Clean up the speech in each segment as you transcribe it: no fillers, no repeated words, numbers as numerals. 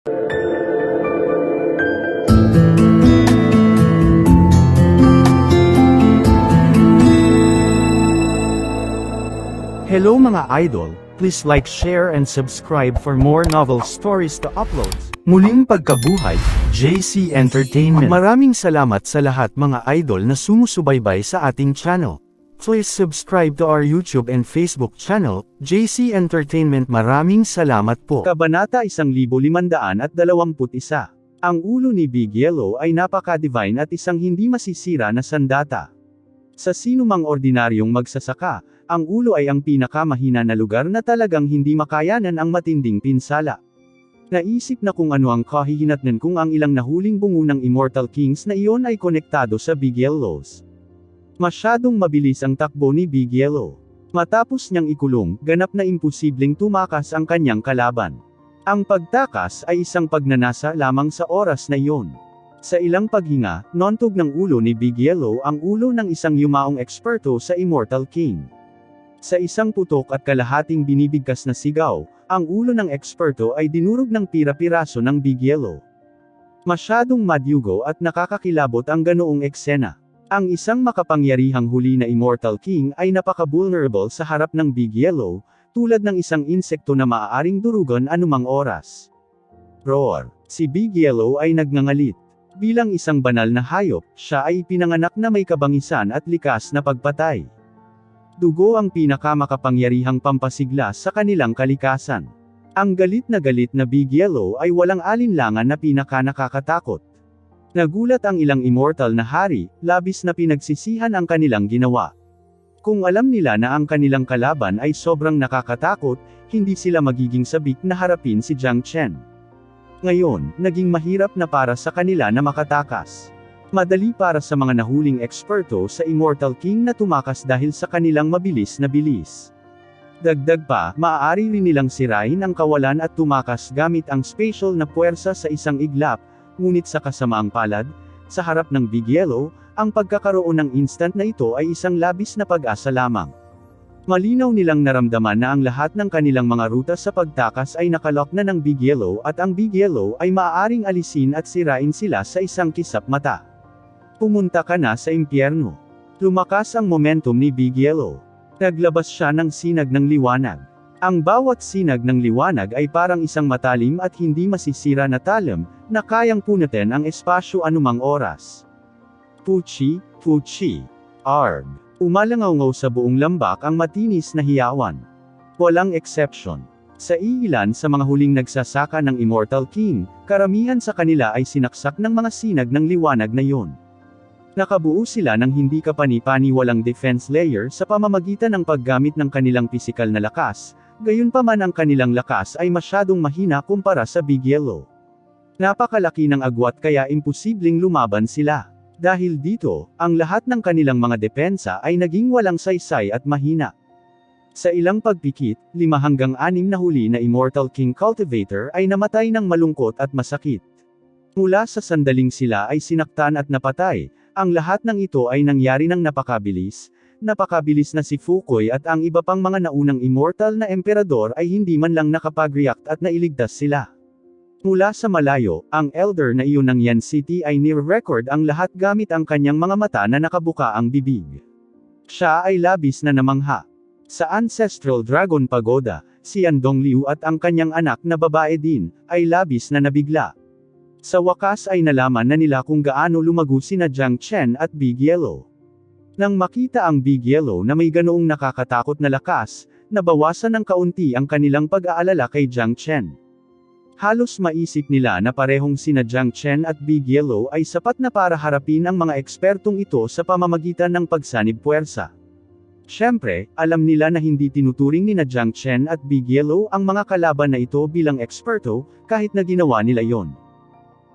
Hello mga idol, please like, share and subscribe for more novel stories to uploads. Muling pagkabuhay, JC Entertainment. Maraming salamat sa lahat mga idol na sumusubaybay sa ating channel. Please subscribe to our YouTube and Facebook channel, JC Entertainment. Maraming salamat po. Kabanata 1521. Ang ulo ni Big Yellow ay napaka-divine at isang hindi masisira na sandata. Sa sinumang ordinaryong magsasaka, ang ulo ay ang pinakamahina na lugar na talagang hindi makayanan ang matinding pinsala. Naisip na kung ano ang kahihinatnan kung ang ilang nahuling bungo ng Immortal Kings na iyon ay konektado sa Big Yellows. Masyadong mabilis ang takbo ni Big Yellow. Matapos niyang ikulong, ganap na imposibleng tumakas ang kanyang kalaban. Ang pagtakas ay isang pagnanasa lamang sa oras na iyon. Sa ilang paghinga, nontog ng ulo ni Big Yellow ang ulo ng isang yumaong eksperto sa Immortal King. Sa isang putok at kalahating binibigkas na sigaw, ang ulo ng eksperto ay dinurog ng pira-piraso ng Big Yellow. Masyadong madyugo at nakakakilabot ang ganoong eksena. Ang isang makapangyarihang huli na Immortal King ay napaka-vulnerable sa harap ng Big Yellow, tulad ng isang insekto na maaaring durugan anumang oras. Roar! Si Big Yellow ay nagngangalit. Bilang isang banal na hayop, siya ay pinanganak na may kabangisan at likas na pagpatay. Dugo ang pinakamakapangyarihang pampasigla sa kanilang kalikasan. Ang galit na Big Yellow ay walang alinlangan na pinaka-nakakatakot. Nagulat ang ilang immortal na hari, labis na pinagsisihan ang kanilang ginawa. Kung alam nila na ang kanilang kalaban ay sobrang nakakatakot, hindi sila magiging sabik na harapin si Jiang Chen. Ngayon, naging mahirap na para sa kanila na makatakas. Madali para sa mga nahuling eksperto sa Immortal King na tumakas dahil sa kanilang mabilis na bilis. Dagdag pa, maaari rin nilang sirain ang kawalan at tumakas gamit ang special na puwersa sa isang iglap, ngunit sa kasamaang palad, sa harap ng Big Yellow, ang pagkakaroon ng instant na ito ay isang labis na pag-asa lamang. Malinaw nilang naramdaman na ang lahat ng kanilang mga ruta sa pagtakas ay nakalock na ng Big Yellow at ang Big Yellow ay maaaring alisin at sirain sila sa isang kisap mata. Pumunta ka na sa impyerno. Lumakas ang momentum ni Big Yellow. Naglabas siya ng sinag ng liwanag. Ang bawat sinag ng liwanag ay parang isang matalim at hindi masisira na talim, na kayang punutin ang espasyo anumang oras. Puchi, puchi. Arg. Umalangaw-ngaw sa buong lambak ang matinis na hiyawan. Walang exception. Sa iilan sa mga huling nagsasaka ng Immortal King, karamihan sa kanila ay sinaksak ng mga sinag ng liwanag na yun. Nakabuo sila ng hindi kapani-paniwalang defense layer sa pamamagitan ng paggamit ng kanilang pisikal na lakas, gayunpaman ang kanilang lakas ay masyadong mahina kumpara sa Big Yellow. Napakalaki ng agwat kaya imposibleng lumaban sila. Dahil dito, ang lahat ng kanilang mga depensa ay naging walang saysay at mahina. Sa ilang pagpikit, 5 hanggang 6 na huli na Immortal King Cultivator ay namatay ng malungkot at masakit. Mula sa sandaling sila ay sinaktan at napatay. Ang lahat ng ito ay nangyari ng napakabilis na si Fukoy at ang iba pang mga naunang immortal na emperador ay hindi man lang nakapag-react at nailigtas sila. Mula sa malayo, ang elder na iyon ng Yan City ay near-record ang lahat gamit ang kanyang mga mata na nakabuka ang bibig. Siya ay labis na namangha. Sa Ancestral Dragon Pagoda, si Andong Liu at ang kanyang anak na babae din, ay labis na nabigla. Sa wakas ay nalaman na nila kung gaano lumago sina Jiang Chen at Big Yellow. Nang makita ang Big Yellow na may ganoong nakakatakot na lakas, nabawasan ng kaunti ang kanilang pag-aalala kay Jiang Chen. Halos maisip nila na parehong sina Jiang Chen at Big Yellow ay sapat na para harapin ang mga ekspertong ito sa pamamagitan ng pagsanib puwersa. Siyempre, alam nila na hindi tinuturing ni Jiang Chen at Big Yellow ang mga kalaban na ito bilang eksperto, kahit na ginawa nila yon.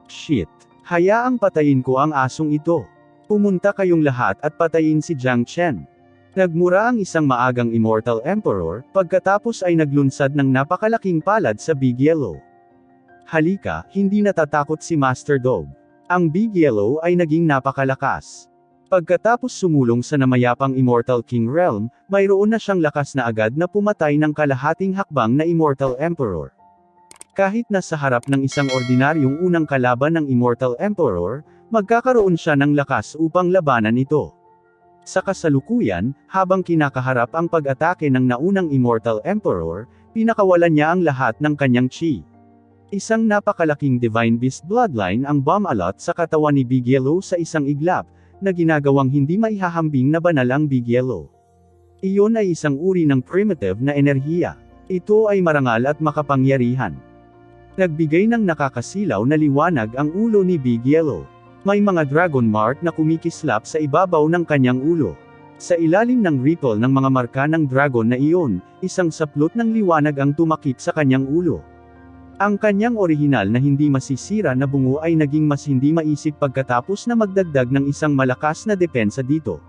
Shit. Hayaang patayin ko ang asong ito. Pumunta kayong lahat at patayin si Jiang Chen. Nagmura ang isang maagang Immortal Emperor, pagkatapos ay naglunsad ng napakalaking palad sa Big Yellow. Halika, hindi natatakot si Master Dog. Ang Big Yellow ay naging napakalakas. Pagkatapos sumulong sa namayapang Immortal King Realm, mayroon na siyang lakas na agad na pumatay ng kalahating hakbang na Immortal Emperor. Kahit na sa harap ng isang ordinaryong unang kalaban ng Immortal Emperor, magkakaroon siya ng lakas upang labanan ito. Sa kasalukuyan, habang kinakaharap ang pag-atake ng naunang Immortal Emperor, pinakawalan niya ang lahat ng kanyang chi. Isang napakalaking Divine Beast Bloodline ang bumalot sa katawan ni Big Yellow sa isang iglap, na ginagawang hindi maihahambing na banal ang Big Yellow. Iyon ay isang uri ng primitive na enerhiya. Ito ay marangal at makapangyarihan. Nagbigay ng nakakasilaw na liwanag ang ulo ni Big Yellow. May mga dragon mark na kumikislap sa ibabaw ng kanyang ulo. Sa ilalim ng ripple ng mga marka ng dragon na iyon, isang saplot ng liwanag ang tumakip sa kanyang ulo. Ang kanyang orihinal na hindi masisira na bungo ay naging mas hindi maisip pagkatapos na magdagdag ng isang malakas na depensa dito.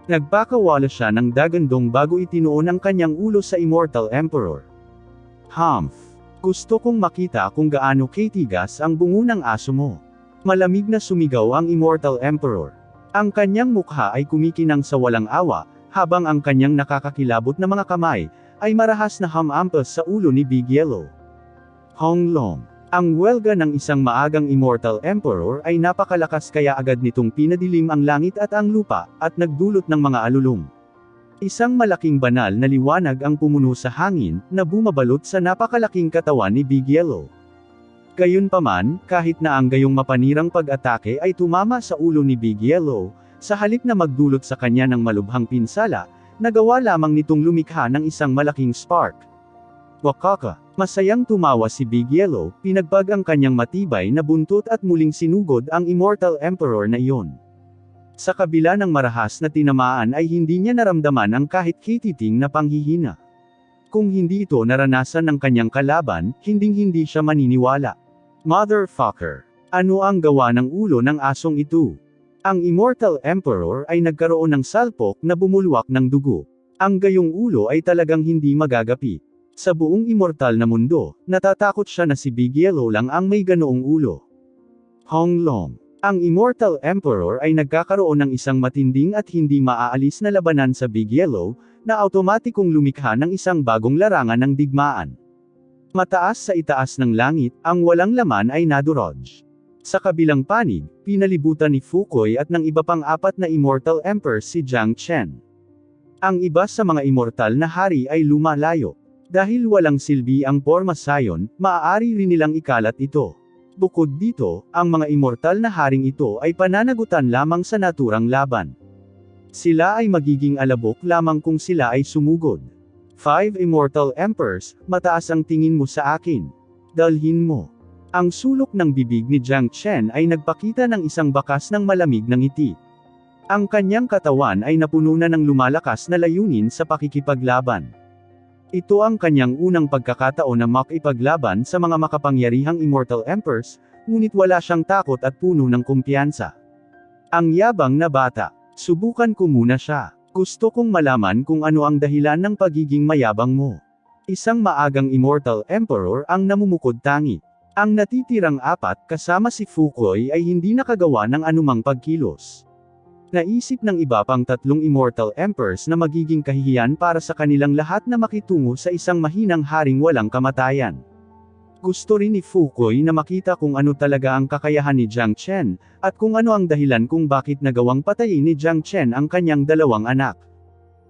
Nagpakawala siya ng dagandong bago itinuon ang kanyang ulo sa Immortal Emperor. Humph! Gusto kong makita kung gaano katigas ang bungo ng aso mo. Malamig na sumigaw ang Immortal Emperor. Ang kanyang mukha ay kumikinang sa walang awa, habang ang kanyang nakakakilabot na mga kamay, ay marahas na humampas sa ulo ni Big Yellow. Hong Long. Ang welga ng isang maagang Immortal Emperor ay napakalakas kaya agad nitong pinadilim ang langit at ang lupa, at nagdulot ng mga alulong. Isang malaking banal na liwanag ang pumuno sa hangin, na bumabalot sa napakalaking katawan ni Big Yellow. Gayunpaman, kahit na ang gayong mapanirang pag-atake ay tumama sa ulo ni Big Yellow, sa halip na magdulot sa kanya ng malubhang pinsala, nagawa lamang nitong lumikha ng isang malaking spark. Wakaka. Masayang tumawa si Big Yellow, pinagpag ang kanyang matibay na buntot at muling sinugod ang Immortal Emperor na iyon. Sa kabila ng marahas na tinamaan ay hindi niya naramdaman ang kahit kititing na panghihina. Kung hindi ito naranasan ng kanyang kalaban, hinding-hindi siya maniniwala. Motherfucker! Ano ang gawa ng ulo ng asong ito? Ang Immortal Emperor ay nagkaroon ng salpok na bumulwak ng dugo. Ang gayong ulo ay talagang hindi magagapi. Sa buong immortal na mundo, natatakot siya na si Big Yellow lang ang may ganoong ulo. Hong Long. Ang Immortal Emperor ay nagkakaroon ng isang matinding at hindi maaalis na labanan sa Big Yellow, na automatikong lumikha ng isang bagong larangan ng digmaan. Mataas sa itaas ng langit, ang walang laman ay nadurog. Sa kabilang panig, pinalibutan ni Fukoy at ng iba pang apat na Immortal Emperor si Jiang Chen. Ang iba sa mga immortal na hari ay lumalayo. Dahil walang silbi ang Porma Sion, maaari rin nilang ikalat ito. Bukod dito, ang mga immortal na haring ito ay pananagutan lamang sa naturang laban. Sila ay magiging alabok lamang kung sila ay sumugod. 5 Immortal Emperors, mataas ang tingin mo sa akin. Dalhin mo. Ang sulok ng bibig ni Jiang Chen ay nagpakita ng isang bakas ng malamig na ngiti. Ang kanyang katawan ay napuno na ng lumalakas na layunin sa pakikipaglaban. Ito ang kanyang unang pagkakataon na makipaglaban sa mga makapangyarihang Immortal Emperors, ngunit wala siyang takot at puno ng kumpiyansa. Ang yabang na bata. Subukan ko muna siya. Gusto kong malaman kung ano ang dahilan ng pagiging mayabang mo. Isang maagang Immortal Emperor ang namumukod tangi. Ang natitirang apat kasama si Fukoy ay hindi nakagawa ng anumang pagkilos. Naisip ng iba pang tatlong Immortal Emperors na magiging kahihiyan para sa kanilang lahat na makitungo sa isang mahinang haring walang kamatayan. Gusto rin ni Fukoy na makita kung ano talaga ang kakayahan ni Jiang Chen, at kung ano ang dahilan kung bakit nagawang patayin ni Jiang Chen ang kanyang dalawang anak.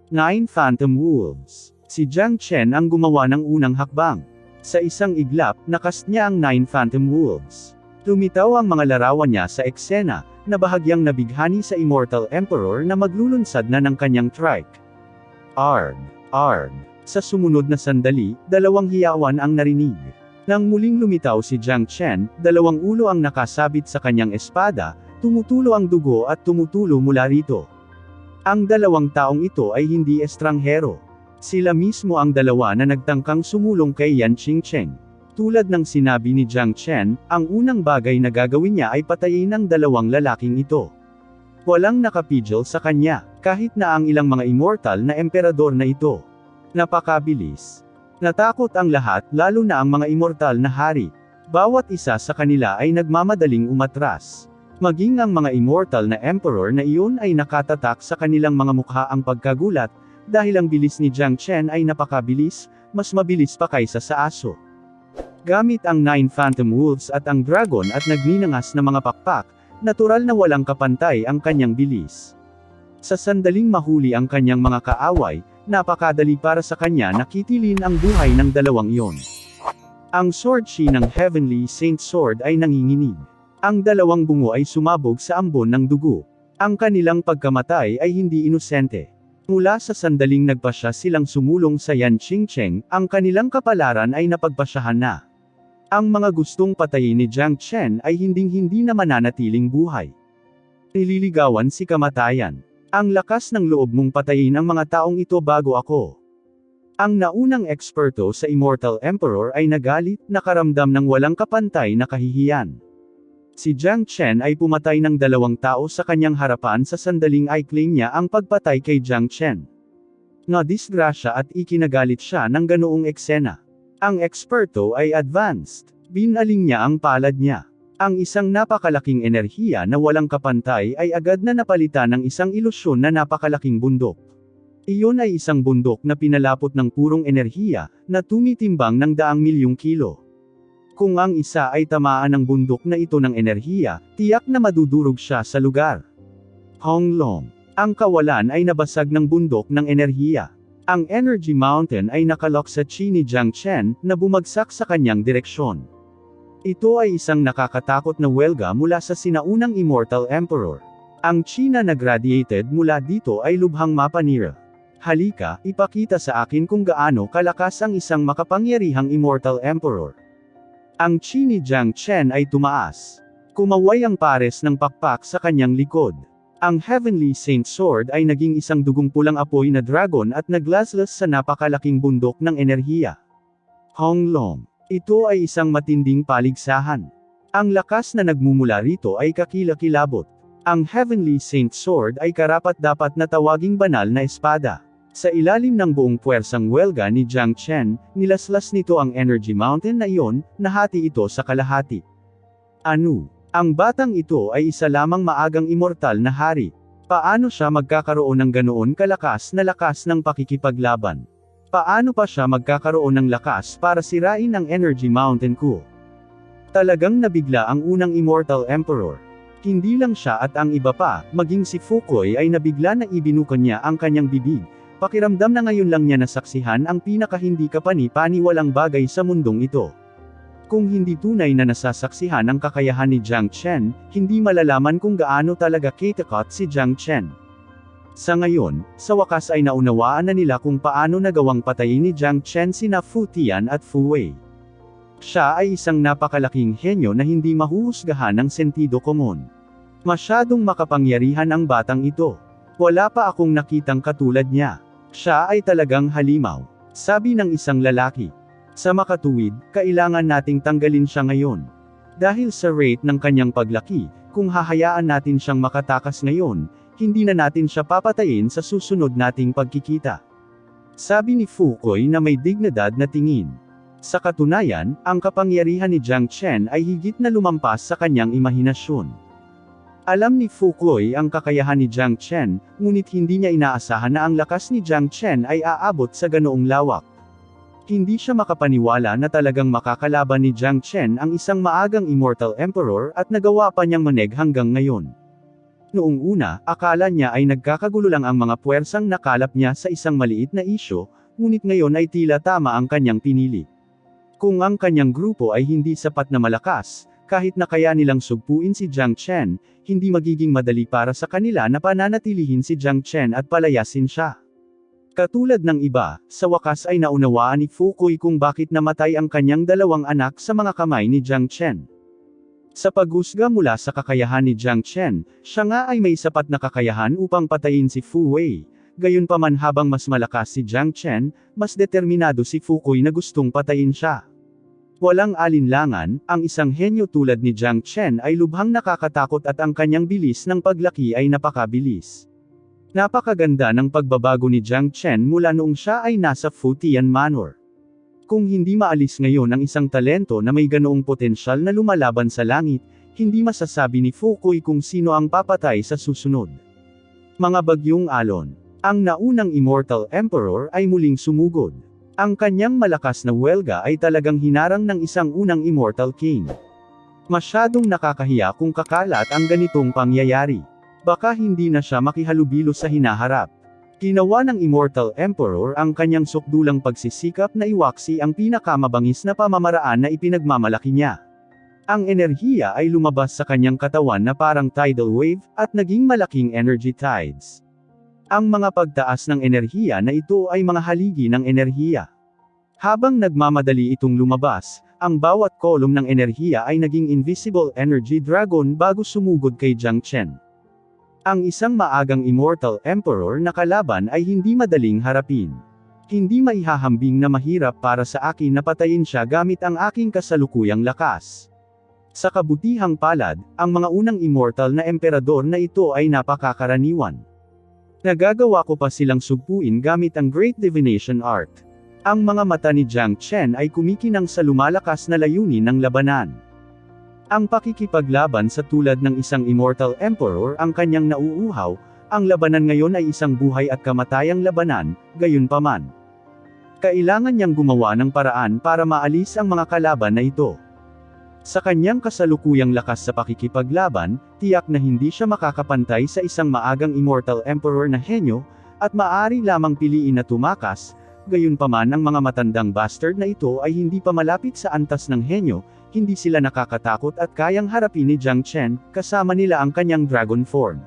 9 Phantom Wolves. Si Jiang Chen ang gumawa ng unang hakbang. Sa isang iglap, nakast niya ang 9 Phantom Wolves. Lumitaw ang mga larawan niya sa eksena, na bahagyang nabighani sa Immortal Emperor na maglulunsad na ng kanyang trike. Arg! Arg! Sa sumunod na sandali, dalawang hiyawan ang narinig. Nang muling lumitaw si Jiang Chen, dalawang ulo ang nakasabit sa kanyang espada, tumutulo ang dugo at tumutulo mula rito. Ang dalawang taong ito ay hindi estranghero. Sila mismo ang dalawa na nagtangkang sumulong kay Yan Qingcheng. Tulad ng sinabi ni Jiang Chen, ang unang bagay na gagawin niya ay patayin ang dalawang lalaking ito. Walang nakapigil sa kanya, kahit na ang ilang mga immortal na emperador na ito. Napakabilis. Natakot ang lahat, lalo na ang mga immortal na hari. Bawat isa sa kanila ay nagmamadaling umatras. Maging ang mga immortal na emperor na iyon ay nakatatak sa kanilang mga mukha ang pagkagulat, dahil ang bilis ni Jiang Chen ay napakabilis, mas mabilis pa kaysa sa aso. Gamit ang 9 Phantom Wolves at ang Dragon at nagninangas na mga pakpak, natural na walang kapantay ang kanyang bilis. Sa sandaling mahuli ang kanyang mga kaaway, napakadali para sa kanya na kitilin ang buhay ng dalawang iyon. Ang sword chi ng Heavenly Saint Sword ay nanginginig. Ang dalawang bungo ay sumabog sa ambon ng dugo. Ang kanilang pagkamatay ay hindi inosente. Mula sa sandaling nagpasya silang sumulong sa Yan Qingcheng, ang kanilang kapalaran ay napagpasyahan na. Ang mga gustong patayin ni Jiang Chen ay hinding-hindi na mananatiling buhay. Nililigawan si kamatayan. Ang lakas ng loob mong patayin ang mga taong ito bago ako. Ang naunang eksperto sa Immortal Emperor ay nagalit, nakaramdam ng walang kapantay na kahihiyan. Si Jiang Chen ay pumatay ng 2 tao sa kanyang harapan sa sandaling i-claim niya ang pagpatay kay Jiang Chen. Nadisgrasya at ikinagalit siya ng ganoong eksena. Ang eksperto ay advanced. Binaling niya ang palad niya. Ang isang napakalaking enerhiya na walang kapantay ay agad na napalitan ng isang ilusyon na napakalaking bundok. Iyon ay isang bundok na pinalapot ng purong enerhiya, na tumitimbang ng 100,000,000 kilo. Kung ang isa ay tamaan ng bundok na ito ng enerhiya, tiyak na madudurog siya sa lugar. Honglong. Ang kawalan ay nabasag ng bundok ng enerhiya. Ang Energy Mountain ay nakalok sa chi ni Jiang Chen, na bumagsak sa kanyang direksyon. Ito ay isang nakakatakot na welga mula sa sinaunang Immortal Emperor. Ang chi na nag-radiated mula dito ay lubhang mapanira. Halika, ipakita sa akin kung gaano kalakas ang isang makapangyarihang Immortal Emperor. Ang chi ni Jiang Chen ay tumaas. Kumaway ang pares ng pakpak sa kanyang likod. Ang Heavenly Saint Sword ay naging isang dugong pulang apoy na dragon at naglaslas sa napakalaking bundok ng enerhiya. Honglong. Ito ay isang matinding paligsahan. Ang lakas na nagmumula rito ay kakilakilabot. Ang Heavenly Saint Sword ay karapat-dapat na tawaging banal na espada. Sa ilalim ng buong puwersang welga ni Jiang Chen, nilaslas nito ang Energy Mountain na iyon, nahati ito sa kalahati. Ano? Ang batang ito ay isa lamang maagang immortal na hari. Paano siya magkakaroon ng ganoon kalakas na lakas ng pakikipaglaban? Paano pa siya magkakaroon ng lakas para sirain ang Energy Mountain ko? Talagang nabigla ang unang Immortal Emperor. Hindi lang siya at ang iba pa, maging si Fukoy ay nabigla na ibinukan niya ang kanyang bibig. Pakiramdam na ngayon lang niya nasaksihan ang pinakahindi kapani-paniwalang bagay sa mundong ito. Kung hindi tunay na nasasaksihan ang kakayahan ni Jiang Chen, hindi malalaman kung gaano talaga katakot si Jiang Chen. Sa ngayon, sa wakas ay naunawaan na nila kung paano nagawang patayin ni Jiang Chen sina Fu Tian at Fu Wei. Siya ay isang napakalaking henyo na hindi mahuhusgahan ng sentido komon. Masyadong makapangyarihan ang batang ito. Wala pa akong nakitang katulad niya. Siya ay talagang halimaw. Sabi ng isang lalaki. Sa makatuwid, kailangan nating tanggalin siya ngayon. Dahil sa rate ng kanyang paglaki, kung hahayaan natin siyang makatakas ngayon, hindi na natin siya papatayin sa susunod nating pagkikita. Sabi ni Fukoy na may dignidad na tingin. Sa katunayan, ang kapangyarihan ni Jiang Chen ay higit na lumampas sa kanyang imahinasyon. Alam ni Fukoy ang kakayahan ni Jiang Chen, ngunit hindi niya inaasahan na ang lakas ni Jiang Chen ay aabot sa ganoong lawak. Hindi siya makapaniwala na talagang makakalaban ni Jiang Chen ang isang maagang Immortal Emperor at nagawa pa niyang maneg hanggang ngayon. Noong una, akala niya ay nagkakagulo lang ang mga puwersang nakalap niya sa isang maliit na isyo, ngunit ngayon ay tila tama ang kanyang pinili. Kung ang kanyang grupo ay hindi sapat na malakas, kahit na kaya nilang sugpuin si Jiang Chen, hindi magiging madali para sa kanila na pananatilihin si Jiang Chen at palayasin siya. Katulad ng iba, sa wakas ay naunawaan ni Fukoy kung bakit namatay ang kanyang 2 anak sa mga kamay ni Jiang Chen. Sa paghusga mula sa kakayahan ni Jiang Chen, siya nga ay may sapat na kakayahan upang patayin si Fu Wei. Gayunpaman habang mas malakas si Jiang Chen, mas determinado si Fukoy na gustong patayin siya. Walang alinlangan, ang isang henyo tulad ni Jiang Chen ay lubhang nakakatakot at ang kanyang bilis ng paglaki ay napakabilis. Napakaganda ng pagbabago ni Jiang Chen mula noong siya ay nasa Fu Tian Manor. Kung hindi maalis ngayon ang isang talento na may ganoong potensyal na lumalaban sa langit, hindi masasabi ni Fukoy kung sino ang papatay sa susunod. Mga bagyong alon. Ang naunang Immortal Emperor ay muling sumugod. Ang kanyang malakas na welga ay talagang hinarang ng isang unang Immortal King. Masyadong nakakahiya kung kakalat ang ganitong pangyayari. Baka hindi na siya makihalubilo sa hinaharap. Ginawa ng Immortal Emperor ang kanyang sukdulang pagsisikap na iwaksi ang pinakamabangis na pamamaraan na ipinagmamalaki niya. Ang enerhiya ay lumabas sa kanyang katawan na parang tidal wave, at naging malaking energy tides. Ang mga pagtaas ng enerhiya na ito ay mga haligi ng enerhiya. Habang nagmamadali itong lumabas, ang bawat kolum ng enerhiya ay naging invisible energy dragon bago sumugod kay Jiang Chen. Ang isang maagang Immortal Emperor na kalaban ay hindi madaling harapin. Hindi maihahambing na mahirap para sa akin na patayin siya gamit ang aking kasalukuyang lakas. Sa kabutihang palad, ang mga unang immortal na emperador na ito ay napakakaraniwan. Nagagawa ko pa silang sugpuin gamit ang Great Divination Art. Ang mga mata ni Jiang Chen ay kumikinang sa lumalakas na layunin ng labanan. Ang pakikipaglaban sa tulad ng isang Immortal Emperor ang kanyang nauuhaw, ang labanan ngayon ay isang buhay at kamatayang labanan, gayunpaman. Kailangan niyang gumawa ng paraan para maalis ang mga kalaban na ito. Sa kanyang kasalukuyang lakas sa pakikipaglaban, tiyak na hindi siya makakapantay sa isang maagang Immortal Emperor na henyo, at maaari lamang piliin na tumakas, gayunpaman ang mga matandang bastard na ito ay hindi pa malapit sa antas ng henyo, hindi sila nakakatakot at kayang harapin ni Jiang Chen, kasama nila ang kanyang dragon form.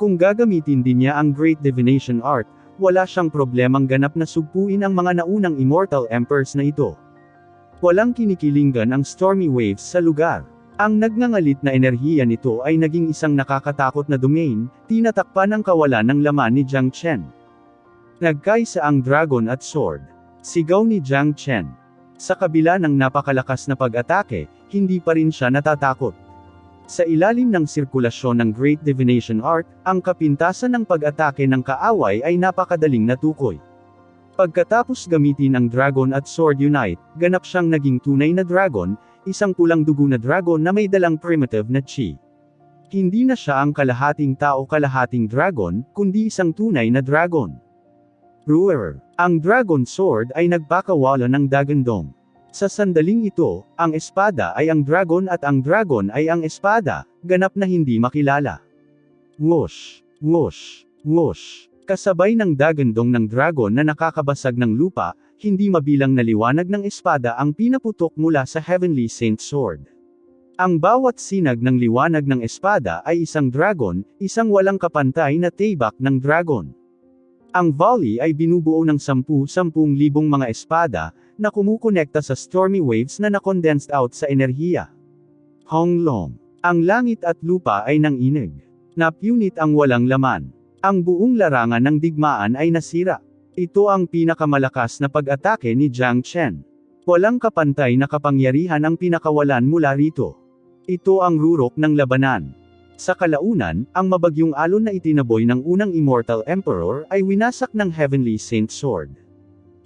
Kung gagamitin din niya ang Great Divination Art, wala siyang problemang ganap na sugpuin ang mga naunang Immortal Emperors na ito. Walang kinikilingan ang stormy waves sa lugar. Ang nagngangalit na enerhiya nito ay naging isang nakakatakot na domain, tinatakpan ang kawalan ng laman ni Jiang Chen. Nagkaisa ang dragon at sword. Sigaw ni Jiang Chen. Sa kabila ng napakalakas na pag-atake, hindi pa rin siya natatakot. Sa ilalim ng sirkulasyon ng Great Divination Art, ang kapintasan ng pag-atake ng kaaway ay napakadaling natukoy. Pagkatapos gamitin ang Dragon at Sword Unite, ganap siyang naging tunay na dragon, isang pulang dugo na dragon na may dalang primitive na chi. Hindi na siya ang kalahating tao kalahating dragon, kundi isang tunay na dragon. Ruer. Ang Dragon Sword ay nagpakawala ng Dagandong. Sa sandaling ito, ang espada ay ang dragon at ang dragon ay ang espada, ganap na hindi makilala. Whoosh! Whoosh! Whoosh! Kasabay ng dagandong ng dragon na nakakabasag ng lupa, hindi mabilang na liwanag ng espada ang pinaputok mula sa Heavenly Saint Sword. Ang bawat sinag ng liwanag ng espada ay isang dragon, isang walang kapantay na tibak ng dragon. Ang volley ay binubuo ng 10,000 mga espada, na kumukonekta sa stormy waves na na-condensed out sa enerhiya. Honglong. Ang langit at lupa ay nanginig. Napunit ang walang laman. Ang buong larangan ng digmaan ay nasira. Ito ang pinakamalakas na pag-atake ni Jiang Chen. Walang kapantay na kapangyarihan ang pinakawalan mula rito. Ito ang rurok ng labanan. Sa kalaunan, ang mabagyong alon na itinaboy ng unang Immortal Emperor ay winasak ng Heavenly Saint Sword.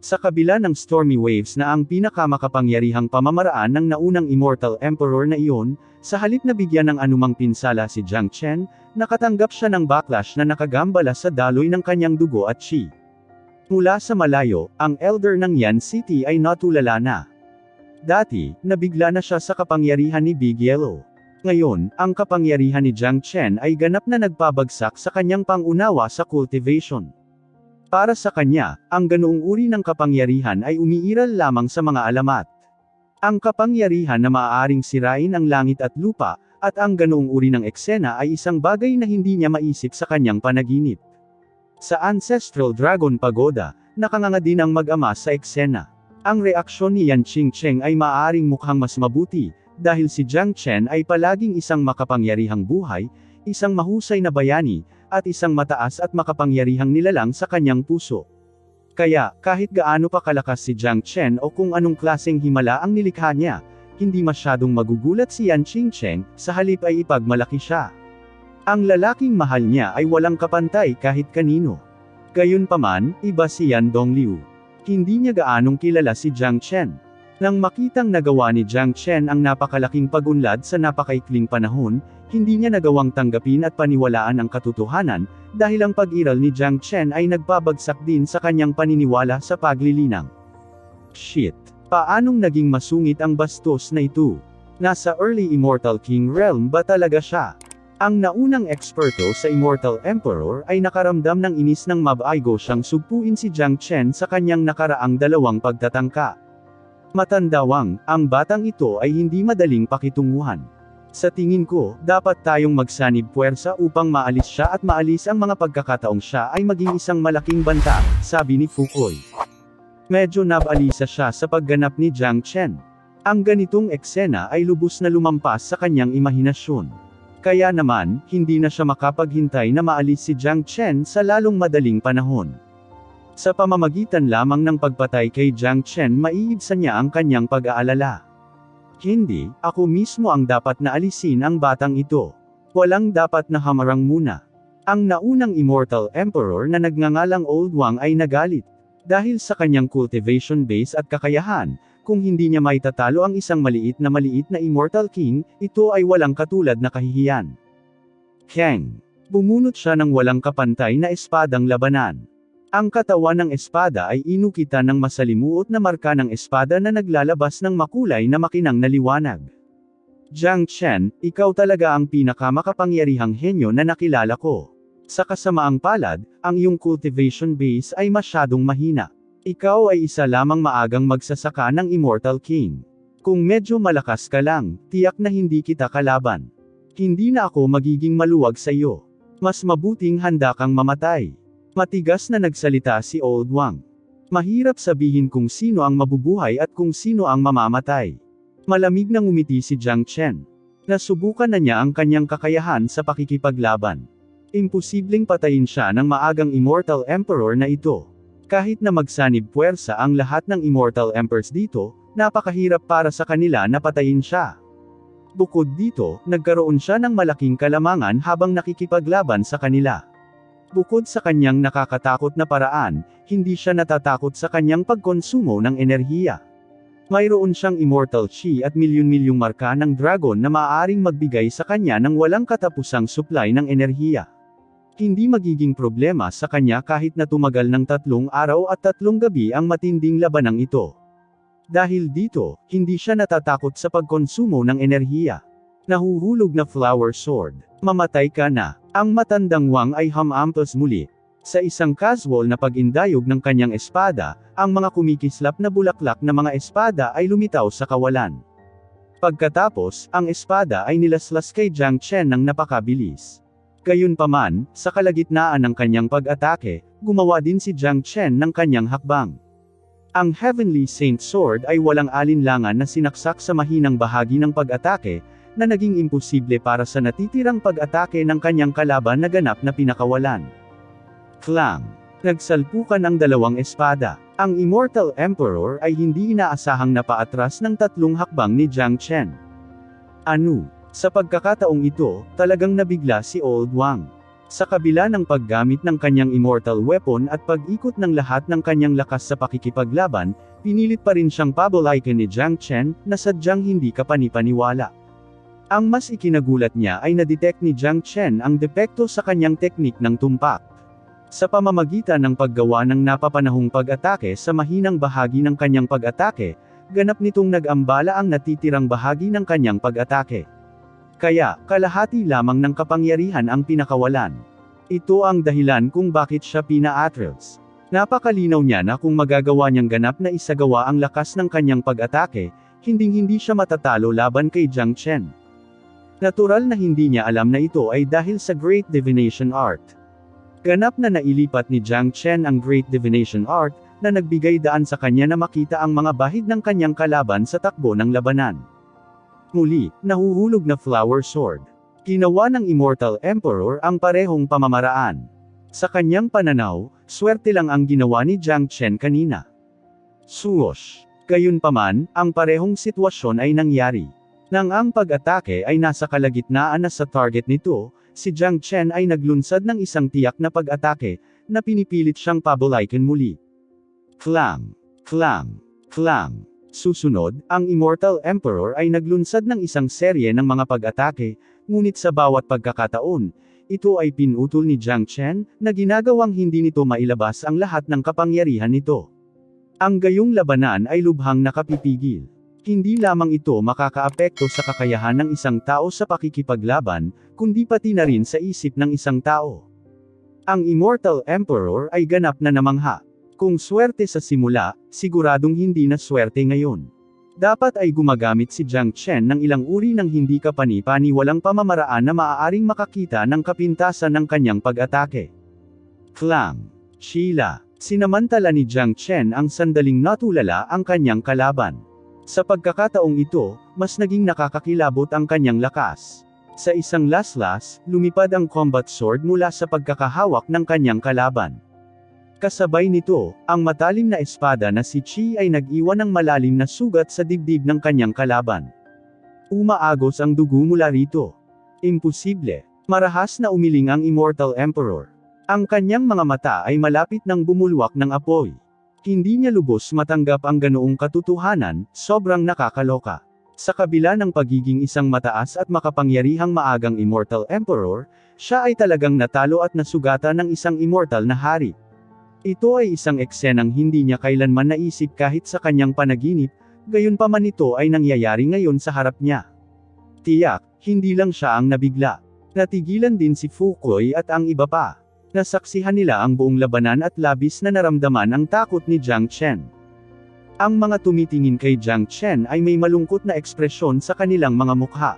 Sa kabila ng stormy waves na ang pinakamakapangyarihang pamamaraan ng naunang Immortal Emperor na iyon, sa halip na bigyan ng anumang pinsala si Jiang Chen, nakatanggap siya ng backlash na nakagambala sa daloy ng kanyang dugo at chi. Mula sa malayo, ang elder ng Yan City ay natulala na. Dati, nabigla na siya sa kapangyarihan ni Big Yellow. Ngayon, ang kapangyarihan ni Jiang Chen ay ganap na nagpabagsak sa kanyang pangunawa sa cultivation. Para sa kanya, ang ganoong uri ng kapangyarihan ay umiiral lamang sa mga alamat. Ang kapangyarihan na maaaring sirain ang langit at lupa, at ang ganoong uri ng eksena ay isang bagay na hindi niya maisip sa kanyang panaginip. Sa Ancestral Dragon Pagoda, nakanganga din ang mag-ama sa eksena. Ang reaksyon ni Yan Qingcheng ay maaaring mukhang mas mabuti, dahil si Jiang Chen ay palaging isang makapangyarihang buhay, isang mahusay na bayani, at isang mataas at makapangyarihang nilalang sa kanyang puso. Kaya, kahit gaano pa kalakas si Jiang Chen o kung anong klaseng himala ang nilikha niya, hindi masyadong magugulat si Yan Qingcheng, sa halip ay ipagmalaki siya. Ang lalaking mahal niya ay walang kapantay kahit kanino. Gayunpaman, iba si Yan Dongliu. Hindi niya gaanong kilala si Jiang Chen. Nang makitang nagawa ni Jiang Chen ang napakalaking pagunlad sa napakaikling panahon, hindi niya nagawang tanggapin at paniwalaan ang katotohanan, dahil ang pag-iral ni Jiang Chen ay nagpabagsak din sa kanyang paniniwala sa paglilinang. Shit. Paanong naging masungit ang bastos na ito? Nasa early Immortal King realm ba talaga siya? Ang naunang eksperto sa Immortal Emperor ay nakaramdam ng inis ng mabaigo siyang sugpuin si Jiang Chen sa kanyang nakaraang dalawang pagtatangka. Matandawang, ang batang ito ay hindi madaling pakitunguhan. Sa tingin ko, dapat tayong magsanib puwersa upang maalis siya at maalis ang mga pagkakataong siya ay maging isang malaking banta, sabi ni Fukoy. Medyo nabalisa siya sa pagganap ni Jiang Chen. Ang ganitong eksena ay lubos na lumampas sa kanyang imahinasyon. Kaya naman, hindi na siya makapaghintay na maalis si Jiang Chen sa lalong madaling panahon. Sa pamamagitan lamang ng pagpatay kay Jiang Chen maiibsan niya ang kanyang pag-aalala. Hindi, ako mismo ang dapat na alisin ang batang ito. Walang dapat na hamarang muna. Ang naunang Immortal Emperor na nagngangalang Old Wang ay nagalit. Dahil sa kanyang cultivation base at kakayahan, kung hindi niya maitatalo ang isang maliit na Immortal King, ito ay walang katulad na kahihiyan. Kang. Bumunot siya ng walang kapantay na espadang labanan. Ang katawan ng espada ay inukitan ng masalimuot na marka ng espada na naglalabas ng makulay na makinang na liwanag. Jiang Chen, ikaw talaga ang pinakamakapangyarihang henyo na nakilala ko. Sa kasamaang palad, ang iyong cultivation base ay masyadong mahina. Ikaw ay isa lamang maagang magsasaka ng Immortal King. Kung medyo malakas ka lang, tiyak na hindi kita kalaban. Hindi na ako magiging maluwag sa iyo. Mas mabuting handa kang mamatay. Matigas na nagsalita si Old Wang. Mahirap sabihin kung sino ang mabubuhay at kung sino ang mamamatay. Malamig na ngumiti si Jiang Chen. Nasubukan na niya ang kanyang kakayahan sa pakikipaglaban. Imposibleng patayin siya ng maagang Immortal Emperor na ito. Kahit na magsanib puwersa ang lahat ng Immortal Emperors dito, napakahirap para sa kanila na patayin siya. Bukod dito, nagkaroon siya ng malaking kalamangan habang nakikipaglaban sa kanila. Bukod sa kanyang nakakatakot na paraan, hindi siya natatakot sa kanyang pagkonsumo ng enerhiya. Mayroon siyang Immortal Chi at milyon-milyong marka ng dragon na maaaring magbigay sa kanya ng walang katapusang supply ng enerhiya. Hindi magiging problema sa kanya kahit na tumagal ng 3 araw at 3 gabi ang matinding labanang ito. Dahil dito, hindi siya natatakot sa pagkonsumo ng enerhiya. Nahuhulog na Flower Sword. Mamatay ka na. Ang matandang Wang ay humampas muli. Sa isang casual na pag-indayog ng kanyang espada, ang mga kumikislap na bulaklak na mga espada ay lumitaw sa kawalan. Pagkatapos, ang espada ay nilaslas kay Jiang Chen ng napakabilis. Gayunpaman, sa kalagitnaan ng kanyang pag-atake, gumawa din si Jiang Chen ng kanyang hakbang. Ang Heavenly Saint Sword ay walang alinlangan na sinaksak sa mahinang bahagi ng pag-atake, na naging imposible para sa natitirang pag-atake ng kanyang kalaban na ganap na pinakawalan. Clang! Nagsalpukan ang dalawang espada. Ang Immortal Emperor ay hindi inaasahang napaatras ng 3 hakbang ni Jiang Chen. Ano? Sa pagkakataong ito, talagang nabigla si Old Wang. Sa kabila ng paggamit ng kanyang immortal weapon at pag-ikot ng lahat ng kanyang lakas sa pakikipaglaban, pinilit pa rin siyang pabalikin ni Jiang Chen, na sadyang hindi kapanipaniwala. Ang mas ikinagulat niya ay na-detect ni Jiang Chen ang depekto sa kanyang teknik ng tumpak. Sa pamamagitan ng paggawa ng napapanahong pag-atake sa mahinang bahagi ng kanyang pag-atake, ganap nitong nag-ambala ang natitirang bahagi ng kanyang pag-atake. Kaya, kalahati lamang ng kapangyarihan ang pinakawalan. Ito ang dahilan kung bakit siya pina-atras. Napakalinaw niya na kung magagawa niyang ganap na isagawa ang lakas ng kanyang pag-atake, hinding-hindi siya matatalo laban kay Jiang Chen. Natural na hindi niya alam na ito ay dahil sa Great Divination Art. Ganap na nailipat ni Jiang Chen ang Great Divination Art, na nagbigay daan sa kanya na makita ang mga bahid ng kanyang kalaban sa takbo ng labanan. Muli, nahuhulog na Flower Sword. Ginawa ng Immortal Emperor ang parehong pamamaraan. Sa kanyang pananaw, swerte lang ang ginawa ni Jiang Chen kanina. Swoosh! Gayunpaman, ang parehong sitwasyon ay nangyari. Nang ang pag-atake ay nasa kalagitnaan na sa target nito, si Jiang Chen ay naglunsad ng isang tiyak na pag-atake, na pinipilit siyang pabalikin muli. Clang! Clang! Clang! Susunod, ang Immortal Emperor ay naglunsad ng isang serye ng mga pag-atake, ngunit sa bawat pagkakataon, ito ay pinutol ni Jiang Chen, na ginagawang hindi nito mailabas ang lahat ng kapangyarihan nito. Ang gayong labanan ay lubhang nakapipigil. Hindi lamang ito makakaapekto sa kakayahan ng isang tao sa pakikipaglaban, kundi pati na rin sa isip ng isang tao. Ang Immortal Emperor ay ganap na namangha. Kung swerte sa simula, siguradong hindi na swerte ngayon. Dapat ay gumagamit si Jiang Chen ng ilang uri ng hindi kapani-paniwalang pamamaraan na maaaring makakita ng kapintasan ng kanyang pag-atake. Clang. Sheila. Sinamantala ni Jiang Chen ang sandaling natulala ang kanyang kalaban. Sa pagkakataong ito, mas naging nakakakilabot ang kanyang lakas. Sa isang laslas, lumipad ang combat sword mula sa pagkakahawak ng kanyang kalaban. Kasabay nito, ang matalim na espada na si Qi ay nag-iwan ng malalim na sugat sa dibdib ng kanyang kalaban. Umaagos ang dugo mula rito. Imposible. Marahas na umiling ang Immortal Emperor. Ang kanyang mga mata ay malapit nang bumulwak ng apoy. Hindi niya lubos matanggap ang ganoong katotohanan, sobrang nakakaloka. Sa kabila ng pagiging isang mataas at makapangyarihang maagang Immortal Emperor, siya ay talagang natalo at nasugatan ng isang immortal na hari. Ito ay isang eksenang hindi niya kailanman naisip kahit sa kanyang panaginip, gayunpaman ito ay nangyayari ngayon sa harap niya. Tiyak, hindi lang siya ang nabigla. Natigilan din si Fukoy at ang iba pa. Nasaksihan nila ang buong labanan at labis na naramdaman ang takot ni Jiang Chen. Ang mga tumitingin kay Jiang Chen ay may malungkot na ekspresyon sa kanilang mga mukha.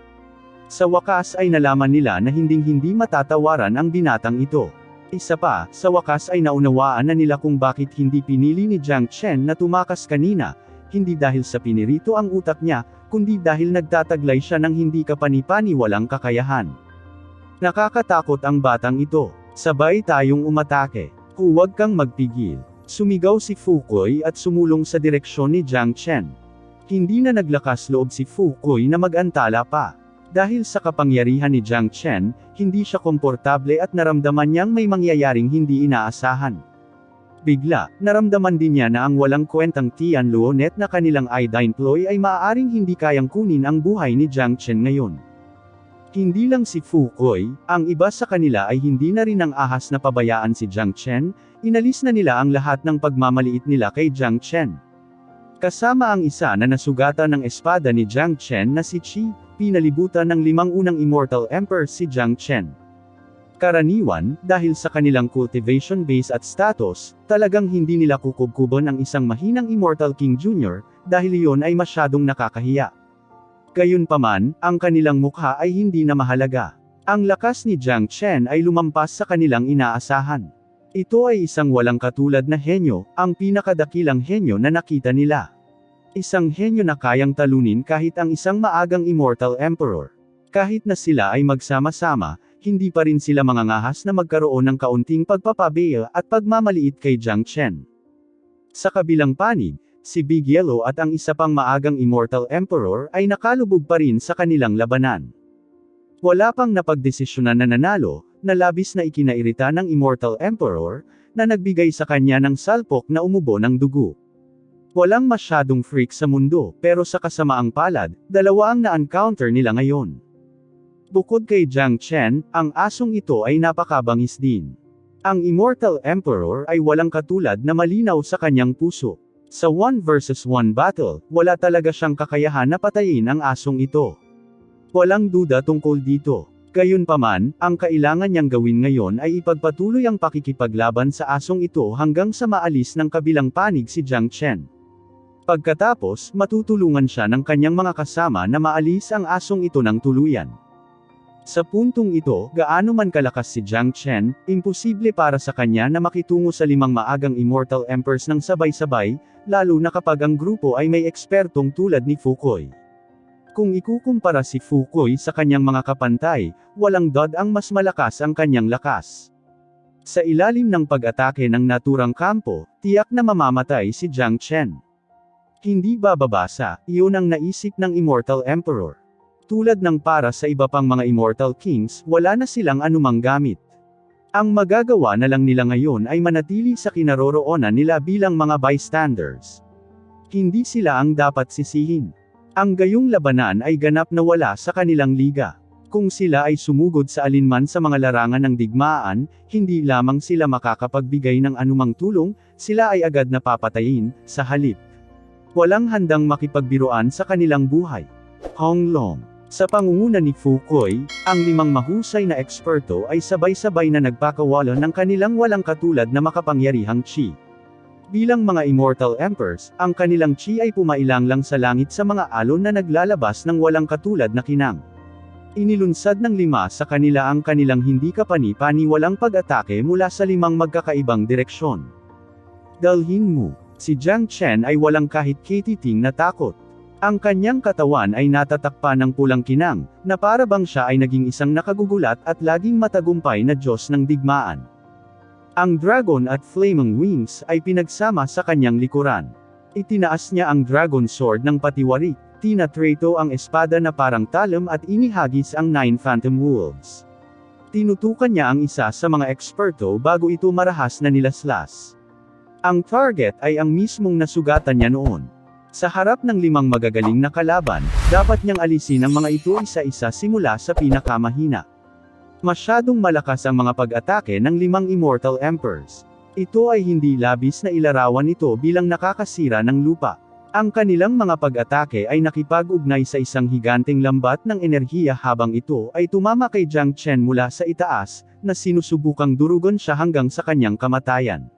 Sa wakas ay nalaman nila na hinding-hindi matatawaran ang binatang ito. Isa pa, sa wakas ay naunawaan na nila kung bakit hindi pinili ni Jiang Chen na tumakas kanina, hindi dahil sa pinirito ang utak niya, kundi dahil nagtataglay siya ng hindi kapani-paniwalang kakayahan. Nakakatakot ang batang ito. Sabay tayong umatake. Huwag kang magpigil. Sumigaw si Fukoy at sumulong sa direksyon ni Jiang Chen. Hindi na naglakas loob si Fukoy na mag-antala pa. Dahil sa kapangyarihan ni Jiang Chen, hindi siya komportable at naramdaman niyang may mangyayaring hindi inaasahan. Bigla, naramdaman din niya na ang walang kwentang Tian Luonet na kanilang Idine-ploy ay maaaring hindi kayang kunin ang buhay ni Jiang Chen ngayon. Hindi lang si Fukoy, ang iba sa kanila ay hindi na rin ang ahas na pabayaan si Jiang Chen, inalis na nila ang lahat ng pagmamaliit nila kay Jiang Chen. Kasama ang isa na nasugatan ng espada ni Jiang Chen na si Qi, pinalibutan ng 5 unang Immortal Emperor si Jiang Chen. Karaniwan, dahil sa kanilang cultivation base at status, talagang hindi nila kukubkuban ang isang mahinang Immortal King Jr., dahil iyon ay masyadong nakakahiya. Gayunpaman, ang kanilang mukha ay hindi na mahalaga. Ang lakas ni Jiang Chen ay lumampas sa kanilang inaasahan. Ito ay isang walang katulad na henyo, ang pinakadakilang henyo na nakita nila. Isang henyo na kayang talunin kahit ang isang maagang Immortal Emperor. Kahit na sila ay magsama-sama, hindi pa rin sila mangangahas na magkaroon ng kaunting pagpapabeya at pagmamaliit kay Jiang Chen. Sa kabilang panig, si Big Yellow at ang isa pang maagang Immortal Emperor ay nakalubog pa rin sa kanilang labanan. Wala pang napagdesisyonan na nanalo, na labis na ikinairita ng Immortal Emperor, na nagbigay sa kanya ng salpok na umubo ng dugo. Walang masyadong freak sa mundo, pero sa kasamaang palad, dalawa ang na-encounter nila ngayon. Bukod kay Jiang Chen, ang asong ito ay napakabangis din. Ang Immortal Emperor ay walang katulad na malinaw sa kanyang puso. Sa 1 versus 1 battle, wala talaga siyang kakayahan na patayin ang asong ito. Walang duda tungkol dito. Gayunpaman, ang kailangan niyang gawin ngayon ay ipagpatuloy ang pakikipaglaban sa asong ito hanggang sa maalis ng kabilang panig si Jiang Chen. Pagkatapos, matutulungan siya ng kanyang mga kasama na maalis ang asong ito ng tuluyan. Sa puntong ito, gaano man kalakas si Jiang Chen, imposible para sa kanya na makitungo sa 5 maagang Immortal Emperors ng sabay-sabay, lalo na kapag ang grupo ay may ekspertong tulad ni Fukoy. Kung ikukumpara si Fukoy sa kanyang mga kapantay, walang dod ang mas malakas ang kanyang lakas. Sa ilalim ng pag-atake ng naturang kampo, tiyak na mamamatay si Jiang Chen. Hindi bababasa, iyon ang naisip ng Immortal Emperor. Tulad ng para sa iba pang mga Immortal Kings, wala na silang anumang gamit. Ang magagawa na lang nila ngayon ay manatili sa kinaroroonan nila bilang mga bystanders. Hindi sila ang dapat sisihin. Ang gayong labanan ay ganap na wala sa kanilang liga. Kung sila ay sumugod sa alinman sa mga larangan ng digmaan, hindi lamang sila makakapagbigay ng anumang tulong, sila ay agad na papatayin, sa halip. Walang handang makipagbiruan sa kanilang buhay. Hong Long. Sa pangunguna ni Fu Kui, ang 5 mahusay na eksperto ay sabay-sabay na nagpakawala ng kanilang walang katulad na makapangyarihang chi. Bilang mga Immortal Emperors, ang kanilang chi ay pumailanglang sa langit sa mga alon na naglalabas ng walang katulad na kinang. Inilunsad ng 5 sa kanila ang kanilang hindi kapani-paniwalang pag-atake mula sa 5 magkakaibang direksyon. Dalhin mo, si Jiang Chen ay walang kahit katiting na takot. Ang kanyang katawan ay natatakpan ng pulang kinang, na para bang siya ay naging isang nakagugulat at laging matagumpay na Diyos ng digmaan. Ang dragon at flaming wings ay pinagsama sa kanyang likuran. Itinaas niya ang dragon sword ng patiwari, tinatrito ang espada na parang talam at inihagis ang 9 phantom wolves. Tinutukan niya ang isa sa mga eksperto bago ito marahas na nilaslas. Ang target ay ang mismong nasugatan niya noon. Sa harap ng 5 magagaling na kalaban, dapat niyang alisin ang mga ito isa-isa simula sa pinakamahina. Masyadong malakas ang mga pag-atake ng 5 Immortal Emperors. Ito ay hindi labis na ilarawan ito bilang nakakasira ng lupa. Ang kanilang mga pag-atake ay nakipag-ugnay sa isang higanteng lambat ng enerhiya habang ito ay tumama kay Jiang Chen mula sa itaas, na sinusubukang durugon siya hanggang sa kanyang kamatayan.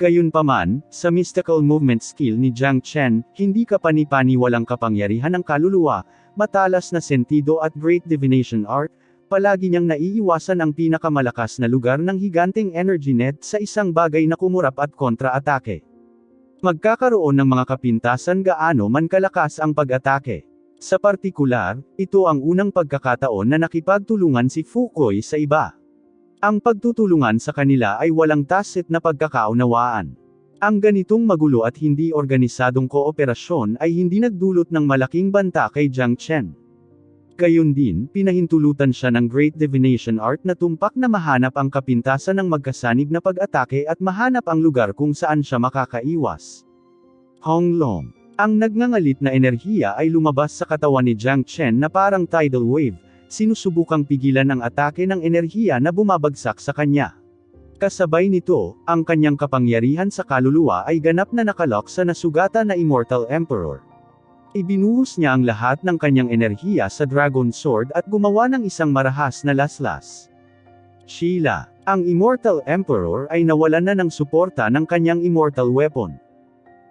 Gayunpaman, sa mystical movement skill ni Jiang Chen, hindi kapani-paniwalang kapangyarihan ng kaluluwa, matalas na sentido at great divination art, palagi niyang naiiwasan ang pinakamalakas na lugar ng higanteng energy net sa isang bagay na kumurap at kontra-atake. Magkakaroon ng mga kapintasan gaano man kalakas ang pag-atake. Sa partikular, ito ang unang pagkakataon na nakipagtulungan si Fu Kui sa iba. Ang pagtutulungan sa kanila ay walang tacit na pagkakaunawaan. Ang ganitong magulo at hindi organisadong kooperasyon ay hindi nagdulot ng malaking banta kay Jiang Chen. Gayon din, pinahintulutan siya ng Great Divination Art na tumpak na mahanap ang kapintasan ng magkasanib na pag-atake at mahanap ang lugar kung saan siya makakaiwas. Hong Long. Ang nagngangalit na enerhiya ay lumabas sa katawan ni Jiang Chen na parang tidal wave, sinusubukang pigilan ang atake ng enerhiya na bumabagsak sa kanya. Kasabay nito, ang kanyang kapangyarihan sa kaluluwa ay ganap na nakalock sa nasugatan na Immortal Emperor. Ibinuhos niya ang lahat ng kanyang enerhiya sa Dragon Sword at gumawa ng isang marahas na laslas. Sheila. Ang Immortal Emperor ay nawalan na ng suporta ng kanyang immortal weapon.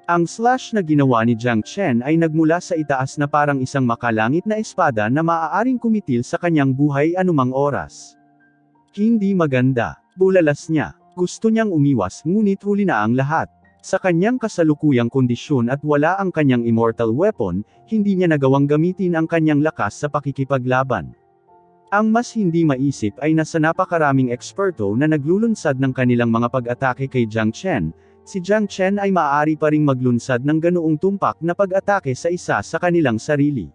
Ang slash na ginawa ni Jiang Chen ay nagmula sa itaas na parang isang makalangit na espada na maaaring kumitil sa kanyang buhay anumang oras. Hindi maganda. Bulalas niya. Gusto niyang umiwas ngunit huli na ang lahat. Sa kanyang kasalukuyang kondisyon at wala ang kanyang immortal weapon, hindi niya nagawang gamitin ang kanyang lakas sa pakikipaglaban. Ang mas hindi maisip ay nasa napakaraming eksperto na naglulunsad ng kanilang mga pag-atake kay Jiang Chen, si Jiang Chen ay maaari pa ring maglunsad ng ganoong tumpak na pag-atake sa isa sa kanilang sarili.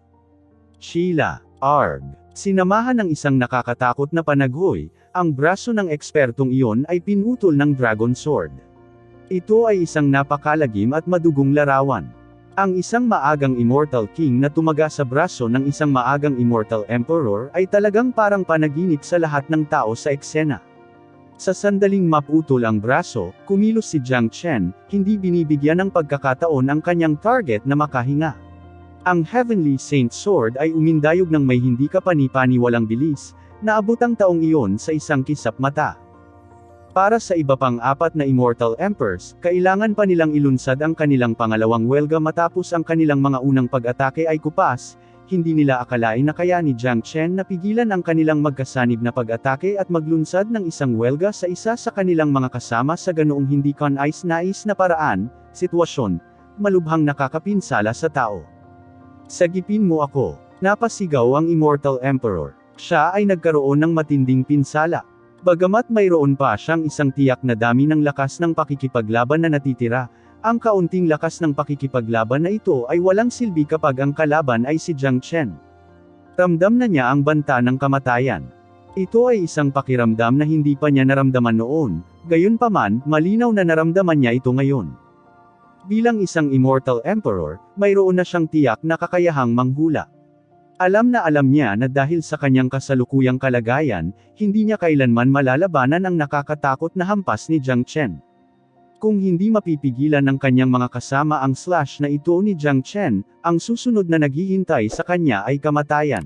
Sheila. Arg. Sinamahan ng isang nakakatakot na panaghoy, ang braso ng ekspertong iyon ay pinutol ng Dragon Sword. Ito ay isang napakalagim at madugong larawan. Ang isang maagang Immortal King na tumaga sa braso ng isang maagang Immortal Emperor ay talagang parang panaginip sa lahat ng tao sa eksena. Sa sandaling maputol ang braso, kumilos si Jiang Chen, hindi binibigyan ng pagkakataon ang kanyang target na makahinga. Ang Heavenly Saint Sword ay umindayog ng may hindi kapani-paniwalang bilis, naabot ang taong iyon sa isang kisap mata. Para sa iba pang 4 na Immortal Emperors, kailangan pa nilang ilunsad ang kanilang pangalawang welga matapos ang kanilang mga unang pag-atake ay kupas, hindi nila akalain na kaya ni Jiang Chen na pigilan ang kanilang magkasanib na pag-atake at maglunsad ng isang welga sa isa sa kanilang mga kasama sa ganoong hindi kanais-nais na paraan, sitwasyon, malubhang nakakapinsala sa tao. Sagipin mo ako. Napasigaw ang Immortal Emperor. Siya ay nagkaroon ng matinding pinsala. Bagamat mayroon pa siyang isang tiyak na dami ng lakas ng pakikipaglaban na natitira, ang kaunting lakas ng pakikipaglaban na ito ay walang silbi kapag ang kalaban ay si Jiang Chen. Ramdam na niya ang banta ng kamatayan. Ito ay isang pakiramdam na hindi pa niya naramdaman noon, gayunpaman, malinaw na naramdaman niya ito ngayon. Bilang isang Immortal Emperor, mayroon na siyang tiyak na kakayahang manghula. Alam na alam niya na dahil sa kanyang kasalukuyang kalagayan, hindi niya kailanman malalabanan ang nakakatakot na hampas ni Jiang Chen. Kung hindi mapipigilan ng kanyang mga kasama ang slash na ito ni Jiang Chen, ang susunod na naghihintay sa kanya ay kamatayan.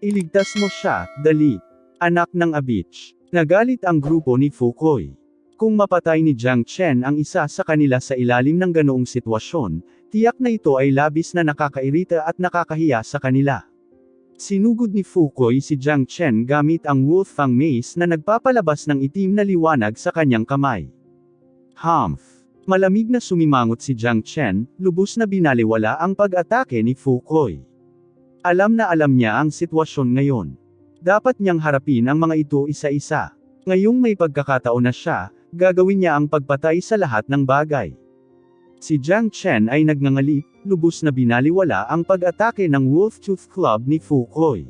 Iligtas mo siya, dali. Anak ng a bitch. Nagalit ang grupo ni Fukoy. Kung mapatay ni Jiang Chen ang isa sa kanila sa ilalim ng ganoong sitwasyon, tiyak na ito ay labis na nakakairita at nakakahiya sa kanila. Sinugod ni Fukoy si Jiang Chen gamit ang Wolfang Mace na nagpapalabas ng itim na liwanag sa kanyang kamay. Humph! Malamig na sumimangot si Jiang Chen, lubos na binaliwala ang pag-atake ni Fukoy. Alam na alam niya ang sitwasyon ngayon. Dapat niyang harapin ang mga ito isa-isa. Ngayong may pagkakataon na siya, gagawin niya ang pagpatay sa lahat ng bagay. Si Jiang Chen ay nagngangalit, lubos na binaliwala ang pag-atake ng Wolf Tooth Club ni Fukoy.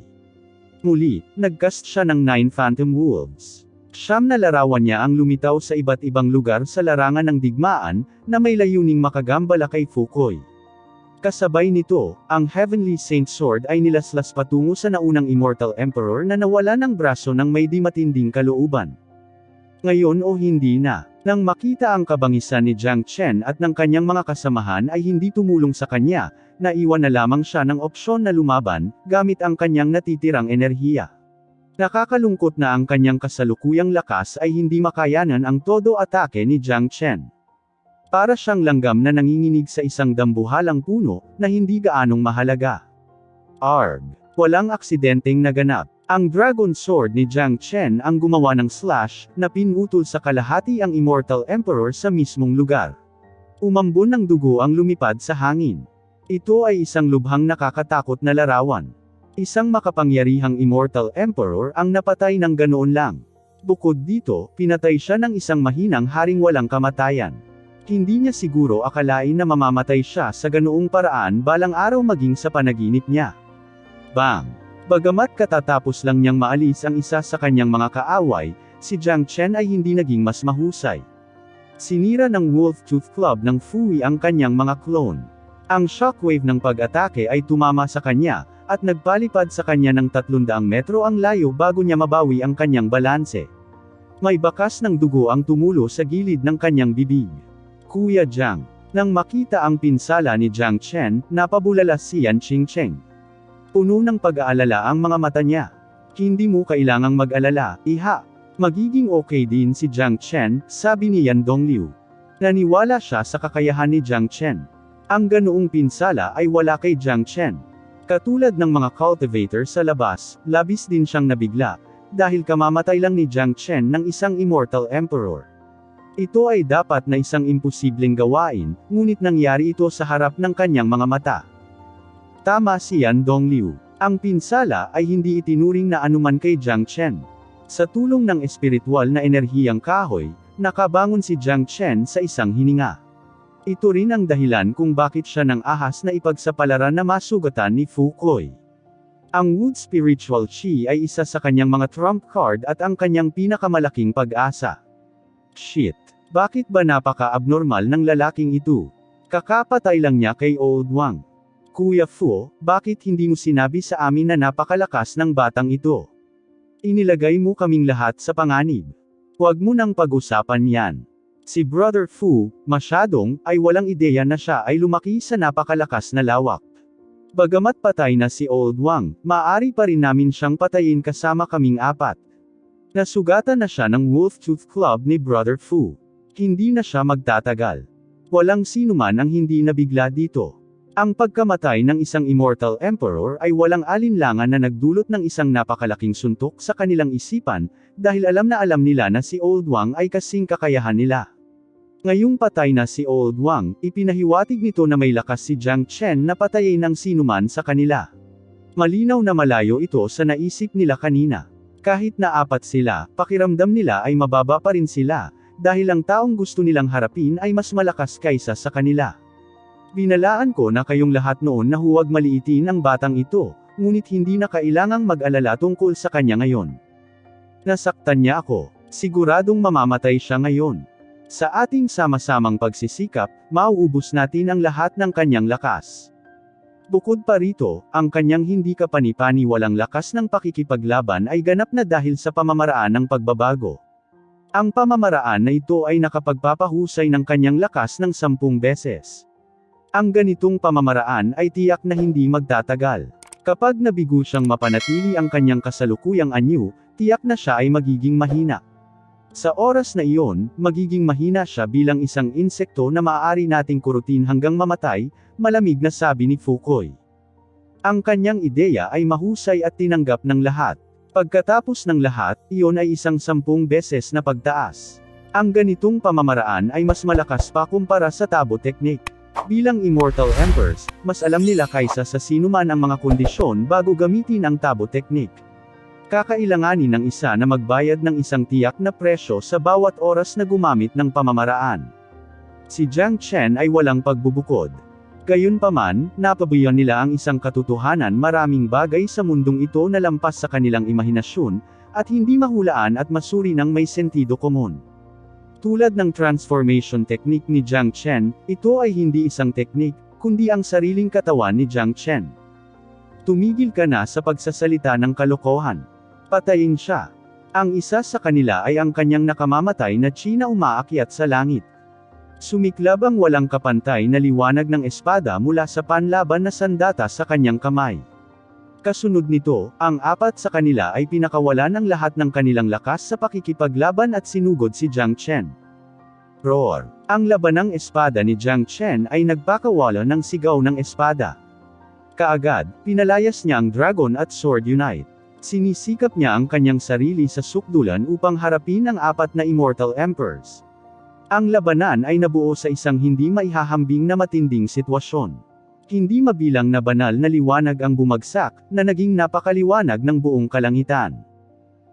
Muli, nagcast siya ng 9 Phantom Wolves. Siyam na larawan niya ang lumitaw sa iba't ibang lugar sa larangan ng digmaan, na may layuning makagambala kay Fukoy. Kasabay nito, ang Heavenly Saint Sword ay nilaslas patungo sa naunang Immortal Emperor na nawala ng braso ng may di matinding kalooban. Ngayon o hindi na, nang makita ang kabangisan ni Jiang Chen at ng kanyang mga kasamahan ay hindi tumulong sa kanya, naiwan na lamang siya ng opsyon na lumaban, gamit ang kanyang natitirang enerhiya. Nakakalungkot na ang kanyang kasalukuyang lakas ay hindi makayanan ang todo atake ni Jiang Chen. Para siyang langgam na nanginginig sa isang dambuhalang puno, na hindi gaanong mahalaga. Arg! Walang aksidenteng naganap. Ang Dragon Sword ni Jiang Chen ang gumawa ng slash, na pinutol sa kalahati ang Immortal Emperor sa mismong lugar. Umambon ng dugo ang lumipad sa hangin. Ito ay isang lubhang nakakatakot na larawan. Isang makapangyarihang Immortal Emperor ang napatay ng ganoon lang. Bukod dito, pinatay siya ng isang mahinang haring walang kamatayan. Hindi niya siguro akalain na mamamatay siya sa ganoong paraan balang araw maging sa panaginip niya. Bang! Bagamat katatapos lang niyang maalis ang isa sa kanyang mga kaaway, si Jiang Chen ay hindi naging mas mahusay. Sinira ng Wolf Tooth Club ng Fui ang kanyang mga clone. Ang shockwave ng pag-atake ay tumama sa kanya, at nagpalipad sa kanya ng 300 metro ang layo bago niya mabawi ang kanyang balanse. May bakas ng dugo ang tumulo sa gilid ng kanyang bibig. Kuya Jiang. Nang makita ang pinsala ni Jiang Chen, napabulala si Yan Qingcheng. Puno ng pag-aalala ang mga mata niya. Hindi mo kailangang mag-alala, iha. Magiging okay din si Jiang Chen, sabi ni Yan Dongliu. Naniwala siya sa kakayahan ni Jiang Chen. Ang ganoong pinsala ay wala kay Jiang Chen. Katulad ng mga cultivator sa labas, labis din siyang nabigla, dahil kamamatay lang ni Jiang Chen ng isang Immortal Emperor. Ito ay dapat na isang imposibleng gawain, ngunit nangyari ito sa harap ng kanyang mga mata. Tama si Yan Dongliu. Ang pinsala ay hindi itinuring na anuman kay Jiang Chen. Sa tulong ng espiritual na enerhiyang kahoy, nakabangon si Jiang Chen sa isang hininga. Ito rin ang dahilan kung bakit siya nang ahas na ipagsapalaran na masugatan ni Fukoy. Ang Wood Spiritual Chi ay isa sa kanyang mga trump card at ang kanyang pinakamalaking pag-asa. Shit. Bakit ba napaka-abnormal ng lalaking ito? Kakapatay lang niya kay Old Wang. Kuya Fu, bakit hindi mo sinabi sa amin na napakalakas ng batang ito? Inilagay mo kaming lahat sa panganib. Huwag mo nang pag-usapan yan. Si Brother Fu, masyadong, ay walang ideya na siya ay lumaki sa napakalakas na lawak. Bagamat patay na si Old Wang, maaari pa rin namin siyang patayin kasama kaming apat. Nasugatan na siya ng Wolf Tooth Club ni Brother Fu. Hindi na siya magtatagal. Walang sinuman ang hindi nabigla dito. Ang pagkamatay ng isang Immortal Emperor ay walang alinlangan na nagdulot ng isang napakalaking suntok sa kanilang isipan, dahil alam na alam nila na si Old Wang ay kasing kakayahan nila. Ngayong patay na si Old Wang, ipinahiwatig nito na may lakas si Jiang Chen na patayin ng sinuman sa kanila. Malinaw na malayo ito sa naisip nila kanina. Kahit na apat sila, pakiramdam nila ay mababa pa rin sila, dahil ang taong gusto nilang harapin ay mas malakas kaysa sa kanila. Binalaan ko na kayong lahat noon na huwag maliitin ang batang ito, ngunit hindi na kailangang mag-alala tungkol sa kanya ngayon. Nasaktan niya ako. Siguradong mamamatay siya ngayon. Sa ating sama-samang pagsisikap, mauubos natin ang lahat ng kanyang lakas. Bukod pa rito, ang kanyang hindi kapani-paniwalang lakas ng pakikipaglaban ay ganap na dahil sa pamamaraan ng pagbabago. Ang pamamaraan na ito ay nakapagpapahusay ng kanyang lakas ng 10 beses. Ang ganitong pamamaraan ay tiyak na hindi magtatagal. Kapag nabigo siyang mapanatili ang kanyang kasalukuyang anyo, tiyak na siya ay magiging mahina. Sa oras na iyon, magiging mahina siya bilang isang insekto na maaari nating kurutin hanggang mamatay, malamig na sabi ni Foucault. Ang kanyang ideya ay mahusay at tinanggap ng lahat. Pagkatapos ng lahat, iyon ay isang 10 beses na pagtaas. Ang ganitong pamamaraan ay mas malakas pa kumpara sa tabo technique. Bilang immortal emperors, mas alam nila kaysa sa sinuman ang mga kondisyon bago gamitin ang tabo technique. Kakailanganin ng isa na magbayad ng isang tiyak na presyo sa bawat oras na gumamit ng pamamaraan. Si Jiang Chen ay walang pagbubukod. Gayunpaman, napabayan nila ang isang katotohanan, maraming bagay sa mundong ito na lampas sa kanilang imahinasyon, at hindi mahulaan at masuri ng may sentido komon. Tulad ng transformation technique ni Jiang Chen, ito ay hindi isang technique, kundi ang sariling katawan ni Jiang Chen. Tumigil ka na sa pagsasalita ng kalokohan. Patayin siya. Ang isa sa kanila ay ang kanyang nakamamatay na chi na umaakyat sa langit. Sumiklab ang walang kapantay na liwanag ng espada mula sa panlaban na sandata sa kanyang kamay. Kasunod nito, ang 4 sa kanila ay pinakawalan ng lahat ng kanilang lakas sa pakikipaglaban at sinugod si Jiang Chen. Roar! Ang labanang espada ni Jiang Chen ay nagpakawala ng sigaw ng espada. Kaagad, pinalayas niya ang Dragon at Sword Unite. Sinisikap niya ang kanyang sarili sa sukdulan upang harapin ang 4 na Immortal Emperors. Ang labanan ay nabuo sa isang hindi maihahambing na matinding sitwasyon. Hindi mabilang na banal na liwanag ang bumagsak, na naging napakaliwanag ng buong kalangitan.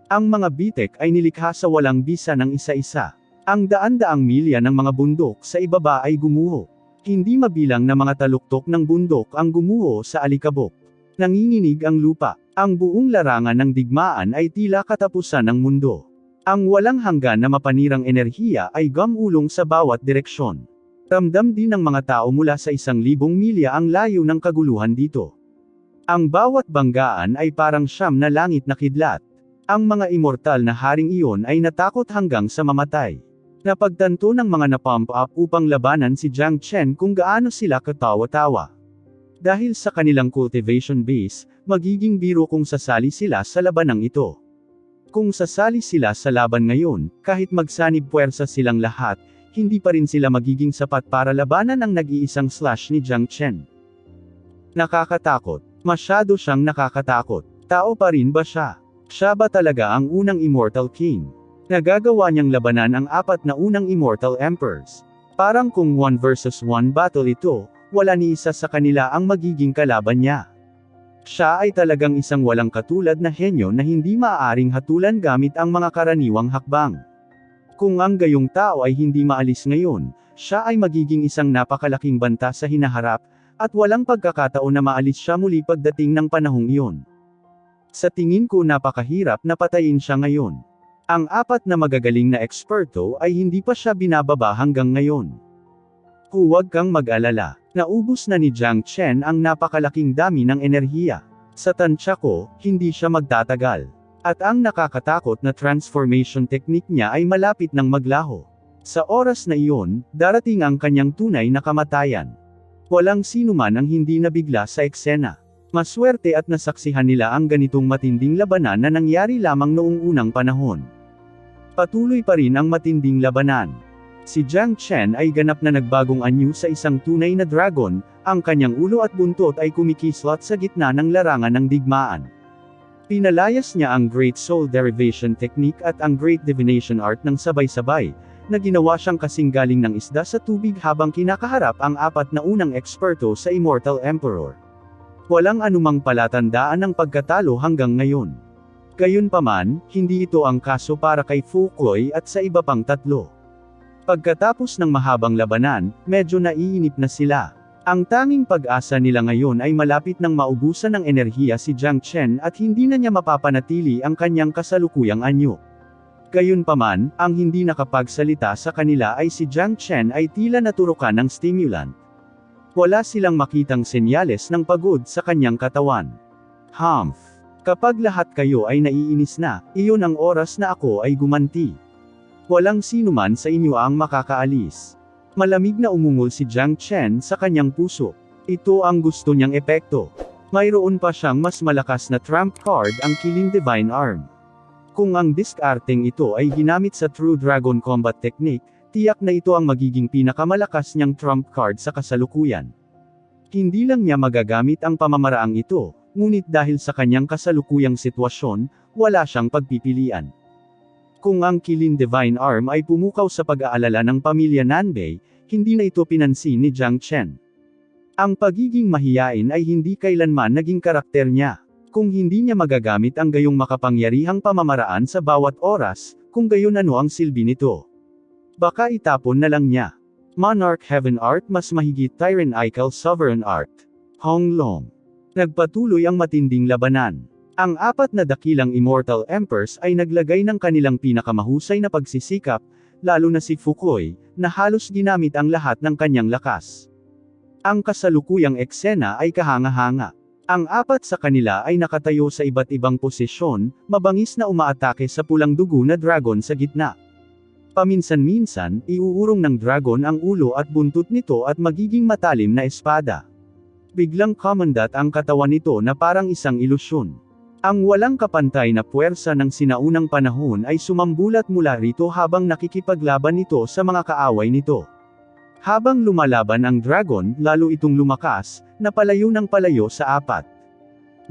Ang mga bitek ay nilikha sa walang bisa ng isa-isa. Ang daan-daang milya ng mga bundok sa ibaba ay gumuho. Hindi mabilang na mga taluktok ng bundok ang gumuho sa alikabok. Nanginginig ang lupa. Ang buong larangan ng digmaan ay tila katapusan ng mundo. Ang walang hanggan na mapanirang enerhiya ay gumulong sa bawat direksyon. Ramdam din ng mga tao mula sa 1,000 milya ang layo ng kaguluhan dito. Ang bawat banggaan ay parang siyam na langit na kidlat. Ang mga immortal na haring iyon ay natakot hanggang sa mamatay. Napagtanto ng mga napump up upang labanan si Jiang Chen kung gaano sila katawa-tawa. Dahil sa kanilang cultivation base, magiging biro kung sasali sila sa labanang ito. Kung sasali sila sa laban ngayon, kahit magsanib puwersa silang lahat, hindi pa rin sila magiging sapat para labanan ang nag-iisang slash ni Jiang Chen. Nakakatakot. Masyado siyang nakakatakot. Tao pa rin ba siya? Siya ba talaga ang unang Immortal King? Nagagawa niyang labanan ang 4 na unang Immortal Emperors. Parang kung 1 versus 1 battle ito, wala ni isa sa kanila ang magiging kalaban niya. Siya ay talagang isang walang katulad na henyo na hindi maaaring hatulan gamit ang mga karaniwang hakbang. Kung ang gayong tao ay hindi maalis ngayon, siya ay magiging isang napakalaking banta sa hinaharap, at walang pagkakataon na maalis siya muli pagdating ng panahong iyon. Sa tingin ko napakahirap na patayin siya ngayon. Ang 4 na magagaling na eksperto ay hindi pa siya binababa hanggang ngayon. Huwag kang mag-alala. Naubos na ni Jiang Chen ang napakalaking dami ng enerhiya. Sa tansya ko, hindi siya magtatagal. At ang nakakatakot na transformation technique niya ay malapit ng maglaho. Sa oras na iyon, darating ang kanyang tunay na kamatayan. Walang sinuman ang hindi nabigla sa eksena. Maswerte at nasaksihan nila ang ganitong matinding labanan na nangyari lamang noong unang panahon. Patuloy pa rin ang matinding labanan. Si Jiang Chen ay ganap na nagbagong anyo sa isang tunay na dragon, ang kanyang ulo at buntot ay kumikislot sa gitna ng larangan ng digmaan. Pinalayas niya ang Great Soul Derivation Technique at ang Great Divination Art ng sabay-sabay, na ginawa siyang kasing galing ng isda sa tubig habang kinakaharap ang 4 na unang eksperto sa Immortal Emperor. Walang anumang palatandaan ng pagkatalo hanggang ngayon. Gayunpaman, hindi ito ang kaso para kay Foucault at sa iba pang 3. Pagkatapos ng mahabang labanan, medyo naiinip na sila. Ang tanging pag-asa nila ngayon ay malapit nang maubusan ng enerhiya si Jiang Chen at hindi na niya mapapanatili ang kanyang kasalukuyang anyo. Gayunpaman, ang hindi nakapagsalita sa kanila ay si Jiang Chen ay tila naturukan ng stimulant. Wala silang makitang senyales ng pagod sa kanyang katawan. Humph. Kapag lahat kayo ay naiinis na, iyon ang oras na ako ay gumanti. Walang sinuman sa inyo ang makakaalis. Malamig na umungol si Jiang Chen sa kanyang puso. Ito ang gusto niyang epekto. Mayroon pa siyang mas malakas na trump card, ang Killing Divine Arm. Kung ang discarding ito ay ginamit sa True Dragon Combat Technique, tiyak na ito ang magiging pinakamalakas niyang trump card sa kasalukuyan. Hindi lang niya magagamit ang pamamaraang ito, ngunit dahil sa kanyang kasalukuyang sitwasyon, wala siyang pagpipilian. Kung ang Killing Divine Arm ay pumukaw sa pag-aalala ng pamilya Nanbei, hindi na ito pinansin ni Jiang Chen. Ang pagiging mahiyain ay hindi kailanman naging karakter niya. Kung hindi niya magagamit ang gayong makapangyarihang pamamaraan sa bawat oras, kung gayon ano ang silbi nito. Baka itapon na lang niya. Monarch Heaven Art mas mahigit Tyran Eichel Sovereign Art. Hong Long. Nagpatuloy ang matinding labanan. Ang 4 na dakilang Immortal Emperors ay naglagay ng kanilang pinakamahusay na pagsisikap, lalo na si Fukui, na halos ginamit ang lahat ng kanyang lakas. Ang kasalukuyang eksena ay kahanga-hanga. Ang 4 sa kanila ay nakatayo sa iba't ibang posisyon, mabangis na umaatake sa pulang dugo na dragon sa gitna. Paminsan-minsan, iuurong ng dragon ang ulo at buntot nito at magiging matalim na espada. Biglang kumandat ang katawan nito na parang isang ilusyon. Ang walang kapantay na puwersa ng sinaunang panahon ay sumambulat mula rito habang nakikipaglaban ito sa mga kaaway nito. Habang lumalaban ang dragon, lalo itong lumakas, napalayo ng palayo sa 4.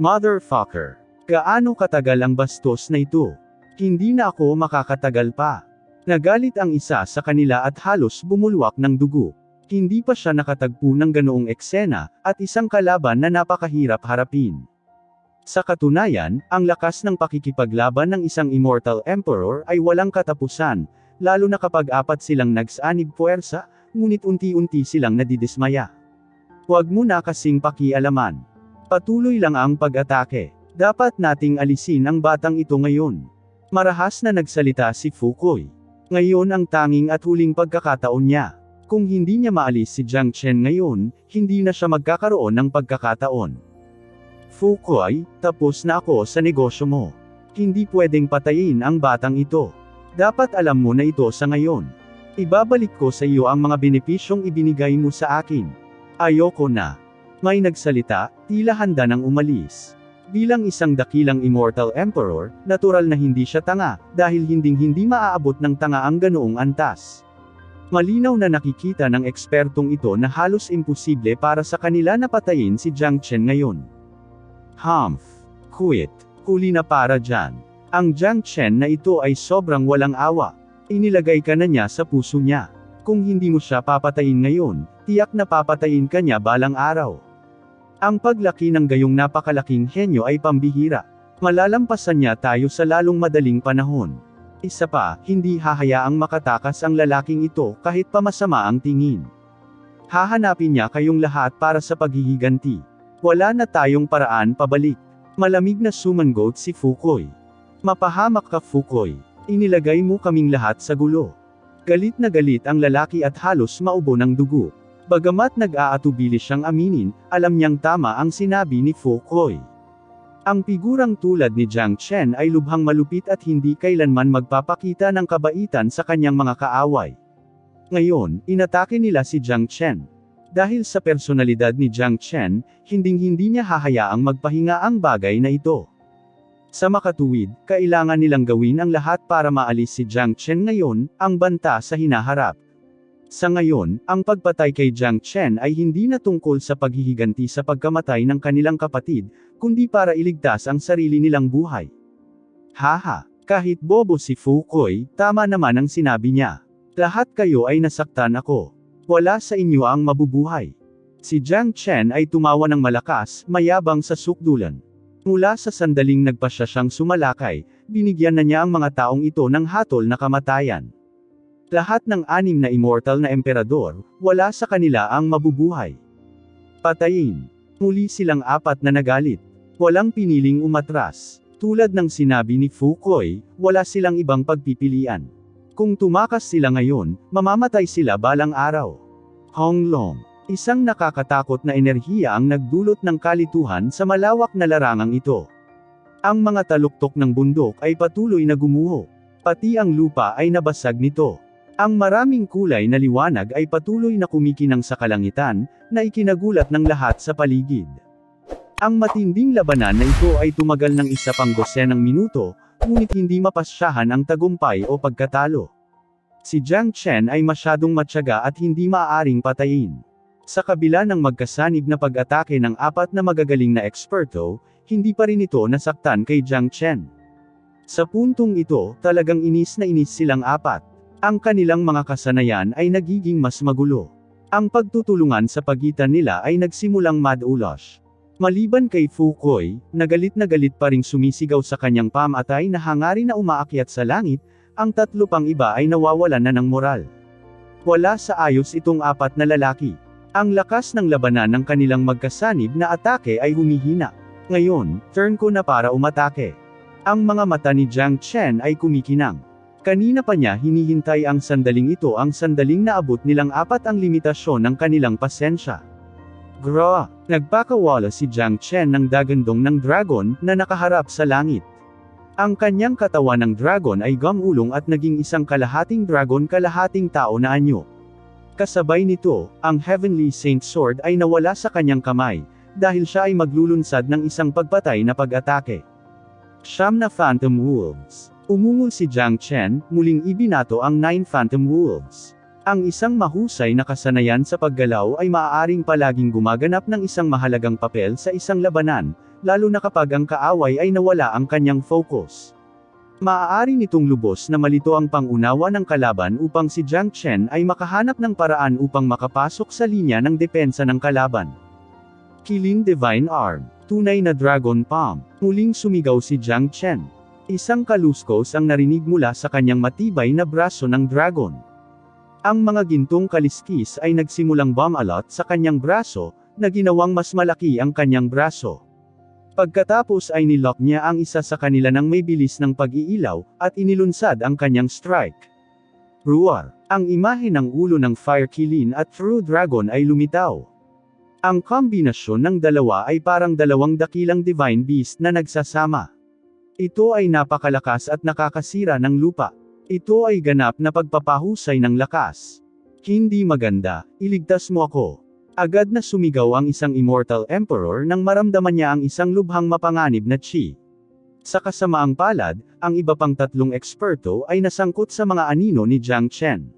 Motherfucker! Gaano katagal ang bastos na ito? Hindi na ako makakatagal pa. Nagalit ang isa sa kanila at halos bumulwak ng dugo. Hindi pa siya nakatagpo ng ganoong eksena, at isang kalaban na napakahirap harapin. Sa katunayan, ang lakas ng pakikipaglaban ng isang Immortal Emperor ay walang katapusan, lalo na kapag 4 silang nagsanib puwersa, ngunit unti-unti silang nadidismaya. Huwag mo na kasing pakialaman. Patuloy lang ang pag-atake. Dapat nating alisin ang batang ito ngayon. Marahas na nagsalita si Fukui. Ngayon ang tanging at huling pagkakataon niya. Kung hindi niya maalis si Jiang Chen ngayon, hindi na siya magkakaroon ng pagkakataon. Fukui, tapos na ako sa negosyo mo. Hindi pwedeng patayin ang batang ito. Dapat alam mo na ito sa ngayon. Ibabalik ko sa iyo ang mga benepisyong ibinigay mo sa akin. Ayoko na. May nagsalita, tila handa nang umalis. Bilang isang dakilang Immortal Emperor, natural na hindi siya tanga, dahil hindi maaabot ng tanga ang ganoong antas. Malinaw na nakikita ng ekspertong ito na halos imposible para sa kanila na patayin si Jiang Chen ngayon. Humph. Quit. Huli na para dyan. Ang Jiang Chen na ito ay sobrang walang awa. Inilagay ka na niya sa puso niya. Kung hindi mo siya papatayin ngayon, tiyak na papatayin ka niya balang araw. Ang paglaki ng gayong napakalaking henyo ay pambihira. Malalampasan niya tayo sa lalong madaling panahon. Isa pa, hindi hahayaang makatakas ang lalaking ito kahit pa masama ang tingin. Hahanapin niya kayong lahat para sa paghihiganti. Wala na tayong paraan pabalik. Malamig na sumangot si Fukui. Mapahamak ka Fukui. Inilagay mo kaming lahat sa gulo. Galit na galit ang lalaki at halos maubo ng dugo. Bagamat nag-aatubili siyang aminin, alam niyang tama ang sinabi ni Fukui. Ang figurang tulad ni Jiang Chen ay lubhang malupit at hindi kailanman magpapakita ng kabaitan sa kanyang mga kaaway. Ngayon, inatake nila si Jiang Chen. Dahil sa personalidad ni Jiang Chen, hindi niya hahayaang magpahinga ang bagay na ito. Sa makatuwid, kailangan nilang gawin ang lahat para maalis si Jiang Chen ngayon, ang banta sa hinaharap. Sa ngayon, ang pagpatay kay Jiang Chen ay hindi na tungkol sa paghihiganti sa pagkamatay ng kanilang kapatid, kundi para iligtas ang sarili nilang buhay. Haha, kahit bobo si Fukui, tama naman ang sinabi niya. Lahat kayo ay nasaktan ako. Wala sa inyo ang mabubuhay. Si Jiang Chen ay tumawa ng malakas, mayabang sa sukdulan. Mula sa sandaling nagpasya siyang sumalakay, binigyan na niya ang mga taong ito ng hatol na kamatayan. Lahat ng 6 na immortal na emperador, wala sa kanila ang mabubuhay. Patayin. Muli silang 4 na nagalit. Walang piniling umatras. Tulad ng sinabi ni Fukui, wala silang ibang pagpipilian. Kung tumakas sila ngayon, mamamatay sila balang araw. Hong Long. Isang nakakatakot na enerhiya ang nagdulot ng kalituhan sa malawak na larangang ito. Ang mga taluktok ng bundok ay patuloy na gumuho. Pati ang lupa ay nabasag nito. Ang maraming kulay na liwanag ay patuloy na kumikinang sa kalangitan, na ikinagulat ng lahat sa paligid. Ang matinding labanan na ito ay tumagal ng 1 minuto, ngunit hindi mapasyahan ang tagumpay o pagkatalo. Si Jiang Chen ay masyadong matyaga at hindi maaaring patayin. Sa kabila ng magkasanib na pag-atake ng 4 na magagaling na eksperto, hindi pa rin ito nasaktan kay Jiang Chen. Sa puntong ito, talagang inis na inis silang 4. Ang kanilang mga kasanayan ay nagiging mas magulo. Ang pagtutulungan sa pagitan nila ay nagsimulang mad-ulosh. Maliban kay Fu Kuai, na galit pa ring sumisigaw sa kanyang pamatay na hangarin na umaakyat sa langit, ang 3 pang iba ay nawawalan na ng moral. Wala sa ayos itong 4 na lalaki. Ang lakas ng labanan ng kanilang magkasanib na atake ay humihina. Ngayon, turn ko na para umatake. Ang mga mata ni Jiang Chen ay kumikinang. Kanina pa niya hinihintay ang sandaling ito, ang sandaling naabot nilang 4 ang limitasyon ng kanilang pasensya. Gra! Nagpakawala si Jiang Chen ng dagandong ng dragon na nakaharap sa langit. Ang kanyang katawan ng dragon ay gamulong at naging isang kalahating dragon kalahating tao na anyo. Kasabay nito, ang Heavenly Saint Sword ay nawala sa kanyang kamay, dahil siya ay maglulunsad ng isang pagpatay na pag-atake. 9 na Phantom Wolves. Umungol si Jiang Chen, muling ibinato ang 9 Phantom Wolves. Ang isang mahusay na kasanayan sa paggalaw ay maaaring palaging gumaganap ng isang mahalagang papel sa isang labanan, lalo na kapag ang kaaway ay nawala ang kanyang focus. Maaari nitong lubos na malito ang pangunawa ng kalaban upang si Jiang Chen ay makahanap ng paraan upang makapasok sa linya ng depensa ng kalaban. Killing Divine Arm. Tunay na Dragon Palm. Muling sumigaw si Jiang Chen. Isang kaluskos ang narinig mula sa kanyang matibay na braso ng dragon. Ang mga gintong kaliskis ay nagsimulang bumalot sa kanyang braso, na ginawang mas malaki ang kanyang braso. Pagkatapos ay nilock niya ang isa sa kanila ng may bilis ng pag-iilaw, at inilunsad ang kanyang strike. Roar! Ang imahe ng ulo ng Fire Kilin at True Dragon ay lumitaw. Ang kombinasyon ng dalawa ay parang 2 dakilang Divine Beast na nagsasama. Ito ay napakalakas at nakakasira ng lupa. Ito ay ganap na pagpapahusay ng lakas. Hindi maganda, iligtas mo ako. Agad na sumigaw ang isang Immortal Emperor nang maramdaman niya ang isang lubhang mapanganib na chi. Sa kasamaang palad, ang iba pang 3 eksperto ay nasangkot sa mga anino ni Jiang Chen.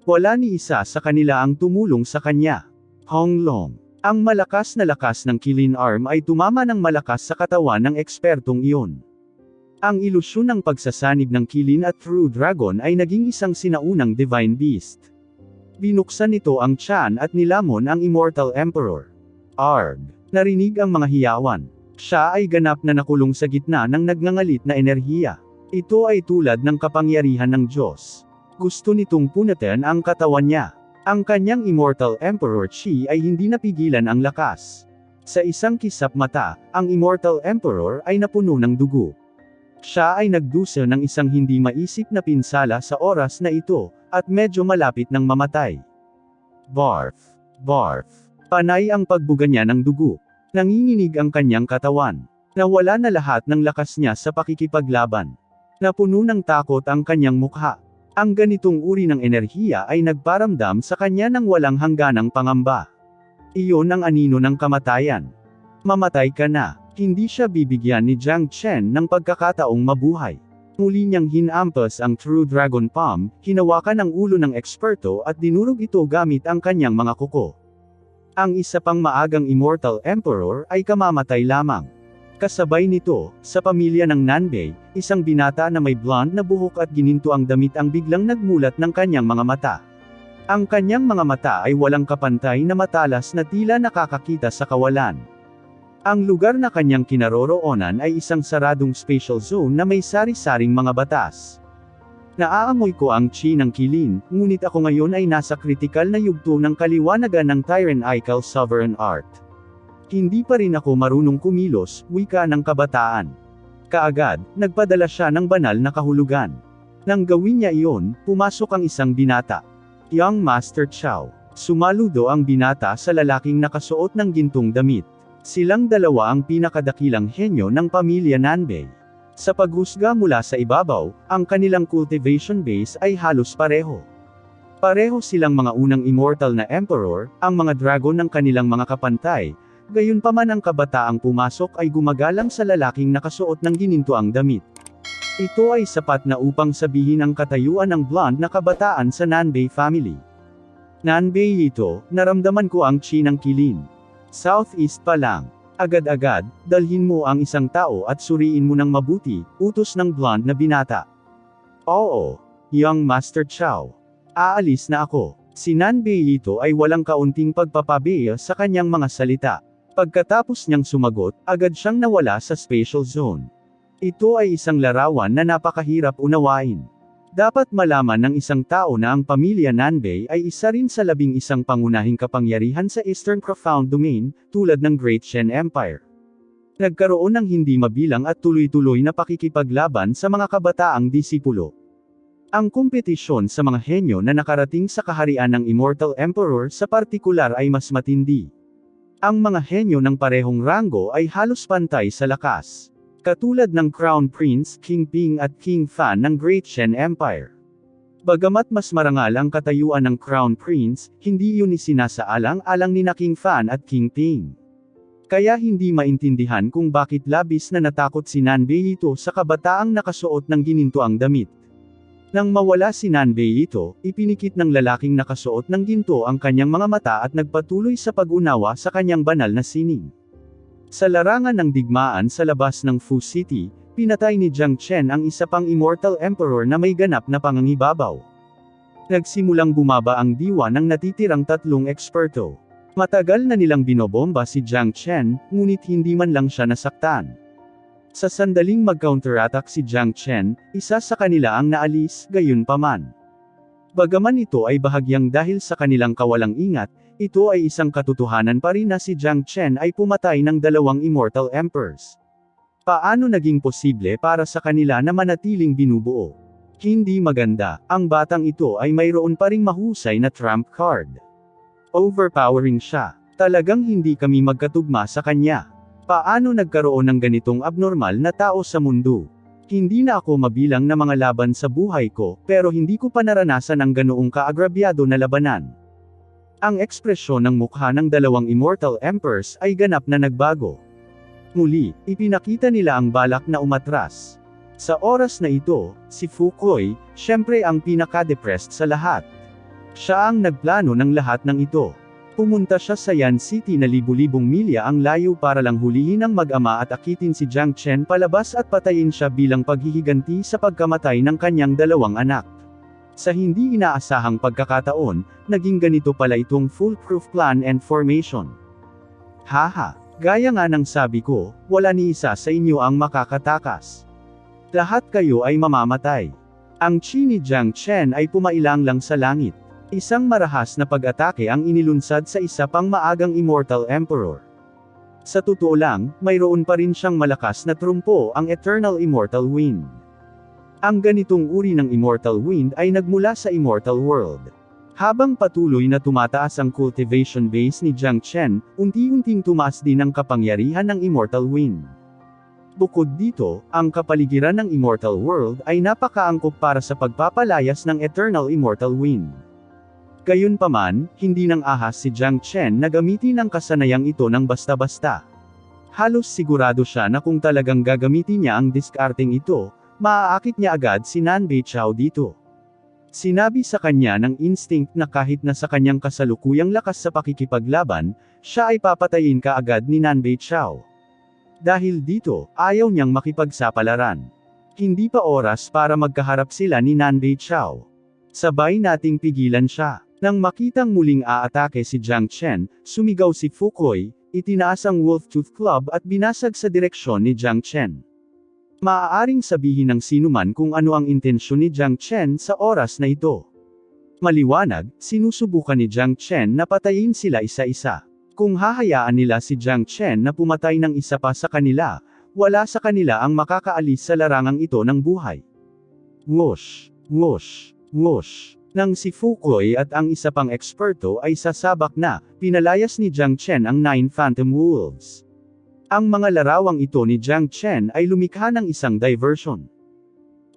Wala ni isa sa kanila ang tumulong sa kanya. Hong Long. Ang malakas na lakas ng Kilin Arm ay tumama ng malakas sa katawan ng ekspertong iyon. Ang ilusyon ng pagsasanib ng Kilin at True Dragon ay naging isang sinaunang Divine Beast. Binuksan nito ang tiyan at nilamon ang Immortal Emperor. Arg! Narinig ang mga hiyawan. Siya ay ganap na nakulong sa gitna ng nagngangalit na enerhiya. Ito ay tulad ng kapangyarihan ng Diyos. Gusto nitong punatan ang katawan niya. Ang kanyang Immortal Emperor Chi ay hindi napigilan ang lakas. Sa isang kisap mata, ang Immortal Emperor ay napuno ng dugo. Siya ay nagdusa ng isang hindi maisip na pinsala sa oras na ito, at medyo malapit ng mamatay. Barf! Barf! Panay ang pagbuga niya ng dugo. Nanginginig ang kanyang katawan. Nawala na lahat ng lakas niya sa pakikipaglaban. Napuno ng takot ang kanyang mukha. Ang ganitong uri ng enerhiya ay nagparamdam sa kanya ng walang hangganang pangamba. Iyon ang anino ng kamatayan. Mamatay ka na. Hindi siya bibigyan ni Jiang Chen ng pagkakataong mabuhay. Muli niyang hinampas ang True Dragon Palm, hinawakan ang ulo ng eksperto at dinurog ito gamit ang kanyang mga kuko. Ang isa pang maagang Immortal Emperor ay kamamatay lamang. Kasabay nito, sa pamilya ng Nanbei, isang binata na may blonde na buhok at gininto ang damit ang biglang nagmulat ng kanyang mga mata. Ang kanyang mga mata ay walang kapantay na matalas na tila nakakakita sa kawalan. Ang lugar na kanyang kinaroroonan ay isang saradong spatial zone na may sari-saring mga batas. Naaamoy ko ang chi ng Kilin, ngunit ako ngayon ay nasa kritikal na yugto ng kaliwanagan ng tyrannical sovereign art. Hindi pa rin ako marunong kumilos, wika ng kabataan. Kaagad, nagpadala siya ng banal na kahulugan. Nang gawin niya iyon, pumasok ang isang binata. Young Master Chow. Sumaludo ang binata sa lalaking nakasuot ng gintong damit. Silang dalawa ang pinakadakilang henyo ng pamilya Nanbei. Sa paghusga mula sa ibabaw, ang kanilang cultivation base ay halos pareho. Pareho silang mga unang immortal na emperor, ang mga dragon ng kanilang mga kapantay, gayunpaman ang kabataang pumasok ay gumagalang sa lalaking nakasuot ng ginintoang damit. Ito ay sapat na upang sabihin ang katayuan ng blonde na kabataan sa Nanbei family. Nanbei ito, naramdaman ko ang chi ng kilin. Southeast pa lang. Agad-agad, dalhin mo ang isang tao at suriin mo ng mabuti, utos ng blonde na binata. Oo, young Master Chow. Aalis na ako. Si Nanbei ito ay walang kaunting pagpapabeya sa kanyang mga salita. Pagkatapos niyang sumagot, agad siyang nawala sa spatial zone. Ito ay isang larawan na napakahirap unawain. Dapat malaman ng isang tao na ang pamilya Nanbei ay isa rin sa 11 pangunahing kapangyarihan sa Eastern Profound Domain, tulad ng Great Shen Empire. Nagkaroon ng hindi mabilang at tuloy-tuloy na pakikipaglaban sa mga kabataang disipulo. Ang kompetisyon sa mga henyo na nakarating sa kaharian ng Immortal Emperor sa partikular ay mas matindi. Ang mga henyo ng parehong ranggo ay halos pantay sa lakas. Katulad ng Crown Prince, King Ping at King Fan ng Great Shen Empire. Bagamat mas marangal ang katayuan ng Crown Prince, hindi yun isinasaalang-alang ni King Fan at King Ping. Kaya hindi maintindihan kung bakit labis na natakot si Nanbei ito sa kabataang nakasuot ng ginintoang damit. Nang mawala si Nanbei ito, ipinikit ng lalaking nakasuot ng ginto ang kanyang mga mata at nagpatuloy sa pag-unawa sa kanyang banal na sining. Sa larangan ng digmaan sa labas ng Fu City, pinatay ni Jiang Chen ang isa pang Immortal Emperor na may ganap na pangangibabaw. Nagsimulang bumaba ang diwa ng natitirang 3 eksperto. Matagal na nilang binobomba si Jiang Chen, ngunit hindi man lang siya nasaktan. Sa sandaling mag-counterattack si Jiang Chen, isa sa kanila ang naalis, gayunpaman. Bagaman ito ay bahagyang dahil sa kanilang kawalang ingat, ito ay isang katotohanan pa rin na si Jiang Chen ay pumatay ng 2 Immortal Emperors. Paano naging posible para sa kanila na manatiling binubuo? Hindi maganda, ang batang ito ay mayroon pa ring mahusay na trump card. Overpowering siya. Talagang hindi kami magkatugma sa kanya. Paano nagkaroon ng ganitong abnormal na tao sa mundo? Hindi na ako mabilang na mga laban sa buhay ko, pero hindi ko pa naranasan ang ganoong kaagrabyado na labanan. Ang ekspresyon ng mukha ng 2 Immortal Emperors ay ganap na nagbago. Muli, ipinakita nila ang balak na umatras. Sa oras na ito, si Fukoy, syempre ang pinaka-depressed sa lahat. Siya ang nagplano ng lahat ng ito. Pumunta siya sa Yan City na libu-libong milya ang layo para lang hulihin ang mag-ama at akitin si Jiang Chen palabas at patayin siya bilang paghihiganti sa pagkamatay ng kanyang 2 anak. Sa hindi inaasahang pagkakataon, naging ganito pala itong foolproof plan and formation. Haha, gaya nga ng sabi ko, wala ni isa sa inyo ang makakatakas. Lahat kayo ay mamamatay. Ang chi ni Jiang Chen ay pumailang lang sa langit. Isang marahas na pag-atake ang inilunsad sa isa pang maagang Immortal Emperor. Sa totoo lang, mayroon pa rin siyang malakas na trumpo, ang Eternal Immortal Wind. Ang ganitong uri ng Immortal Wind ay nagmula sa Immortal World. Habang patuloy na tumataas ang cultivation base ni Jiang Chen, unti-unting tumaas din ang kapangyarihan ng Immortal Wind. Bukod dito, ang kapaligiran ng Immortal World ay napakaangkop para sa pagpapalayas ng Eternal Immortal Wind. Gayunpaman, hindi nang ahas si Jiang Chen na gamitin ang kasanayang ito ng basta-basta. Halos sigurado siya na kung talagang gagamitin niya ang diskarteng ito, maaakit niya agad si Nanbei Chow dito. Sinabi sa kanya ng instinct na kahit na sa kanyang kasalukuyang lakas sa pakikipaglaban, siya ay papatayin kaagad ni Nanbei Chow. Dahil dito, ayaw niyang makipagsapalaran. Hindi pa oras para magkaharap sila ni Nanbei Chow. Sabay nating pigilan siya. Nang makitang muling aatake si Jiang Chen, sumigaw si Fukoy, itinaas ang Wolf Tooth Club at binasag sa direksyon ni Jiang Chen. Maaaring sabihin ng sinuman kung ano ang intensyon ni Jiang Chen sa oras na ito. Maliwanag, sinusubukan ni Jiang Chen na patayin sila isa-isa. Kung hahayaan nila si Jiang Chen na pumatay ng isa pa sa kanila, wala sa kanila ang makakaalis sa larangang ito ng buhay. Whoosh! Whoosh! Whoosh! Nang si Fukoy at ang isa pang eksperto ay sasabak na, pinalayas ni Jiang Chen ang 9 Phantom Wolves. Ang mga larawang ito ni Jiang Chen ay lumikha ng isang diversion.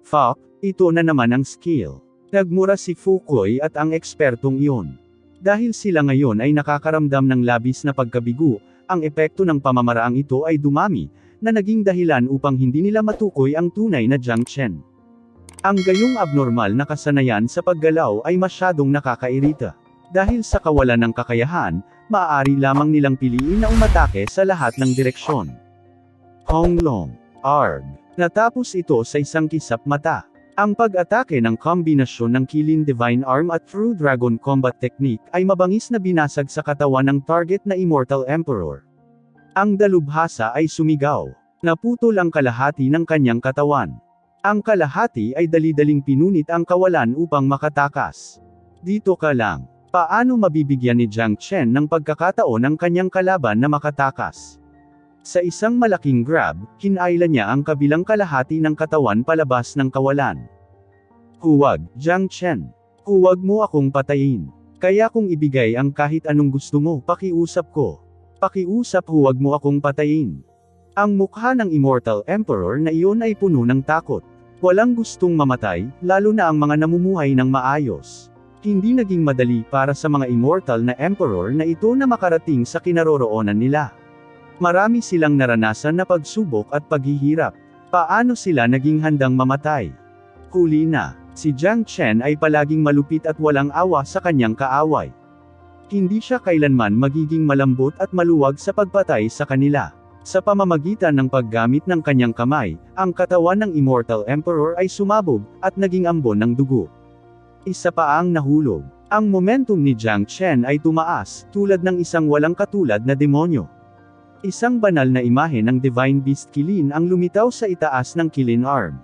Fuck, ito na naman ang skill. Nagmura si Fukoy at ang ekspertong iyon. Dahil sila ngayon ay nakakaramdam ng labis na pagkabigo, ang epekto ng pamamaraang ito ay dumami, na naging dahilan upang hindi nila matukoy ang tunay na Jiang Chen. Ang gayong abnormal na kasanayan sa paggalaw ay masyadong nakakairita. Dahil sa kawalan ng kakayahan, maaari lamang nilang piliin na umatake sa lahat ng direksyon. Honglong. Arg. Natapos ito sa isang kisap mata. Ang pag-atake ng kombinasyon ng Kilin Divine Arm at True Dragon Combat Technique ay mabangis na binasag sa katawan ng target na Immortal Emperor. Ang dalubhasa ay sumigaw. Naputol ang kalahati ng kanyang katawan. Ang kalahati ay dali-daling pinunit ang kawalan upang makatakas. Dito ka lang. Paano mabibigyan ni Jiang Chen ng pagkakataon ang kanyang kalaban na makatakas? Sa isang malaking grab, hinayla niya ang kabilang kalahati ng katawan palabas ng kawalan. Huwag, Jiang Chen. Huwag mo akong patayin. Kaya kung ibigay ang kahit anong gusto mo, pakiusap ko. Pakiusap, huwag mo akong patayin. Ang mukha ng Immortal Emperor na iyon ay puno ng takot. Walang gustong mamatay, lalo na ang mga namumuhay ng maayos. Hindi naging madali para sa mga Immortal na Emperor na ito na makarating sa kinaroroonan nila. Marami silang naranasan na pagsubok at paghihirap. Paano sila naging handang mamatay? Huli na, si Jiang Chen ay palaging malupit at walang awa sa kanyang kaaway. Hindi siya kailanman magiging malambot at maluwag sa pagpatay sa kanila. Sa pamamagitan ng paggamit ng kanyang kamay, ang katawan ng Immortal Emperor ay sumabog, at naging ambon ng dugo. Isa pa ang nahulog. Ang momentum ni Jiang Chen ay tumaas, tulad ng isang walang katulad na demonyo. Isang banal na imahe ng Divine Beast Kilin ang lumitaw sa itaas ng Kilin Arm.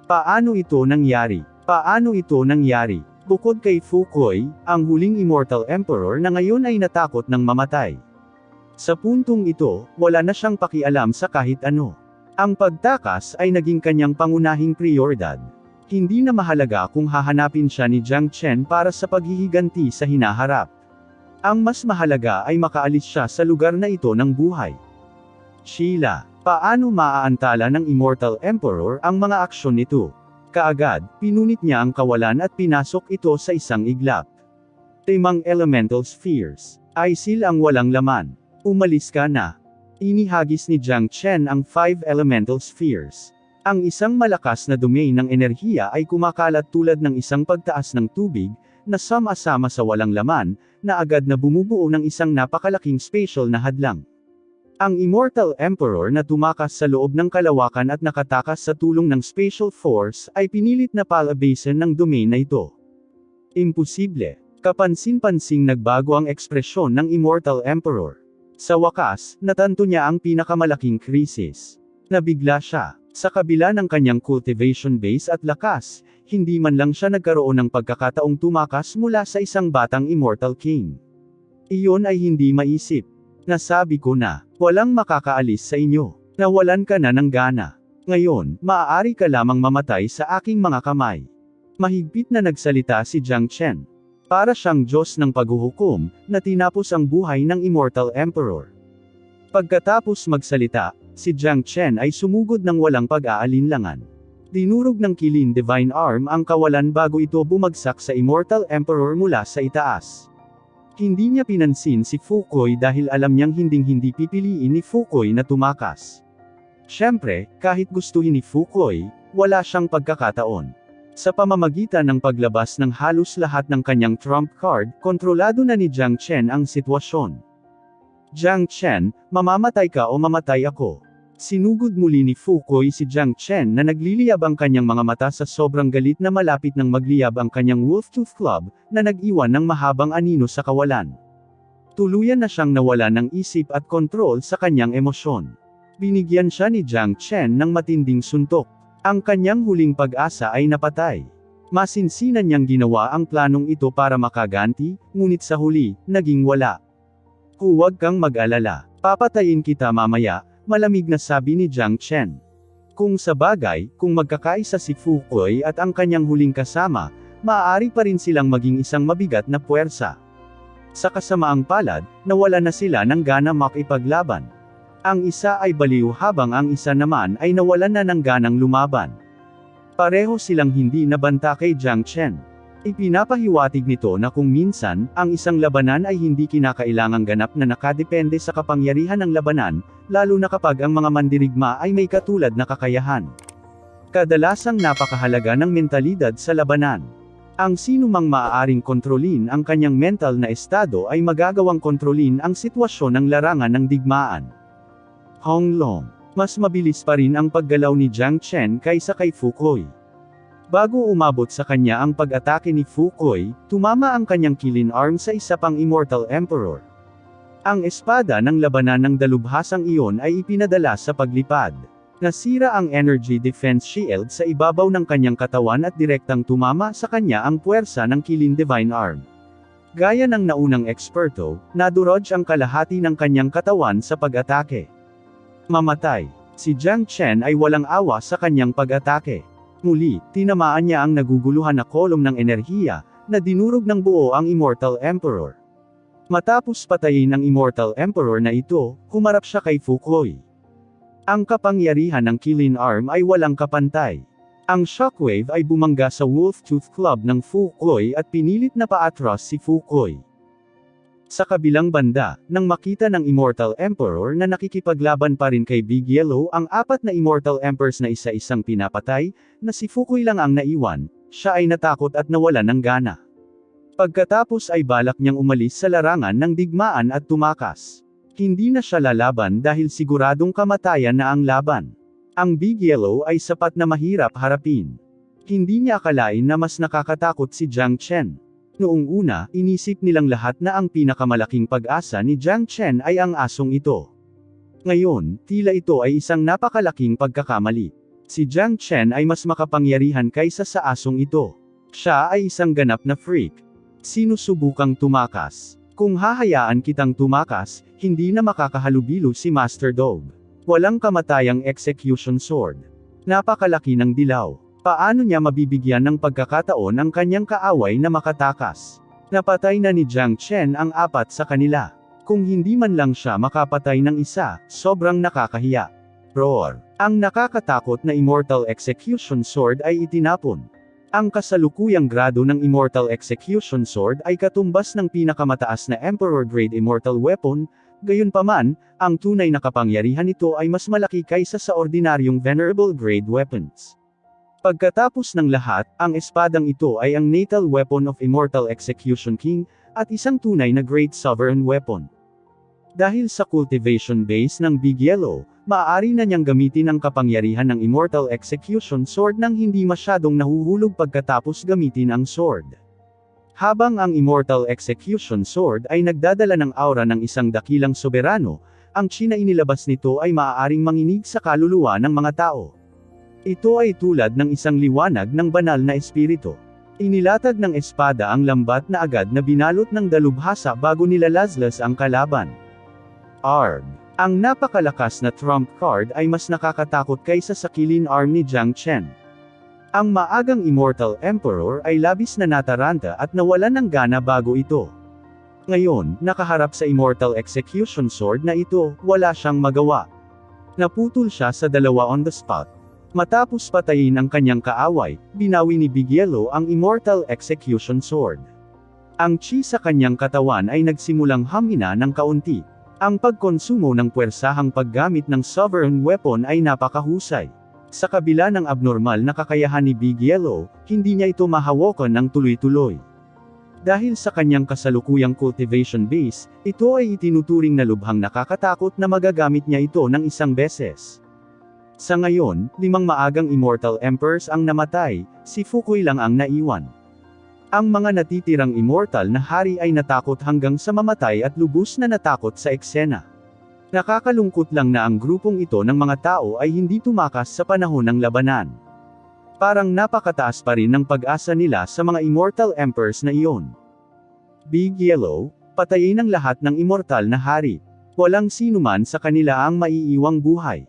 Paano ito nangyari? Paano ito nangyari? Bukod kay Fukoy, ang huling Immortal Emperor na ngayon ay natakot ng mamatay. Sa puntong ito, wala na siyang pakialam sa kahit ano. Ang pagtakas ay naging kanyang pangunahing prioridad. Hindi na mahalaga kung hahanapin siya ni Jiang Chen para sa paghihiganti sa hinaharap. Ang mas mahalaga ay makaalis siya sa lugar na ito ng buhay. Sheila, paano maaantala ng Immortal Emperor ang mga aksyon nito? Kaagad, pinunit niya ang kawalan at pinasok ito sa isang iglap. Temang Elemental Spheres. Aisil ang walang laman. Umalis ka na. Inihagis ni Jiang Chen ang 5 Elemental Spheres. Ang isang malakas na domain ng enerhiya ay kumakalat tulad ng isang pagtaas ng tubig, na sama-sama sa walang laman, na agad na bumubuo ng isang napakalaking spatial na hadlang. Ang Immortal Emperor na tumakas sa loob ng kalawakan at nakatakas sa tulong ng spatial force, ay pinilit na palabasin ng domain na ito. Imposible. Kapansin-pansing nagbago ang ekspresyon ng Immortal Emperor. Sa wakas, natanto niya ang pinakamalaking krisis. Nabigla siya. Sa kabila ng kanyang cultivation base at lakas, hindi man lang siya nagkaroon ng pagkakataong tumakas mula sa isang batang Immortal King. Iyon ay hindi maisip. Nasabi ko na, walang makakaalis sa inyo. Nawalan ka na ng gana. Ngayon, maaari ka lamang mamatay sa aking mga kamay. Mahigpit na nagsalita si Jiang Chen. Para siyang Diyos ng paghuhukom, na tinapos ang buhay ng Immortal Emperor. Pagkatapos magsalita, si Jiang Chen ay sumugod ng walang pag-aalinlangan. Dinurog ng Kilin Divine Arm ang kawalan bago ito bumagsak sa Immortal Emperor mula sa itaas. Hindi niya pinansin si Fukoy dahil alam niyang hinding-hindi pipiliin ni Fukoy na tumakas. Siyempre, kahit gustuhin ni Fukoy, wala siyang pagkakataon. Sa pamamagitan ng paglabas ng halos lahat ng kanyang trump card, kontrolado na ni Jiang Chen ang sitwasyon. Jiang Chen, mamamatay ka o mamatay ako. Sinugod muli ni Fukoy si Jiang Chen na nagliliyab ang kanyang mga mata sa sobrang galit na malapit nang magliyab ang kanyang Wolf-Tooth Club, na nag-iwan ng mahabang anino sa kawalan. Tuluyan na siyang nawala ng isip at kontrol sa kanyang emosyon. Binigyan siya ni Jiang Chen ng matinding suntok. Ang kanyang huling pag-asa ay napatay. Masinsinan niyang ginawa ang planong ito para makaganti, ngunit sa huli, naging wala. Huwag kang mag-alala. Papatayin kita mamaya, malamig na sabi ni Jiang Chen. Kung sa bagay, kung magkakaisa si Fukoy at ang kanyang huling kasama, maaari pa rin silang maging isang mabigat na puwersa. Sa kasamaang palad, nawala na sila ng gana makipaglaban. Ang isa ay baliw habang ang isa naman ay nawalan na ng ganang lumaban. Pareho silang hindi nabanta kay Jiang Chen. Ipinapahiwatig nito na kung minsan, ang isang labanan ay hindi kinakailangang ganap na nakadepende sa kapangyarihan ng labanan, lalo na kapag ang mga mandirigma ay may katulad na kakayahan. Kadalasang napakahalaga ng mentalidad sa labanan. Ang sinumang maaaring kontrolin ang kanyang mental na estado ay magagawang kontrolin ang sitwasyon ng larangan ng digmaan. Hong Long. Mas mabilis pa rin ang paggalaw ni Jiang Chen kaysa kay Fu Kui. Bago umabot sa kanya ang pag-atake ni Fu Kui, tumama ang kanyang killing arm sa isa pang Immortal Emperor. Ang espada ng labanan ng dalubhasang iyon ay ipinadala sa paglipad. Nasira ang energy defense shield sa ibabaw ng kanyang katawan at direktang tumama sa kanya ang puwersa ng killing divine arm. Gaya ng naunang eksperto, nadurog ang kalahati ng kanyang katawan sa pag-atake. Mamatay. Si Jiang Chen ay walang awa sa kanyang pag-atake. Muli, tinamaan niya ang naguguluhan na kolom ng enerhiya, na dinurog ng buo ang Immortal Emperor. Matapos patayin ang Immortal Emperor na ito, humarap siya kay Fu Kui. Ang kapangyarihan ng killing arm ay walang kapantay. Ang shockwave ay bumangga sa Wolf Tooth Club ng Fu Kui at pinilit na paatras si Fu Kui. Sa kabilang banda, nang makita ng Immortal Emperor na nakikipaglaban pa rin kay Big Yellow ang apat na Immortal Emperors na isa-isang pinapatay, na si Fu Kui lang ang naiwan, siya ay natakot at nawalan ng gana. Pagkatapos ay balak niyang umalis sa larangan ng digmaan at tumakas. Hindi na siya lalaban dahil siguradong kamatayan na ang laban. Ang Big Yellow ay sapat na mahirap harapin. Hindi niya akalain na mas nakakatakot si Jiang Chen. Noong una, inisip nilang lahat na ang pinakamalaking pag-asa ni Jiang Chen ay ang asong ito. Ngayon, tila ito ay isang napakalaking pagkakamali. Si Jiang Chen ay mas makapangyarihan kaysa sa asong ito. Siya ay isang ganap na freak. Sinusubukang tumakas. Kung hahayaan kitang tumakas, hindi na makakahalubilo si Master Dog. Walang kamatayang execution sword. Napakalaki ng dilaw. Paano niya mabibigyan ng pagkakataon ang kanyang kaaway na makatakas? Napatay na ni Jiang Chen ang apat sa kanila. Kung hindi man lang siya makapatay ng isa, sobrang nakakahiya. Roar. Ang nakakatakot na Immortal Execution Sword ay itinapon. Ang kasalukuyang grado ng Immortal Execution Sword ay katumbas ng pinakamataas na Emperor Grade Immortal Weapon, gayunpaman, ang tunay na kapangyarihan nito ay mas malaki kaysa sa ordinaryong Venerable Grade Weapons. Pagkatapos ng lahat, ang espadang ito ay ang natal weapon of Immortal Execution King, at isang tunay na Great Sovereign Weapon. Dahil sa cultivation base ng Big Yellow, maaari na niyang gamitin ang kapangyarihan ng Immortal Execution Sword nang hindi masyadong nahuhulog pagkatapos gamitin ang sword. Habang ang Immortal Execution Sword ay nagdadala ng aura ng isang dakilang soberano, ang chi na inilabas nito ay maaaring manginig sa kaluluwa ng mga tao. Ito ay tulad ng isang liwanag ng banal na espiritu. Inilatag ng espada ang lambat na agad na binalot ng dalubhasa bago nilalazlas ang kalaban. Arg. Ang napakalakas na trump card ay mas nakakatakot kaysa sa killing arm ni Jiang Chen. Ang maagang Immortal Emperor ay labis na nataranta at nawalan ng gana bago ito. Ngayon, nakaharap sa Immortal Execution Sword na ito, wala siyang magawa. Naputol siya sa dalawa on the spot. Matapos patayin ang kanyang kaaway, binawi ni Big Yellow ang Immortal Execution Sword. Ang chi sa kanyang katawan ay nagsimulang hamina ng kaunti. Ang pagkonsumo ng puwersahang paggamit ng Sovereign Weapon ay napakahusay. Sa kabila ng abnormal na kakayahan ni Big Yellow, hindi niya ito mahawakan ng tuloy-tuloy. Dahil sa kanyang kasalukuyang cultivation base, ito ay itinuturing na lubhang nakakatakot na magagamit niya ito ng isang beses. Sa ngayon, 5 maagang Immortal Emperors ang namatay, si Fu Kui lang ang naiwan. Ang mga natitirang Immortal na hari ay natakot hanggang sa mamatay at lubos na natakot sa eksena. Nakakalungkot lang na ang grupong ito ng mga tao ay hindi tumakas sa panahon ng labanan. Parang napakataas pa rin ng pag-asa nila sa mga Immortal Emperors na iyon. Big Yellow, patayin ang lahat ng Immortal na hari. Walang sinuman sa kanila ang maiiwang buhay.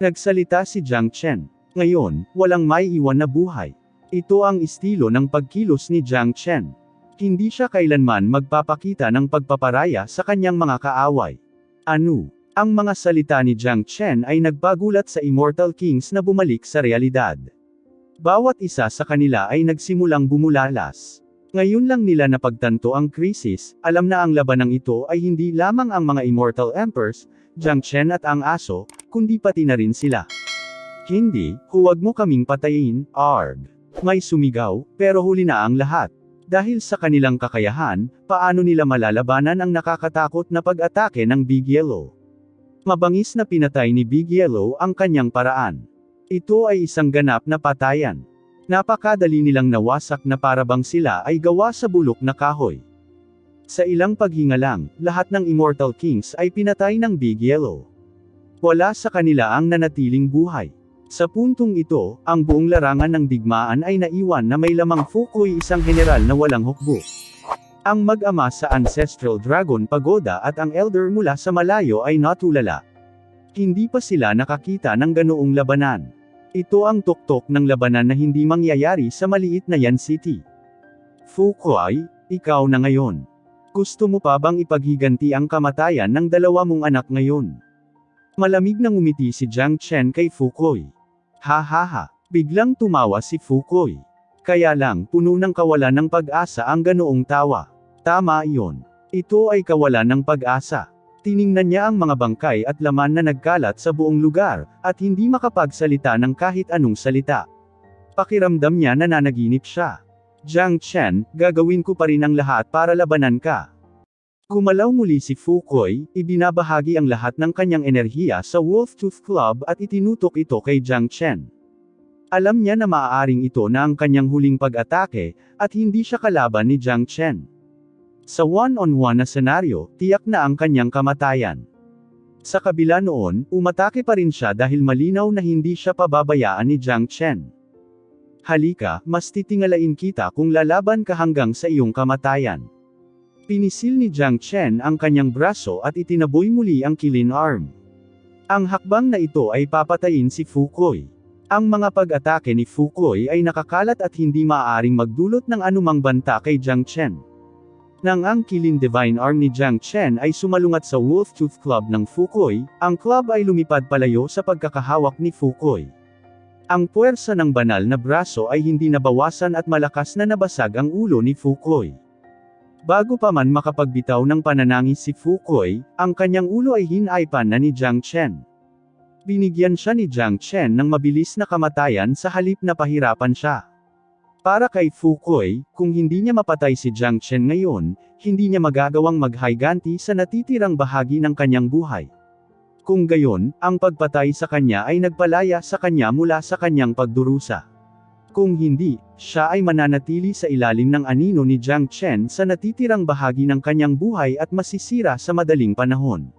Nagsalita si Jiang Chen. Ngayon, walang maiiwan na buhay. Ito ang estilo ng pagkilos ni Jiang Chen. Hindi siya kailanman magpapakita ng pagpaparaya sa kanyang mga kaaway. Ano? Ang mga salita ni Jiang Chen ay nagpagulat sa Immortal Kings na bumalik sa realidad. Bawat isa sa kanila ay nagsimulang bumulalas. Ngayon lang nila napagtanto ang krisis, alam na ang labanang ito ay hindi lamang ang mga Immortal Emperors, Jiang Chen at ang aso, kundi pati na rin sila. Hindi, huwag mo kaming patayin, arg. May sumigaw, pero huli na ang lahat. Dahil sa kanilang kakayahan, paano nila malalabanan ang nakakatakot na pag-atake ng Big Yellow? Mabangis na pinatay ni Big Yellow ang kanyang paraan. Ito ay isang ganap na patayan. Napakadali nilang nawasak na parabang sila ay gawa sa bulok na kahoy. Sa ilang paghinga lang, lahat ng Immortal Kings ay pinatay ng Big Yellow. Wala sa kanila ang nanatiling buhay. Sa puntong ito, ang buong larangan ng digmaan ay naiwan na may lamang Fukoy, isang general na walang hukbo. Ang mag-ama sa Ancestral Dragon Pagoda at ang Elder mula sa malayo ay natulala. Hindi pa sila nakakita ng ganoong labanan. Ito ang tuktok ng labanan na hindi mangyayari sa maliit na Yan City. Fukoy, ikaw na ngayon. Gusto mo pa bang ipaghiganti ang kamatayan ng dalawa mong anak ngayon? Malamig na ngumiti si Jiang Chen kay Fukoy. Ha ha ha, biglang tumawa si Fukoy. Kaya lang, puno ng kawalan ng pag-asa ang ganoong tawa. Tama iyon. Ito ay kawalan ng pag-asa. Tiningnan niya ang mga bangkay at laman na nagkalat sa buong lugar, at hindi makapagsalita ng kahit anong salita. Pakiramdam niya na nananaginip siya. Jiang Chen, gagawin ko pa rin ang lahat para labanan ka. Gumalaw muli si Fukoy, ibinabahagi ang lahat ng kanyang enerhiya sa Wolf Tooth Club at itinutok ito kay Jiang Chen. Alam niya na maaaring ito na ang kanyang huling pag-atake, at hindi siya kalaban ni Jiang Chen. Sa one-on-one na senaryo, tiyak na ang kanyang kamatayan. Sa kabila noon, umatake pa rin siya dahil malinaw na hindi siya pababayaan ni Jiang Chen. Halika, mas titingalain kita kung lalaban ka hanggang sa iyong kamatayan. Pinisil ni Jiang Chen ang kanyang braso at itinaboy muli ang killing arm. Ang hakbang na ito ay papatayin si Fukoy. Ang mga pag-atake ni Fukoy ay nakakalat at hindi maaaring magdulot ng anumang banta kay Jiang Chen. Nang ang killing divine arm ni Jiang Chen ay sumalungat sa Wolf Tooth Club ng Fukoy, ang club ay lumipad palayo sa pagkakahawak ni Fukoy. Ang puwersa ng banal na braso ay hindi nabawasan at malakas na nabasag ang ulo ni Fukoy. Bago pa man makapagbitaw ng pananangis si Fukoy, ang kanyang ulo ay hinaipan na ni Jiang Chen. Binigyan siya ni Jiang Chen ng mabilis na kamatayan sa halip na pahirapan siya. Para kay Fukoy, kung hindi niya mapatay si Jiang Chen ngayon, hindi niya magagawang maghiganti sa natitirang bahagi ng kanyang buhay. Kung gayon, ang pagpatay sa kanya ay nagpalaya sa kanya mula sa kanyang pagdurusa. Kung hindi, siya ay mananatili sa ilalim ng anino ni Jiang Chen sa natitirang bahagi ng kanyang buhay at masisira sa madaling panahon.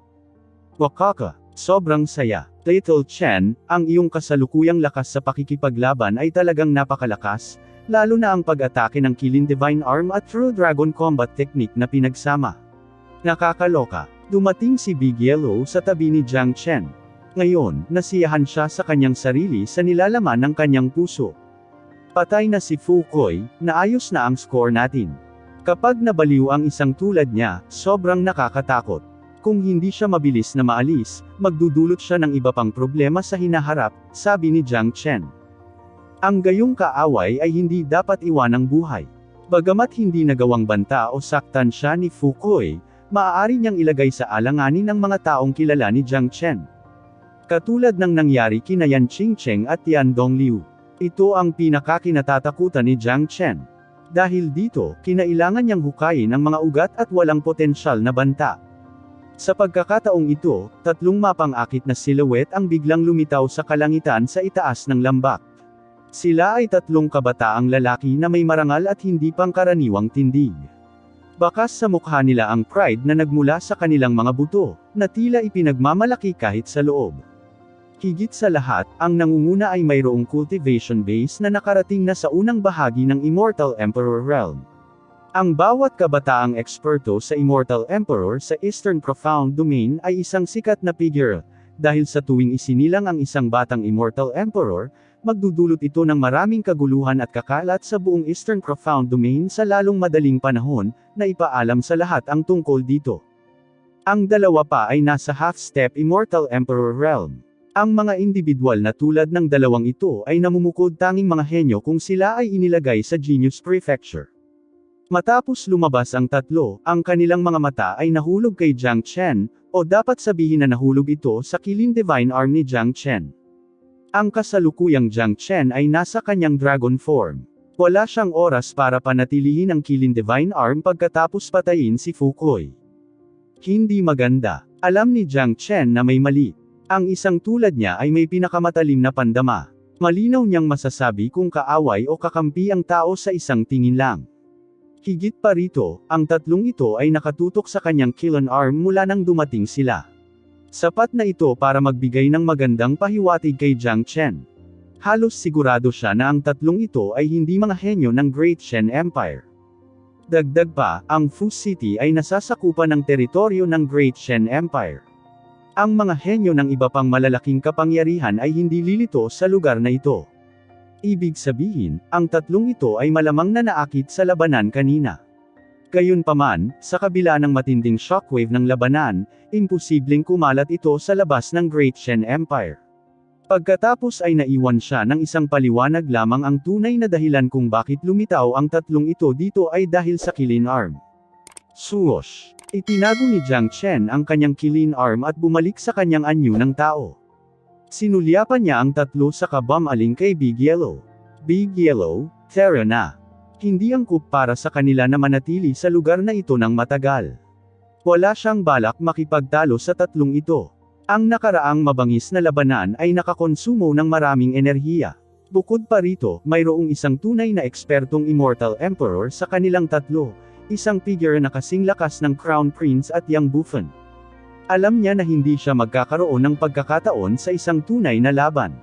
Wakaka, sobrang saya. Little Chen, ang iyong kasalukuyang lakas sa pakikipaglaban ay talagang napakalakas, lalo na ang pag-atake ng Killing Divine Arm at True Dragon Combat Technique na pinagsama. Nakakaloka. Dumating si Big Yellow sa tabi ni Jiang Chen. Ngayon, nasiyahan siya sa kanyang sarili sa nilalaman ng kanyang puso. Patay na si Fukoy, naayos na ang score natin. Kapag nabaliw ang isang tulad niya, sobrang nakakatakot. Kung hindi siya mabilis na maalis, magdudulot siya ng iba pang problema sa hinaharap, sabi ni Jiang Chen. Ang gayong kaaway ay hindi dapat iwanang buhay. Bagamat hindi nagawang banta o saktan siya ni Fukoy, maaari niyang ilagay sa alanganin ang mga taong kilala ni Jiang Chen. Katulad ng nangyari kina Yan Qingcheng at Tian Dongliu. Ito ang pinakakinatatakutan ni Jiang Chen. Dahil dito, kinailangan niyang hukayin ang mga ugat at walang potensyal na banta. Sa pagkakataong ito, tatlong mapang-akit na silhouette ang biglang lumitaw sa kalangitan sa itaas ng lambak. Sila ay tatlong kabataang lalaki na may marangal at hindi pangkaraniwang tindig. Bakas sa mukha nila ang pride na nagmula sa kanilang mga buto, na tila ipinagmamalaki kahit sa loob. Higit sa lahat, ang nangunguna ay mayroong cultivation base na nakarating na sa unang bahagi ng Immortal Emperor Realm. Ang bawat kabataang eksperto sa Immortal Emperor sa Eastern Profound Domain ay isang sikat na figure, dahil sa tuwing isinilang ang isang batang Immortal Emperor, magdudulot ito ng maraming kaguluhan at kakalat sa buong Eastern Profound Domain sa lalong madaling panahon, na ipaalam sa lahat ang tungkol dito. Ang dalawa pa ay nasa half-step Immortal Emperor Realm. Ang mga individual na tulad ng dalawang ito ay namumukod tanging mga henyo kung sila ay inilagay sa Genius Prefecture. Matapos lumabas ang tatlo, ang kanilang mga mata ay nahulog kay Jiang Chen, o dapat sabihin na nahulog ito sa kilin divine arm ni Jiang Chen. Ang kasalukuyang Jiang Chen ay nasa kanyang dragon form. Wala siyang oras para panatilihin ang kilin divine arm pagkatapos patayin si Fukoy. Hindi maganda. Alam ni Jiang Chen na may mali. Ang isang tulad niya ay may pinakamatalim na pandama. Malinaw niyang masasabi kung kaaway o kakampi ang tao sa isang tingin lang. Higit pa rito, ang tatlong ito ay nakatutok sa kanyang kiln arm mula nang dumating sila. Sapat na ito para magbigay ng magandang pahiwatig kay Jiang Chen. Halos sigurado siya na ang tatlong ito ay hindi mga henyo ng Great Shen Empire. Dagdag pa, ang Fu City ay nasasakupan ng teritoryo ng Great Shen Empire. Ang mga henyo ng iba pang malalaking kapangyarihan ay hindi lilito sa lugar na ito. Ibig sabihin, ang tatlong ito ay malamang na naakit sa labanan kanina. Gayunpaman, sa kabila ng matinding shockwave ng labanan, imposibleng kumalat ito sa labas ng Great Shen Empire. Pagkatapos ay naiwan siya ng isang paliwanag lamang ang tunay na dahilan kung bakit lumitaw ang tatlong ito dito ay dahil sa kilin arm. Swoosh! Itinago ni Jiang Chen ang kanyang kilin arm at bumalik sa kanyang anyo ng tao. Sinulyapan niya ang tatlo sa kabamaling kay Big Yellow. Big Yellow, tara na. Hindi angkop para sa kanila na manatili sa lugar na ito ng matagal. Wala siyang balak makipagtalo sa tatlong ito. Ang nakaraang mabangis na labanan ay nakakonsumo ng maraming enerhiya. Bukod pa rito, mayroong isang tunay na ekspertong Immortal Emperor sa kanilang tatlo, isang figure na kasing lakas ng Crown Prince at Yang Bufan. Alam niya na hindi siya magkakaroon ng pagkakataon sa isang tunay na laban.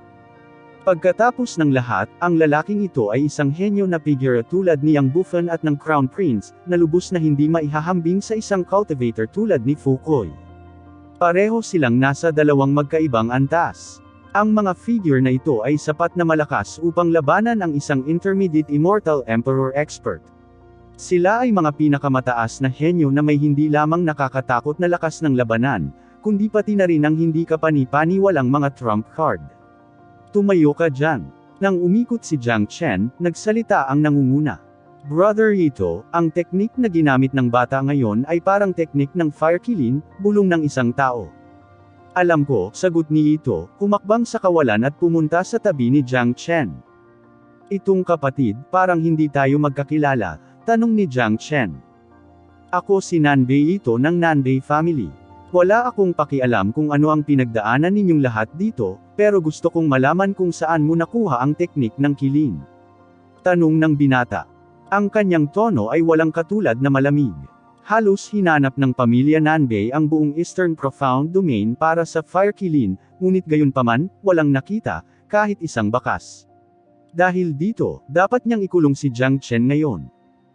Pagkatapos ng lahat, ang lalaking ito ay isang henyo na figure tulad ni Yang Bufan at ng Crown Prince, na lubos na hindi maihahambing sa isang cultivator tulad ni Fukoy. Pareho silang nasa dalawang magkaibang antas. Ang mga figure na ito ay sapat na malakas upang labanan ang isang intermediate Immortal Emperor expert. Sila ay mga pinakamataas na henyo na may hindi lamang nakakatakot na lakas ng labanan, kundi pati na rin ang hindi kapani-paniwalang mga trump card. Tumayo ka dyan. Nang umikot si Jiang Chen, nagsalita ang nangunguna. Brother Ito, ang teknik na ginamit ng bata ngayon ay parang teknik ng fire killing, bulong ng isang tao. Alam ko, sagot ni Ito, humakbang sa kawalan at pumunta sa tabi ni Jiang Chen. Itong kapatid, parang hindi tayo magkakilala, tanong ni Jiang Chen. Ako si Nanbei Ito ng Nanbei family. Wala akong pakialam kung ano ang pinagdaanan ninyong lahat dito, pero gusto kong malaman kung saan mo nakuha ang teknik ng kilin. Tanong ng binata. Ang kanyang tono ay walang katulad na malamig. Halos hinanap ng pamilya Nanbei ang buong Eastern Profound Domain para sa fire kilin, ngunit gayunpaman, walang nakita, kahit isang bakas. Dahil dito, dapat niyang ikulong si Jiang Chen ngayon.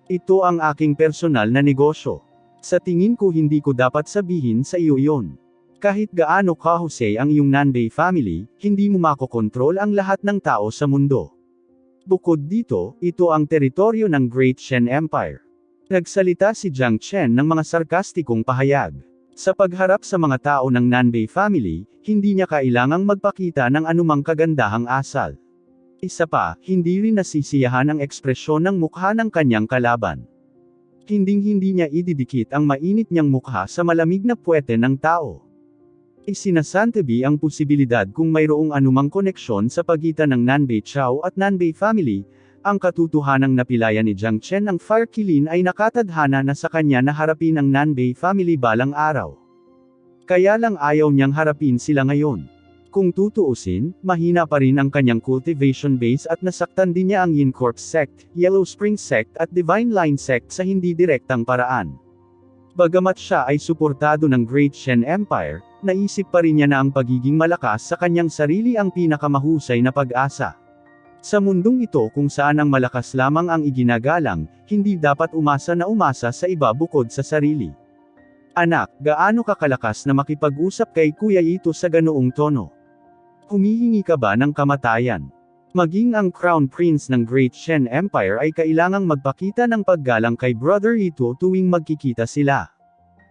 Ito ang aking personal na negosyo. Sa tingin ko hindi ko dapat sabihin sa iyo iyon. Kahit gaano kahusay ang iyong Nanbei family, hindi mo makokontrol ang lahat ng tao sa mundo. Bukod dito, ito ang teritoryo ng Great Shen Empire. Nagsalita si Jiang Chen ng mga sarkastikong pahayag. Sa pagharap sa mga tao ng Nanbei family, hindi niya kailangang magpakita ng anumang kagandahang asal. Isa pa, hindi rin nasisiyahan ang ekspresyon ng mukha ng kanyang kalaban. Hinding-hindi niya ididikit ang mainit niyang mukha sa malamig na puwete ng tao. Isinasantabi ang posibilidad kung mayroong anumang koneksyon sa pagitan ng Nanbei Chao at Nanbei family, ang katotohanang napilaya ni Jiang Chen ang fire kilin ay nakatadhana na sa kanya na harapin ang Nanbei family balang araw. Kaya lang ayaw niyang harapin sila ngayon. Kung tutuusin, mahina pa rin ang kanyang cultivation base at nasaktan din niya ang Yin Corp Sect, Yellow Spring Sect at Divine Line Sect sa hindi direktang paraan. Bagamat siya ay suportado ng Great Shen Empire, naisip pa rin niya na ang pagiging malakas sa kanyang sarili ang pinakamahusay na pag-asa. Sa mundong ito kung saan ang malakas lamang ang iginagalang, hindi dapat umasa sa iba bukod sa sarili. Anak, gaano ka kalakas na makipag-usap kay Kuya Ito sa ganoong tono? Humihingi ka ba ng kamatayan? Maging ang Crown Prince ng Great Shen Empire ay kailangang magpakita ng paggalang kay Brother Ito tuwing magkikita sila.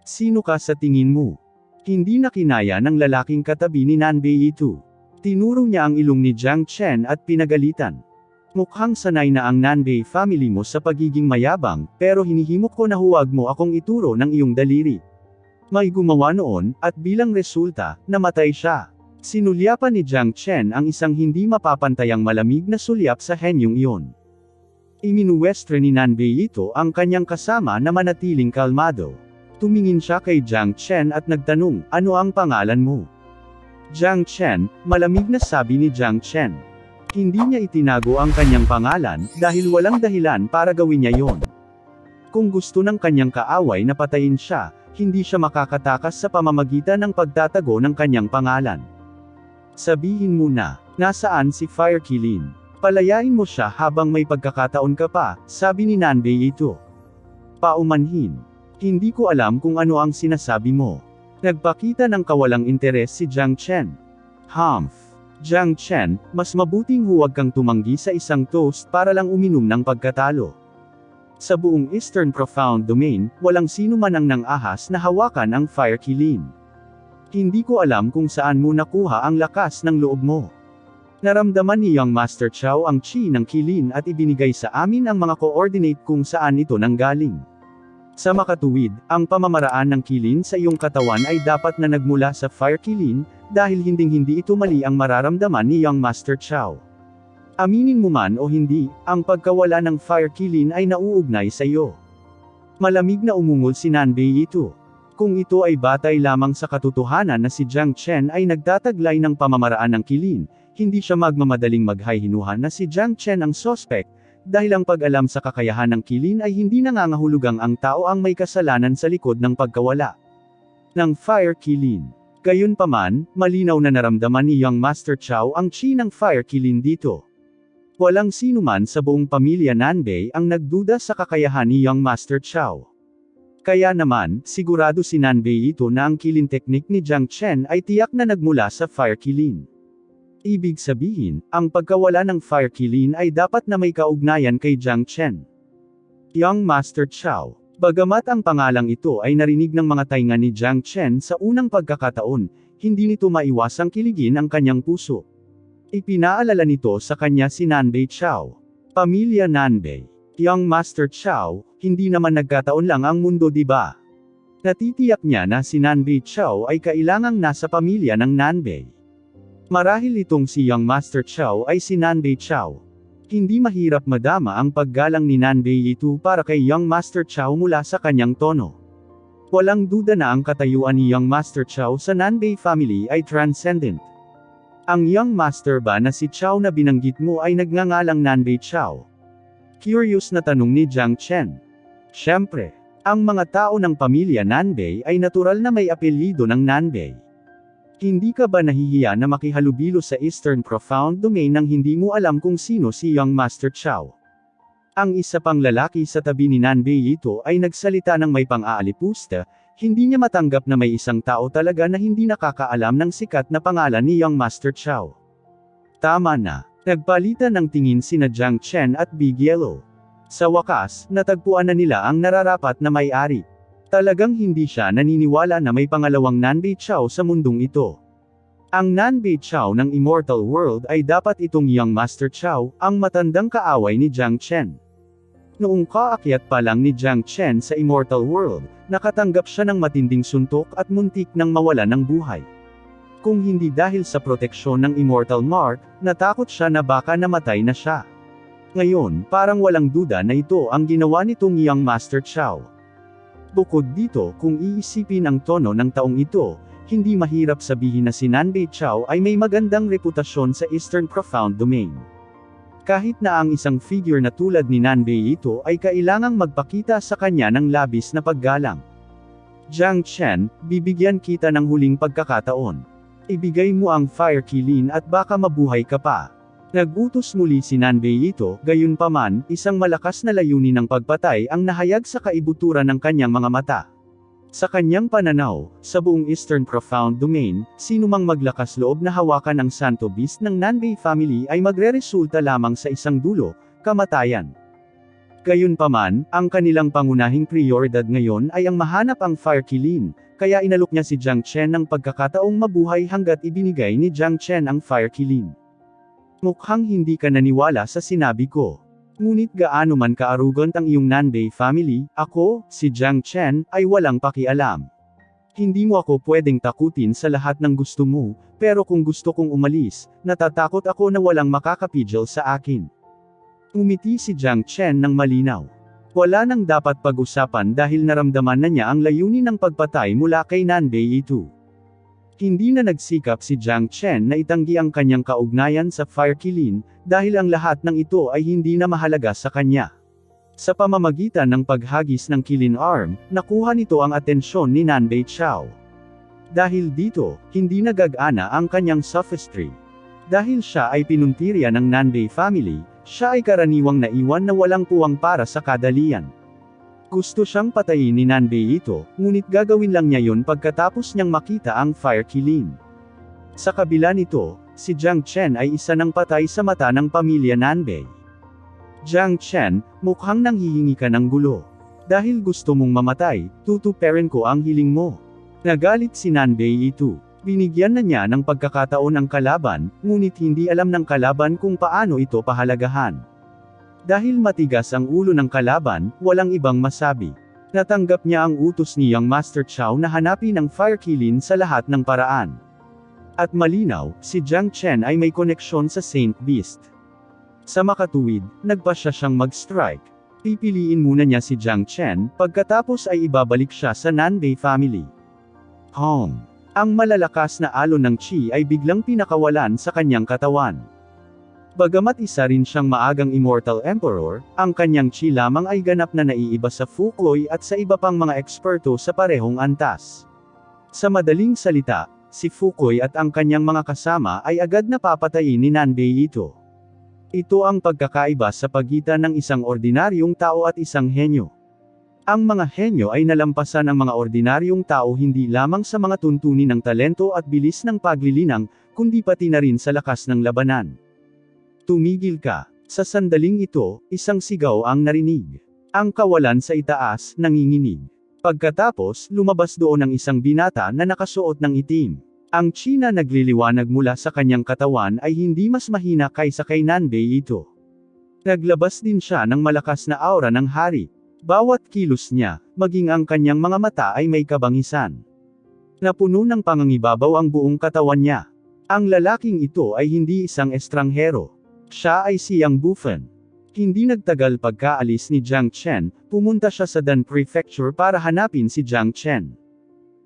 Sino ka sa tingin mo? Hindi na kinaya ng lalaking katabi ni Nanbei Ito. Tinuro niya ang ilong ni Jiang Chen at pinagalitan. Mukhang sanay na ang Nanbei family mo sa pagiging mayabang, pero hinihimok ko na huwag mo akong ituro ng iyong daliri. May gumawa noon, at bilang resulta, namatay siya. Sinulyapan ni Jiang Chen ang isang hindi mapapantayang malamig na sulyap sa henyong iyon. Iminuwestre ni Nanbei Ito ang kanyang kasama na manatiling kalmado. Tumingin siya kay Jiang Chen at nagtanong, ano ang pangalan mo? Jiang Chen, malamig na sabi ni Jiang Chen. Hindi niya itinago ang kanyang pangalan, dahil walang dahilan para gawin niya yon. Kung gusto ng kanyang kaaway na patayin siya, hindi siya makakatakas sa pamamagitan ng pagtatago ng kanyang pangalan. Sabihin mo na, nasaan si Fire Qilin? Palayain mo siya habang may pagkakataon ka pa, sabi ni Nanbei Ito. Paumanhin. Hindi ko alam kung ano ang sinasabi mo. Nagpakita ng kawalang interes si Jiang Chen. Humph. Jiang Chen, mas mabuting huwag kang tumanggi sa isang toast para lang uminom ng pagkatalo. Sa buong Eastern Profound Domain, walang sino man ang nang-ahas na hawakan ang Fire Qilin. Hindi ko alam kung saan mo nakuha ang lakas ng loob mo. Naramdaman ni Young Master Chao ang chi ng Qilin at ibinigay sa amin ang mga coordinate kung saan ito nanggaling. Sa makatuwid, ang pamamaraan ng Qilin sa iyong katawan ay dapat na nagmula sa Fire Qilin, dahil hinding-hindi ito mali ang mararamdaman ni Young Master Chao. Aminin mo man o hindi, ang pagkawala ng Fire Qilin ay nauugnay sa iyo. Malamig na umungol si Nanbei Ito. Kung ito ay batay lamang sa katotohanan na si Jiang Chen ay nagtataglay ng pamamaraan ng Qilin, hindi siya magmamadaling maghahinuhan na si Jiang Chen ang suspect, dahil ang pag-alam sa kakayahan ng Qilin ay hindi nangangahulugang ang tao ang may kasalanan sa likod ng pagkawala ng Fire Qilin. Gayunpaman, malinaw na naramdaman ni Young Master Chao ang chi ng Fire Qilin dito. Walang sinuman sa buong pamilya Nanbei ang nagduda sa kakayahan ni Young Master Chao. Kaya naman, sigurado si Nanbei Ito na ang Qilin technique ni Jiang Chen ay tiyak na nagmula sa Fire Qilin. Ibig sabihin, ang pagkawala ng Fire Qilin ay dapat na may kaugnayan kay Jiang Chen. Young Master Chao. Bagamat ang pangalang ito ay narinig ng mga tainga ni Jiang Chen sa unang pagkakataon, hindi nito maiwasang kiligin ang kanyang puso. Ipinaalala nito sa kanya si Nanbei Chao. Pamilya Nanbei. Young Master Chao, hindi naman nagkataon lang ang mundo, di ba? Natitiyak niya na si Nanbei Chao ay kailangang nasa pamilya ng Nanbei. Marahil itong si Young Master Chao ay si Nanbei Chao. Hindi mahirap madama ang paggalang ni Nanbei Ito para kay Young Master Chao mula sa kanyang tono. Walang duda na ang katayuan ni Young Master Chao sa Nanbei family ay transcendent. Ang Young Master ba na si Chao na binanggit mo ay nagngangalang Nanbei Chao? Curious na tanong ni Jiang Chen. Siyempre, ang mga tao ng pamilya Nanbei ay natural na may apelyido ng Nanbei. Hindi ka ba nahihiya na makihalubilo sa Eastern Profound Domain nang hindi mo alam kung sino si Young Master Chao? Ang isa pang lalaki sa tabi ni Nanbei Ito ay nagsalita ng may pang-aalipusta, hindi niya matanggap na may isang tao talaga na hindi nakakaalam ng sikat na pangalan ni Young Master Chao. Tama na. Nagpalitan ng tingin sina Jiang Chen at Big Yellow. Sa wakas, natagpuan na nila ang nararapat na may-ari. Talagang hindi siya naniniwala na may pangalawang Nanbei Chao sa mundong ito. Ang Nanbei Chao ng Immortal World ay dapat itong Young Master Chao, ang matandang kaaway ni Jiang Chen. Noong kaakyat pa lang ni Jiang Chen sa Immortal World, nakatanggap siya ng matinding suntok at muntik nang mawala ng buhay. Kung hindi dahil sa proteksyon ng Immortal Mark, natakot siya na baka namatay na siya. Ngayon, parang walang duda na ito ang ginawa nitong Young Master Chao. Bukod dito, kung iisipin ang tono ng taong ito, hindi mahirap sabihin na si Nanbei Chao ay may magandang reputasyon sa Eastern Profound Domain. Kahit na ang isang figure na tulad ni Nanbei Ito ay kailangang magpakita sa kanya ng labis na paggalang. Jiang Chen, bibigyan kita ng huling pagkakataon. Ibigay mo ang Fire Qilin at baka mabuhay ka pa. Nagutos muli si Nanbei Ito, gayunpaman, isang malakas na layunin ng pagpatay ang nahayag sa kaibuturan ng kanyang mga mata. Sa kanyang pananaw, sa buong Eastern Profound Domain, sinumang maglakas loob na hawakan ang Santo Beast ng Nanbei family ay magreresulta lamang sa isang dulo, kamatayan. Gayunpaman, ang kanilang pangunahing prioridad ngayon ay ang mahanap ang Fire Qilin, kaya inalok niya si Jiang Chen ng pagkakataong mabuhay hanggat ibinigay ni Jiang Chen ang Fire Qilin. Mukhang hindi ka naniwala sa sinabi ko. Ngunit gaano man ka-arrogant ang iyong Nanbei family, ako, si Jiang Chen, ay walang pakialam. Hindi mo ako pwedeng takutin sa lahat ng gusto mo, pero kung gusto kong umalis, natatakot ako na walang makakapigil sa akin. Umiti si Jiang Chen ng malinaw. Wala nang dapat pag-usapan dahil naramdaman na niya ang layunin ng pagpatay mula kay Nanbei ito. Hindi na nagsikap si Jiang Chen na itanggi ang kanyang kaugnayan sa Fire Qilin, dahil ang lahat ng ito ay hindi na mahalaga sa kanya. Sa pamamagitan ng paghagis ng Qilin Arm, nakuha nito ang atensyon ni Nanbei Chao. Dahil dito, hindi nagagana ang kanyang sophistry. Dahil siya ay pinuntirya ng Nanbei family, siya ay karaniwang naiwan na walang puwang para sa kadalian. Gusto siyang patayin ni Nanbei ito, ngunit gagawin lang niya yun pagkatapos niyang makita ang Fire Qilin. Sa kabila nito, si Jiang Chen ay isa ng patay sa mata ng pamilya Nanbei. Jiang Chen, mukhang nanghihingi ka ng gulo. Dahil gusto mong mamatay, tutuperin ko ang hiling mo. Nagalit si Nanbei ito. Binigyan na niya ng pagkakataon ang kalaban, ngunit hindi alam ng kalaban kung paano ito pahalagahan. Dahil matigas ang ulo ng kalaban, walang ibang masabi. Natanggap niya ang utos ni Young Master Chao na hanapin ang Fire Qilin sa lahat ng paraan. At malinaw, si Jiang Chen ay may koneksyon sa Saint Beast. Sa makatuwid, nagpasya siyang mag-strike. Pipiliin muna niya si Jiang Chen, pagkatapos ay ibabalik siya sa Nanbei family. Ang malalakas na alon ng Qi ay biglang pinakawalan sa kanyang katawan. Bagamat isa rin siyang maagang Immortal Emperor, ang kanyang Qi lamang ay ganap na naiiba sa Fukoy at sa iba pang mga eksperto sa parehong antas. Sa madaling salita, si Fukoy at ang kanyang mga kasama ay agad na papatayin ni Nanbei ito. Ito ang pagkakaiba sa pagitan ng isang ordinaryong tao at isang henyo. Ang mga henyo ay nalampasan ang mga ordinaryong tao hindi lamang sa mga tuntunin ng talento at bilis ng paglilinang, kundi pati na rin sa lakas ng labanan. Tumigil ka. Sa sandaling ito, isang sigaw ang narinig. Ang kawalan sa itaas, nanginginig. Pagkatapos, lumabas doon ang isang binata na nakasuot ng itim. Ang Qi na nagliliwanag mula sa kanyang katawan ay hindi mas mahina kaysa kay Nanbei ito. Naglabas din siya ng malakas na aura ng hari. Bawat kilos niya, maging ang kanyang mga mata ay may kabangisan. Napuno ng pangangibabaw ang buong katawan niya. Ang lalaking ito ay hindi isang estranghero. Siya ay si Yang Bufen. Hindi nagtagal pagkaalis ni Jiang Chen, pumunta siya sa Dan Prefecture para hanapin si Jiang Chen.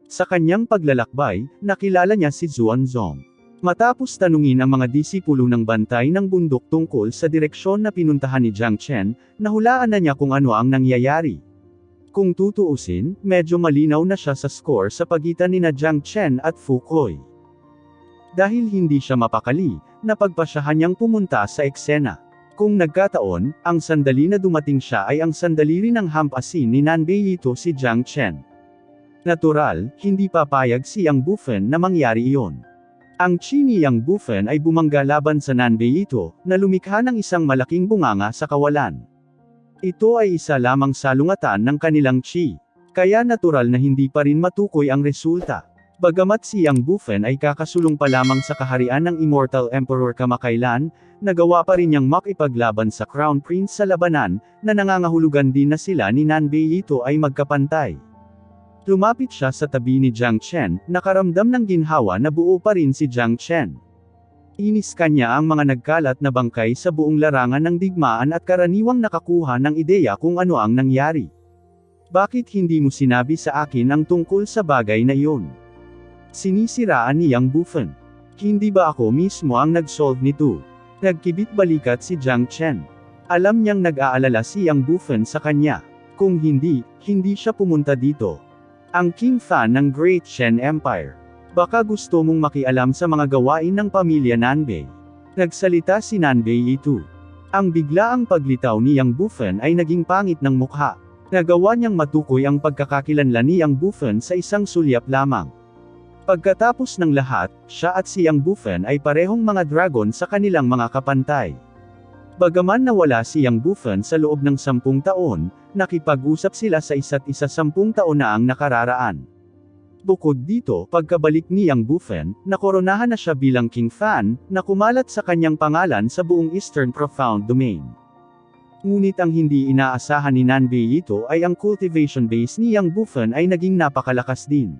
Sa kanyang paglalakbay, nakilala niya si Xuanzong. Matapos tanungin ang mga disipulo ng bantay ng bundok tungkol sa direksyon na pinuntahan ni Jiang Chen, nahulaan na niya kung ano ang nangyayari. Kung tutuusin, medyo malinaw na siya sa score sa pagitan ni Jiang Chen at Fukoy. Dahil hindi siya mapakali, napagpasyahan niyang pumunta sa eksena. Kung nagkataon, ang sandali na dumating siya ay ang sandali rin ng hampasin ni Nanbei ito si Jiang Chen. Natural, hindi papayag si Yang Bufen na mangyari iyon. Ang Qi ni Yang Bufen ay bumangga laban sa Nanbei ito, na lumikha ng isang malaking bunganga sa kawalan. Ito ay isa lamang salungatan ng kanilang Qi. Kaya natural na hindi pa rin matukoy ang resulta. Bagamat si Yang Bufen ay kakasulong pa lamang sa kaharian ng Immortal Emperor kamakailan, nagawa pa rin niyang makipaglaban sa Crown Prince sa labanan, na nangangahulugan din na sila ni Nanbei ito ay magkapantay. Lumapit siya sa tabi ni Jiang Chen, nakaramdam ng ginhawa na buo pa rin si Jiang Chen. Inis kanya ang mga nagkalat na bangkay sa buong larangan ng digmaan at karaniwang nakakuha ng ideya kung ano ang nangyari. Bakit hindi mo sinabi sa akin ang tungkol sa bagay na iyon? Sinisiraan ni Yang Bufen. Hindi ba ako mismo ang nag-solve nito? Nagkibit balikat si Jiang Chen. Alam niyang nag-aalala si Yang Bufen sa kanya. Kung hindi, hindi siya pumunta dito. Ang King Fan ng Great Shen Empire. Baka gusto mong makialam sa mga gawain ng pamilya Nanbei. Nagsalita si Nanbei ito. Ang biglaang paglitaw ni Yang Bufen ay naging pangit ng mukha. Nagawa niyang matukoy ang pagkakakilanlan ni Yang Bufan sa isang sulyap lamang. Pagkatapos ng lahat, siya at si Yang Bufan ay parehong mga dragon sa kanilang mga kapantay. Bagaman nawala si Yang Bufan sa loob ng 10 taon, nakipag-usap sila sa isa't isa 10 taon na ang nakararaan. Bukod dito, pagkabalik ni Yang Bufan, nakoronahan na siya bilang King Fan, na kumalat sa kanyang pangalan sa buong Eastern Profound Domain. Ngunit ang hindi inaasahan ni Nanbei ito ay ang cultivation base ni Yang Bufan ay naging napakalakas din.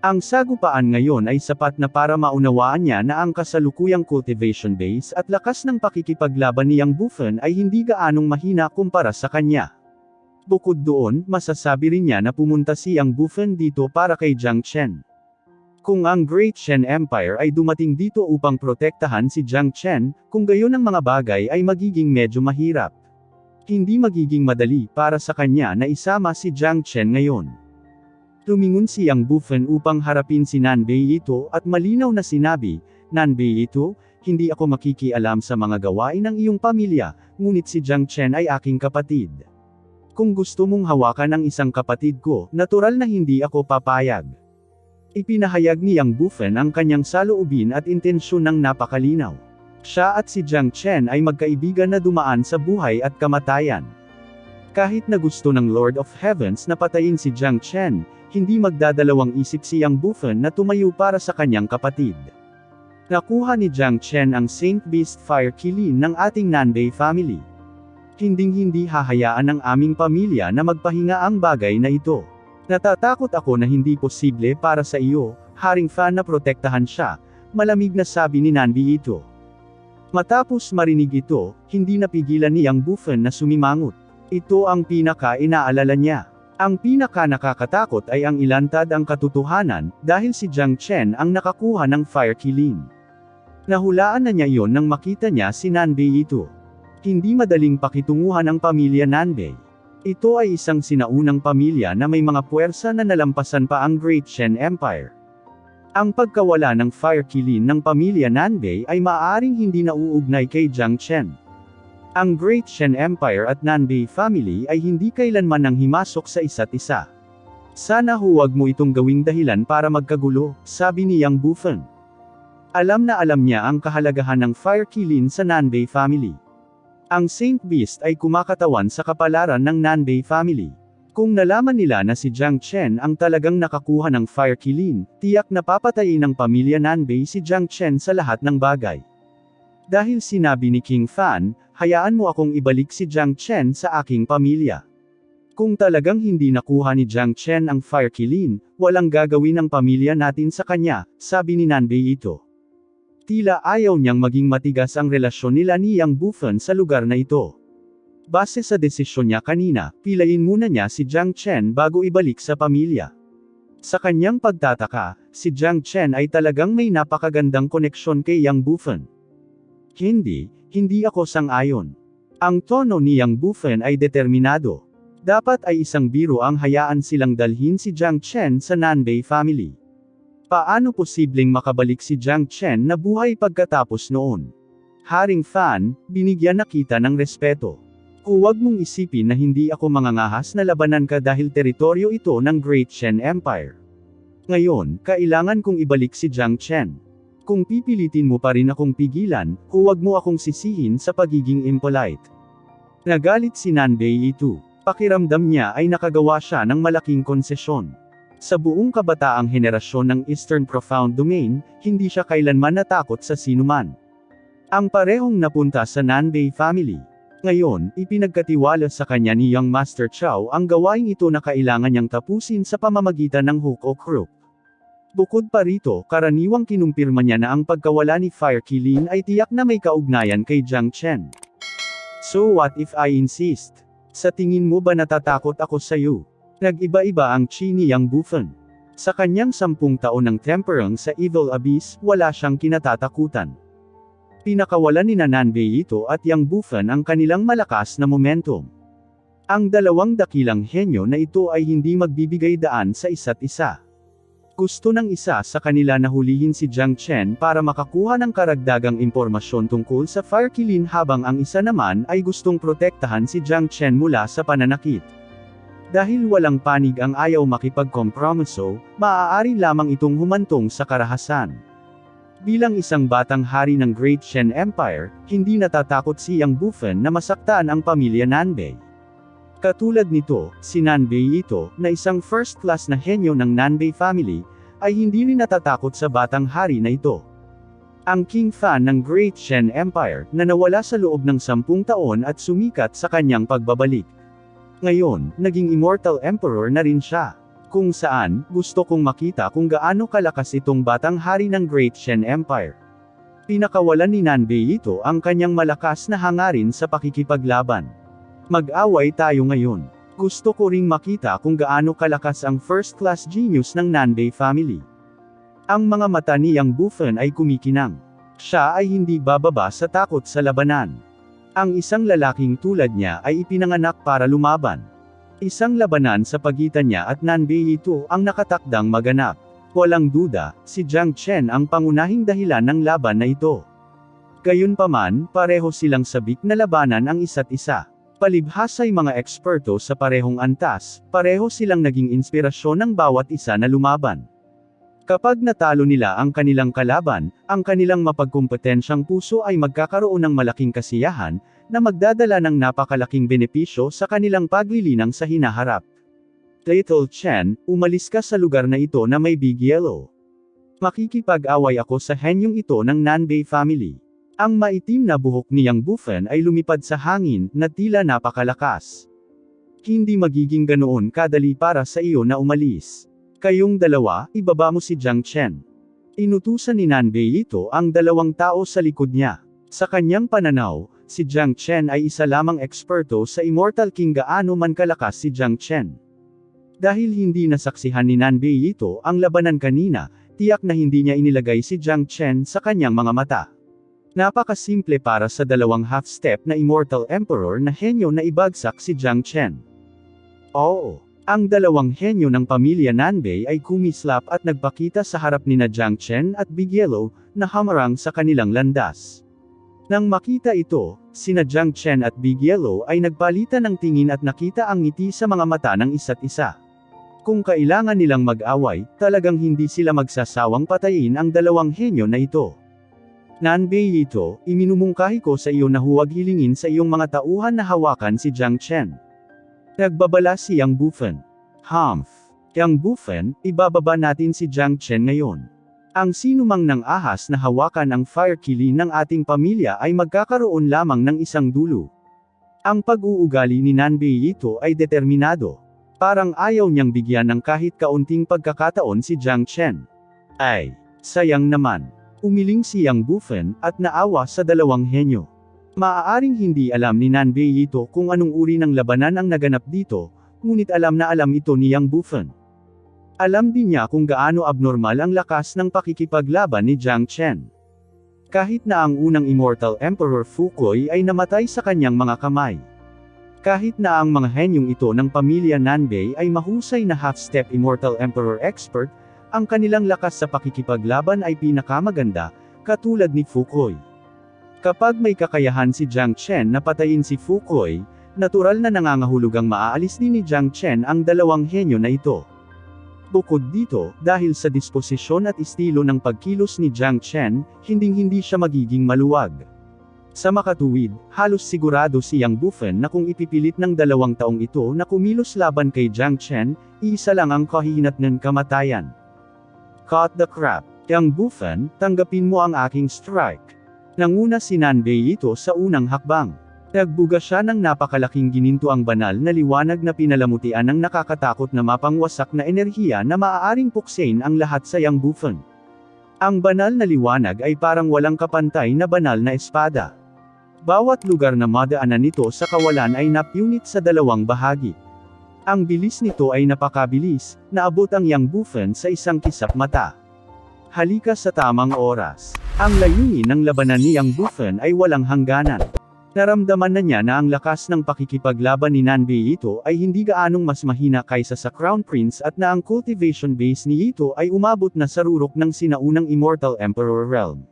Ang sagupaan ngayon ay sapat na para maunawaan niya na ang kasalukuyang cultivation base at lakas ng pakikipaglaban ni Yang Bufan ay hindi gaanong mahina kumpara sa kanya. Bukod doon, masasabi rin niya na pumunta si Yang Bufan dito para kay Jiang Chen. Kung ang Great Shen Empire ay dumating dito upang protektahan si Jiang Chen, kung gayon ang mga bagay ay magiging medyo mahirap. Hindi magiging madali para sa kanya na isama si Jiang Chen ngayon. Lumingon si Yang Bufan upang harapin si Nanbei ito at malinaw na sinabi, "Nanbei ito, hindi ako makikialam sa mga gawain ng iyong pamilya, ngunit si Jiang Chen ay aking kapatid. Kung gusto mong hawakan ang isang kapatid ko, natural na hindi ako papayag." Ipinahayag ni Yang Bufan ang kanyang saloobin at intensyon ng napakalinaw. Siya at si Jiang Chen ay magkaibigan na dumaan sa buhay at kamatayan. Kahit na gusto ng Lord of Heavens na patayin si Jiang Chen, hindi magdadalawang isip si Yang Bufan na tumayo para sa kanyang kapatid. Nakuha ni Jiang Chen ang Saint Beast Fire Kilin ng ating Nanbei family. Hinding-hindi hahayaan ng aming pamilya na magpahinga ang bagay na ito. Natatakot ako na hindi posible para sa iyo, Haring Fan, na protektahan siya, malamig na sabi ni Nanbei ito. Matapos marinig ito, hindi napigilan ni Yang Bufan na sumimangot. Ito ang pinaka-inaalala niya. Ang pinaka-nakakatakot ay ang ilantad ang katotohanan, dahil si Jiang Chen ang nakakuha ng Fire Kilin. Nahulaan na niya iyon nang makita niya si Nanbei ito. Hindi madaling pakitunguhan ang pamilya Nanbei. Ito ay isang sinaunang pamilya na may mga puwersa na nalampasan pa ang Great Shen Empire. Ang pagkawala ng Fire Kilin ng pamilya Nanbei ay maaaring hindi nauugnay kay Jiang Chen. Ang Great Shen Empire at Nanbei family ay hindi kailanman nang himasok sa isa't isa. Sana huwag mo itong gawing dahilan para magkagulo, sabi ni Yang Bufan. Alam na alam niya ang kahalagahan ng Fire Kilin sa Nanbei family. Ang Saint Beast ay kumakatawan sa kapalaran ng Nanbei family. Kung nalaman nila na si Jiang Chen ang talagang nakakuha ng Fire Kilin, tiyak na papatayin ng pamilya Nanbei si Jiang Chen sa lahat ng bagay. Dahil sinabi ni King Fan, hayaan mo akong ibalik si Jiang Chen sa aking pamilya. Kung talagang hindi nakuha ni Jiang Chen ang Fire Kilin, walang gagawin ng pamilya natin sa kanya, sabi ni Nanbei ito. Tila ayaw niyang maging matigas ang relasyon nila ni Yang Bufan sa lugar na ito. Base sa desisyon niya kanina, pilayin muna niya si Jiang Chen bago ibalik sa pamilya. Sa kanyang pagtataka, si Jiang Chen ay talagang may napakagandang koneksyon kay Yang Bufan. Hindi ako sang-ayon. Ang tono ni Yang Bufan ay determinado. Dapat ay isang biro ang hayaan silang dalhin si Jiang Chen sa Nanbei family. Paano posibleng makabalik si Jiang Chen na buhay pagkatapos noon? Haring Fan, binigyan na kita ng respeto. Huwag mong isipin na hindi ako mangangahas na labanan ka dahil teritoryo ito ng Great Shen Empire. Ngayon, kailangan kong ibalik si Jiang Chen. Kung pipilitin mo pa rin akong pigilan, huwag mo akong sisihin sa pagiging impolite. Nagalit si Nanbei ito. Pakiramdam niya ay nakagawa siya ng malaking konsesyon. Sa buong kabataang henerasyon ng Eastern Profound Domain, hindi siya kailanman natakot sa sinuman. Ang parehong napunta sa Nanbei family. Ngayon, ipinagkatiwala sa kanya ni Young Master Chow ang gawaing ito na kailangan niyang tapusin sa pamamagitan ng hook o crook. Bukod pa rito, karaniwang kinumpirma niya na ang pagkawala ni Fire Kilin ay tiyak na may kaugnayan kay Jiang Chen. So what if I insist? Sa tingin mo ba natatakot ako sa iyo? Nag-iba-iba ang chi ni Yang Bufan. Sa kanyang 10 taon ng temperang sa Evil Abyss, wala siyang kinatatakutan. Pinakawalan ni Nanbei ito at Yang Bufan ang kanilang malakas na momentum. Ang dalawang dakilang henyo na ito ay hindi magbibigay daan sa isa't isa. Gusto ng isa sa kanila na hulihin si Jiang Chen para makakuha ng karagdagang impormasyon tungkol sa Fire Kilin habang ang isa naman ay gustong protektahan si Jiang Chen mula sa pananakit. Dahil walang panig ang ayaw makipagkompromiso, maaari lamang itong humantong sa karahasan. Bilang isang batang hari ng Great Shen Empire, hindi natatakot si Yang Bufen na masaktan ang pamilya Nanbei. Katulad nito, si Nanbei Ito, na isang first-class na henyo ng Nanbei family, ay hindi rin natatakot sa batang hari na ito. Ang King Fan ng Great Shen Empire, na nawala sa loob ng 10 taon at sumikat sa kanyang pagbabalik. Ngayon, naging Immortal Emperor na rin siya. Kung saan, gusto kong makita kung gaano kalakas itong batang hari ng Great Shen Empire. Pinakawalan ni Nanbei Ito ang kanyang malakas na hangarin sa pakikipaglaban. Mag-away tayo ngayon. Gusto ko ring makita kung gaano kalakas ang first-class genius ng Nanbei family. Ang mga mata ni Yang Bufen ay kumikinang. Siya ay hindi bababa sa takot sa labanan. Ang isang lalaking tulad niya ay ipinanganak para lumaban. Isang labanan sa pagitan niya at Nanbei Ito ang nakatakdang maganap. Walang duda, si Jiang Chen ang pangunahing dahilan ng laban na ito. Gayunpaman, pareho silang sabik na labanan ang isa't isa. Palibhasa'y mga eksperto sa parehong antas, pareho silang naging inspirasyon ng bawat isa na lumaban. Kapag natalo nila ang kanilang kalaban, ang kanilang mapagkompetensyang puso ay magkakaroon ng malaking kasiyahan, na magdadala ng napakalaking benepisyo sa kanilang paglilinang sa hinaharap. Little Chen, umalis ka sa lugar na ito na may Big Yellow. Makikipag-away ako sa henyong ito ng Nanbei family. Ang maitim na buhok ni Yang Bufen ay lumipad sa hangin, na tila napakalakas. Hindi magiging ganoon kadali para sa iyo na umalis. Kayong dalawa, ibaba mo si Jiang Chen. Inutusan ni Nanbei Ito ang 2 tao sa likod niya. Sa kanyang pananaw, si Jiang Chen ay isa lamang eksperto sa Immortal King gaano man kalakas si Jiang Chen. Dahil hindi nasaksihan ni Nanbei Ito ang labanan kanina, tiyak na hindi niya inilagay si Jiang Chen sa kanyang mga mata. Napakasimple para sa 2 half-step na Immortal Emperor na henyo na ibagsak si Jiang Chen. Oo. Ang 2 henyo ng pamilya Nanbei ay kumislap at nagpakita sa harap nina Jiang Chen at Big Yellow, na hamarang sa kanilang landas. Nang makita ito, sina Jiang Chen at Big Yellow ay nagpalitan ng tingin at nakita ang ngiti sa mga mata ng isa't isa. Kung kailangan nilang mag-away, talagang hindi sila magsasawang patayin ang 2 henyo na ito. Nanbei Ito, iminumungkahi ko sa iyo na huwag hilingin sa iyong mga tauhan na hawakan si Jiang Chen. Nagbabala si Yang Bufen. Humph. Yang Bufen, ibababa natin si Jiang Chen ngayon. Ang sinumang nang ahas na hawakan ang fire kili ng ating pamilya ay magkakaroon lamang ng isang dulo. Ang pag-uugali ni Nanbei Ito ay determinado. Parang ayaw niyang bigyan ng kahit kaunting pagkakataon si Jiang Chen. Ay, sayang naman. Umiling si Yang Bufen, at naawa sa 2 henyo. Maaaring hindi alam ni Nanbei Ito kung anong uri ng labanan ang naganap dito, ngunit alam na alam ito ni Yang Bufen. Alam din niya kung gaano abnormal ang lakas ng pakikipaglaban ni Jiang Chen. Kahit na ang unang Immortal Emperor Fukoy ay namatay sa kanyang mga kamay. Kahit na ang mga henyong ito ng pamilya Nanbei ay mahusay na half-step Immortal Emperor expert, ang kanilang lakas sa pakikipaglaban ay pinakamaganda, katulad ni Fukoy. Kapag may kakayahan si Jiang Chen na patayin si Fukoy, natural na nangangahulugang maaalis din ni Jiang Chen ang 2 henyo na ito. Bukod dito, dahil sa disposisyon at estilo ng pagkilos ni Jiang Chen, hinding-hindi siya magiging maluwag. Sa makatuwid, halos sigurado si Yang Bufen na kung ipipilit ng 2 taong ito na kumilos laban kay Jiang Chen, iisa lang ang kahihinatnan kamatayan. Cut the crap. Yang Bufen, tanggapin mo ang aking strike. Nanguna si Nanbei Ito sa unang hakbang. Nagbuga siya ng napakalaking ginintuang banal na liwanag na pinalamutian ng nakakatakot na mapangwasak na enerhiya na maaaring puksain ang lahat sa Yang Bufen. Ang banal na liwanag ay parang walang kapantay na banal na espada. Bawat lugar na madaanan nito sa kawalan ay napunit sa 2 bahagi. Ang bilis nito ay napakabilis, naabot ang Yang Bufen sa isang kisap mata. Halika sa tamang oras. Ang layunin ng labanan ni Yang Bufen ay walang hangganan. Naramdaman na niya na ang lakas ng pakikipaglaban ni Nanbei Ito ay hindi gaanong mas mahina kaysa sa Crown Prince at na ang cultivation base ni Ito ay umabot na sa rurok ng sinaunang Immortal Emperor realm.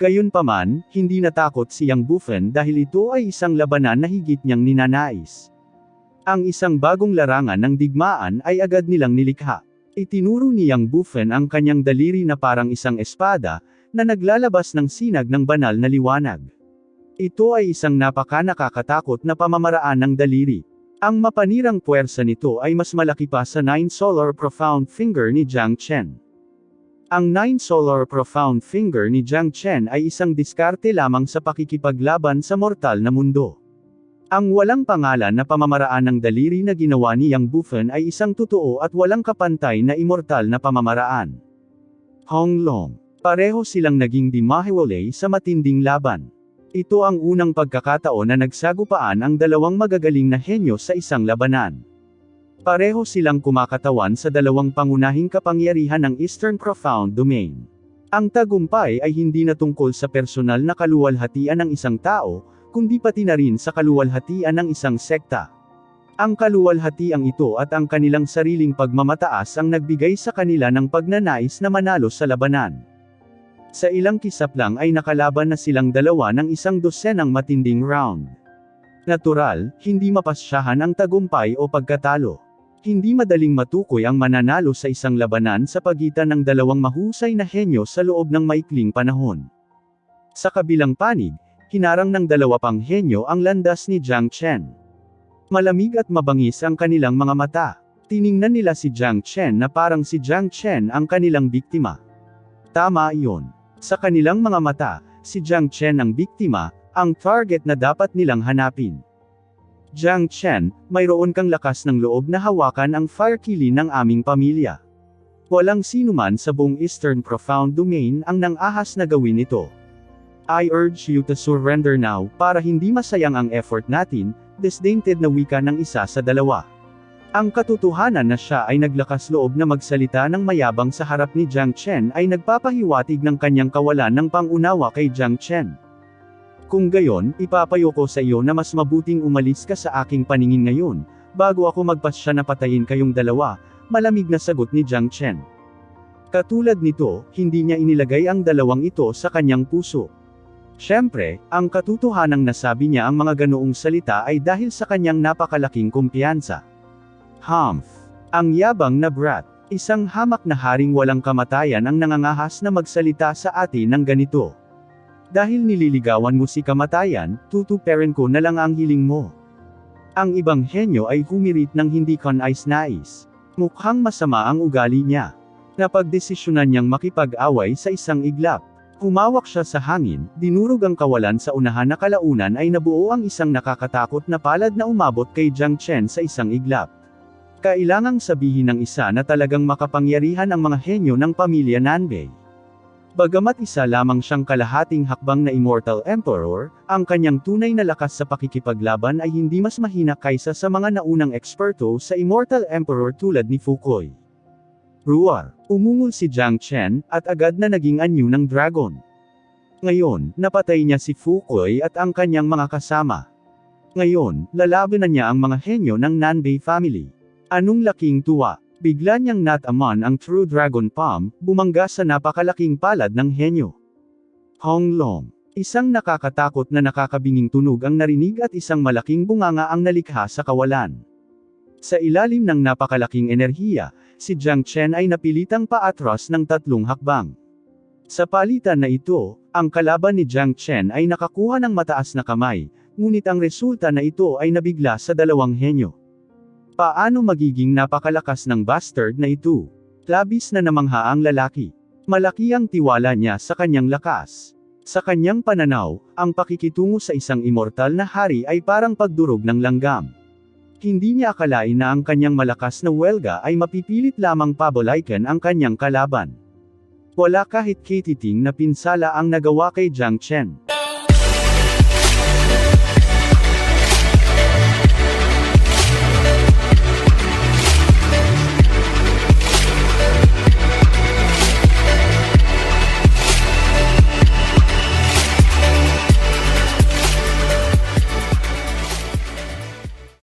Gayunpaman, hindi natakot si Yang Bufen dahil ito ay isang labanan na higit niyang ninanais. Ang isang bagong larangan ng digmaan ay agad nilang nilikha. Itinuro ni Yang Bufen ang kanyang daliri na parang isang espada, na naglalabas ng sinag ng banal na liwanag. Ito ay isang nakakatakot na pamamaraan ng daliri. Ang mapanirang puwersa nito ay mas malaki pa sa 9 Solar Profound Finger ni Jiang Chen. Ang 9 Solar Profound Finger ni Jiang Chen ay isang diskarte lamang sa pakikipaglaban sa mortal na mundo. Ang walang pangalan na pamamaraan ng daliri na ginawa ni Yang Bufen ay isang totoo at walang kapantay na immortal na pamamaraan. Hong Long. Pareho silang naging di mahiwalay sa matinding laban. Ito ang unang pagkakataon na nagsagupaan ang dalawang magagaling na henyo sa isang labanan. Pareho silang kumakatawan sa dalawang pangunahing kapangyarihan ng Eastern Profound Domain. Ang tagumpay ay hindi na tungkol sa personal na kaluwalhatian ng isang tao, kundi pati na rin sa kaluwalhatian ng isang sekta. Ang kaluwalhatiang ito at ang kanilang sariling pagmamataas ang nagbigay sa kanila ng pagnanais na manalo sa labanan. Sa ilang kisap lang ay nakalaban na silang dalawa ng 100 matinding round. Natural, hindi mapasyahan ang tagumpay o pagkatalo. Hindi madaling matukoy ang mananalo sa isang labanan sa pagitan ng dalawang mahusay na henyo sa loob ng maikling panahon. Sa kabilang panig, hinarang ng dalawa pang henyo ang landas ni Jiang Chen. Malamig at mabangis ang kanilang mga mata. Tiningnan nila si Jiang Chen na parang si Jiang Chen ang kanilang biktima. Tama iyon. Sa kanilang mga mata, si Jiang Chen ang biktima, ang target na dapat nilang hanapin. Jiang Chen, mayroon kang lakas ng loob na hawakan ang fire kili ng aming pamilya. Walang sinuman sa buong Eastern Profound Domain ang nang-ahas na gawin ito. I urge you to surrender now, para hindi masayang ang effort natin, disdainted na wika ng isa sa dalawa. Ang katotohanan na siya ay naglakas loob na magsalita ng mayabang sa harap ni Jiang Chen ay nagpapahiwatig ng kanyang kawalan ng pangunawa kay Jiang Chen. Kung gayon, ipapayo ko sa iyo na mas mabuting umalis ka sa aking paningin ngayon, bago ako magpasya na patayin kayong dalawa, malamig na sagot ni Jiang Chen. Katulad nito, hindi niya inilagay ang dalawang ito sa kanyang puso. Siyempre, ang katotohanang nasabi niya ang mga ganoong salita ay dahil sa kanyang napakalaking kumpiyansa. Humph. Ang yabang na brat. Isang hamak na haring walang kamatayan ang nangangahas na magsalita sa atin ng ganito. Dahil nililigawan mo si kamatayan, tutuperin ko na lang ang hiling mo. Ang ibang henyo ay humirit ng hindi kanais-nais. Mukhang masama ang ugali niya. Napagdesisyonan niyang makipag-away sa isang iglap. Humawak siya sa hangin, dinurog ang kawalan sa unahan na kalaunan ay nabuo ang isang nakakatakot na palad na umabot kay Jiang Chen sa isang iglap. Kailangang sabihin ng isa na talagang makapangyarihan ang mga henyo ng pamilya Nanbei. Bagamat isa lamang siyang kalahating hakbang na Immortal Emperor, ang kanyang tunay na lakas sa pakikipaglaban ay hindi mas mahina kaysa sa mga naunang eksperto sa Immortal Emperor tulad ni Fukoy. Ruar. Umungol si Jiang Chen, at agad na naging anyo ng dragon. Ngayon, napatay niya si Fukoy at ang kanyang mga kasama. Ngayon, lalabanan niya ang mga henyo ng Nanbei family. Anong laking tuwa! Bigla niyang nataman ang True Dragon Palm, bumangga sa napakalaking palad ng henyo. Hong Long. Isang nakakatakot na nakakabinging tunog ang narinig at isang malaking bunganga ang nalikha sa kawalan. Sa ilalim ng napakalaking enerhiya, si Jiang Chen ay napilitang paatras ng 3 hakbang. Sa palitan na ito, ang kalaban ni Jiang Chen ay nakakuha ng mataas na kamay, ngunit ang resulta na ito ay nabigla sa 2 henyo. Paano magiging napakalakas ng bastard na ito? Labis na namangha ang lalaki. Malaki ang tiwala niya sa kanyang lakas. Sa kanyang pananaw, ang pakikitungo sa isang immortal na hari ay parang pagdurog ng langgam. Hindi niya akalain na ang kanyang malakas na welga ay mapipilit lamang pabolaikan ang kanyang kalaban. Wala kahit katiting na pinsala ang nagawa kay Jiang Chen.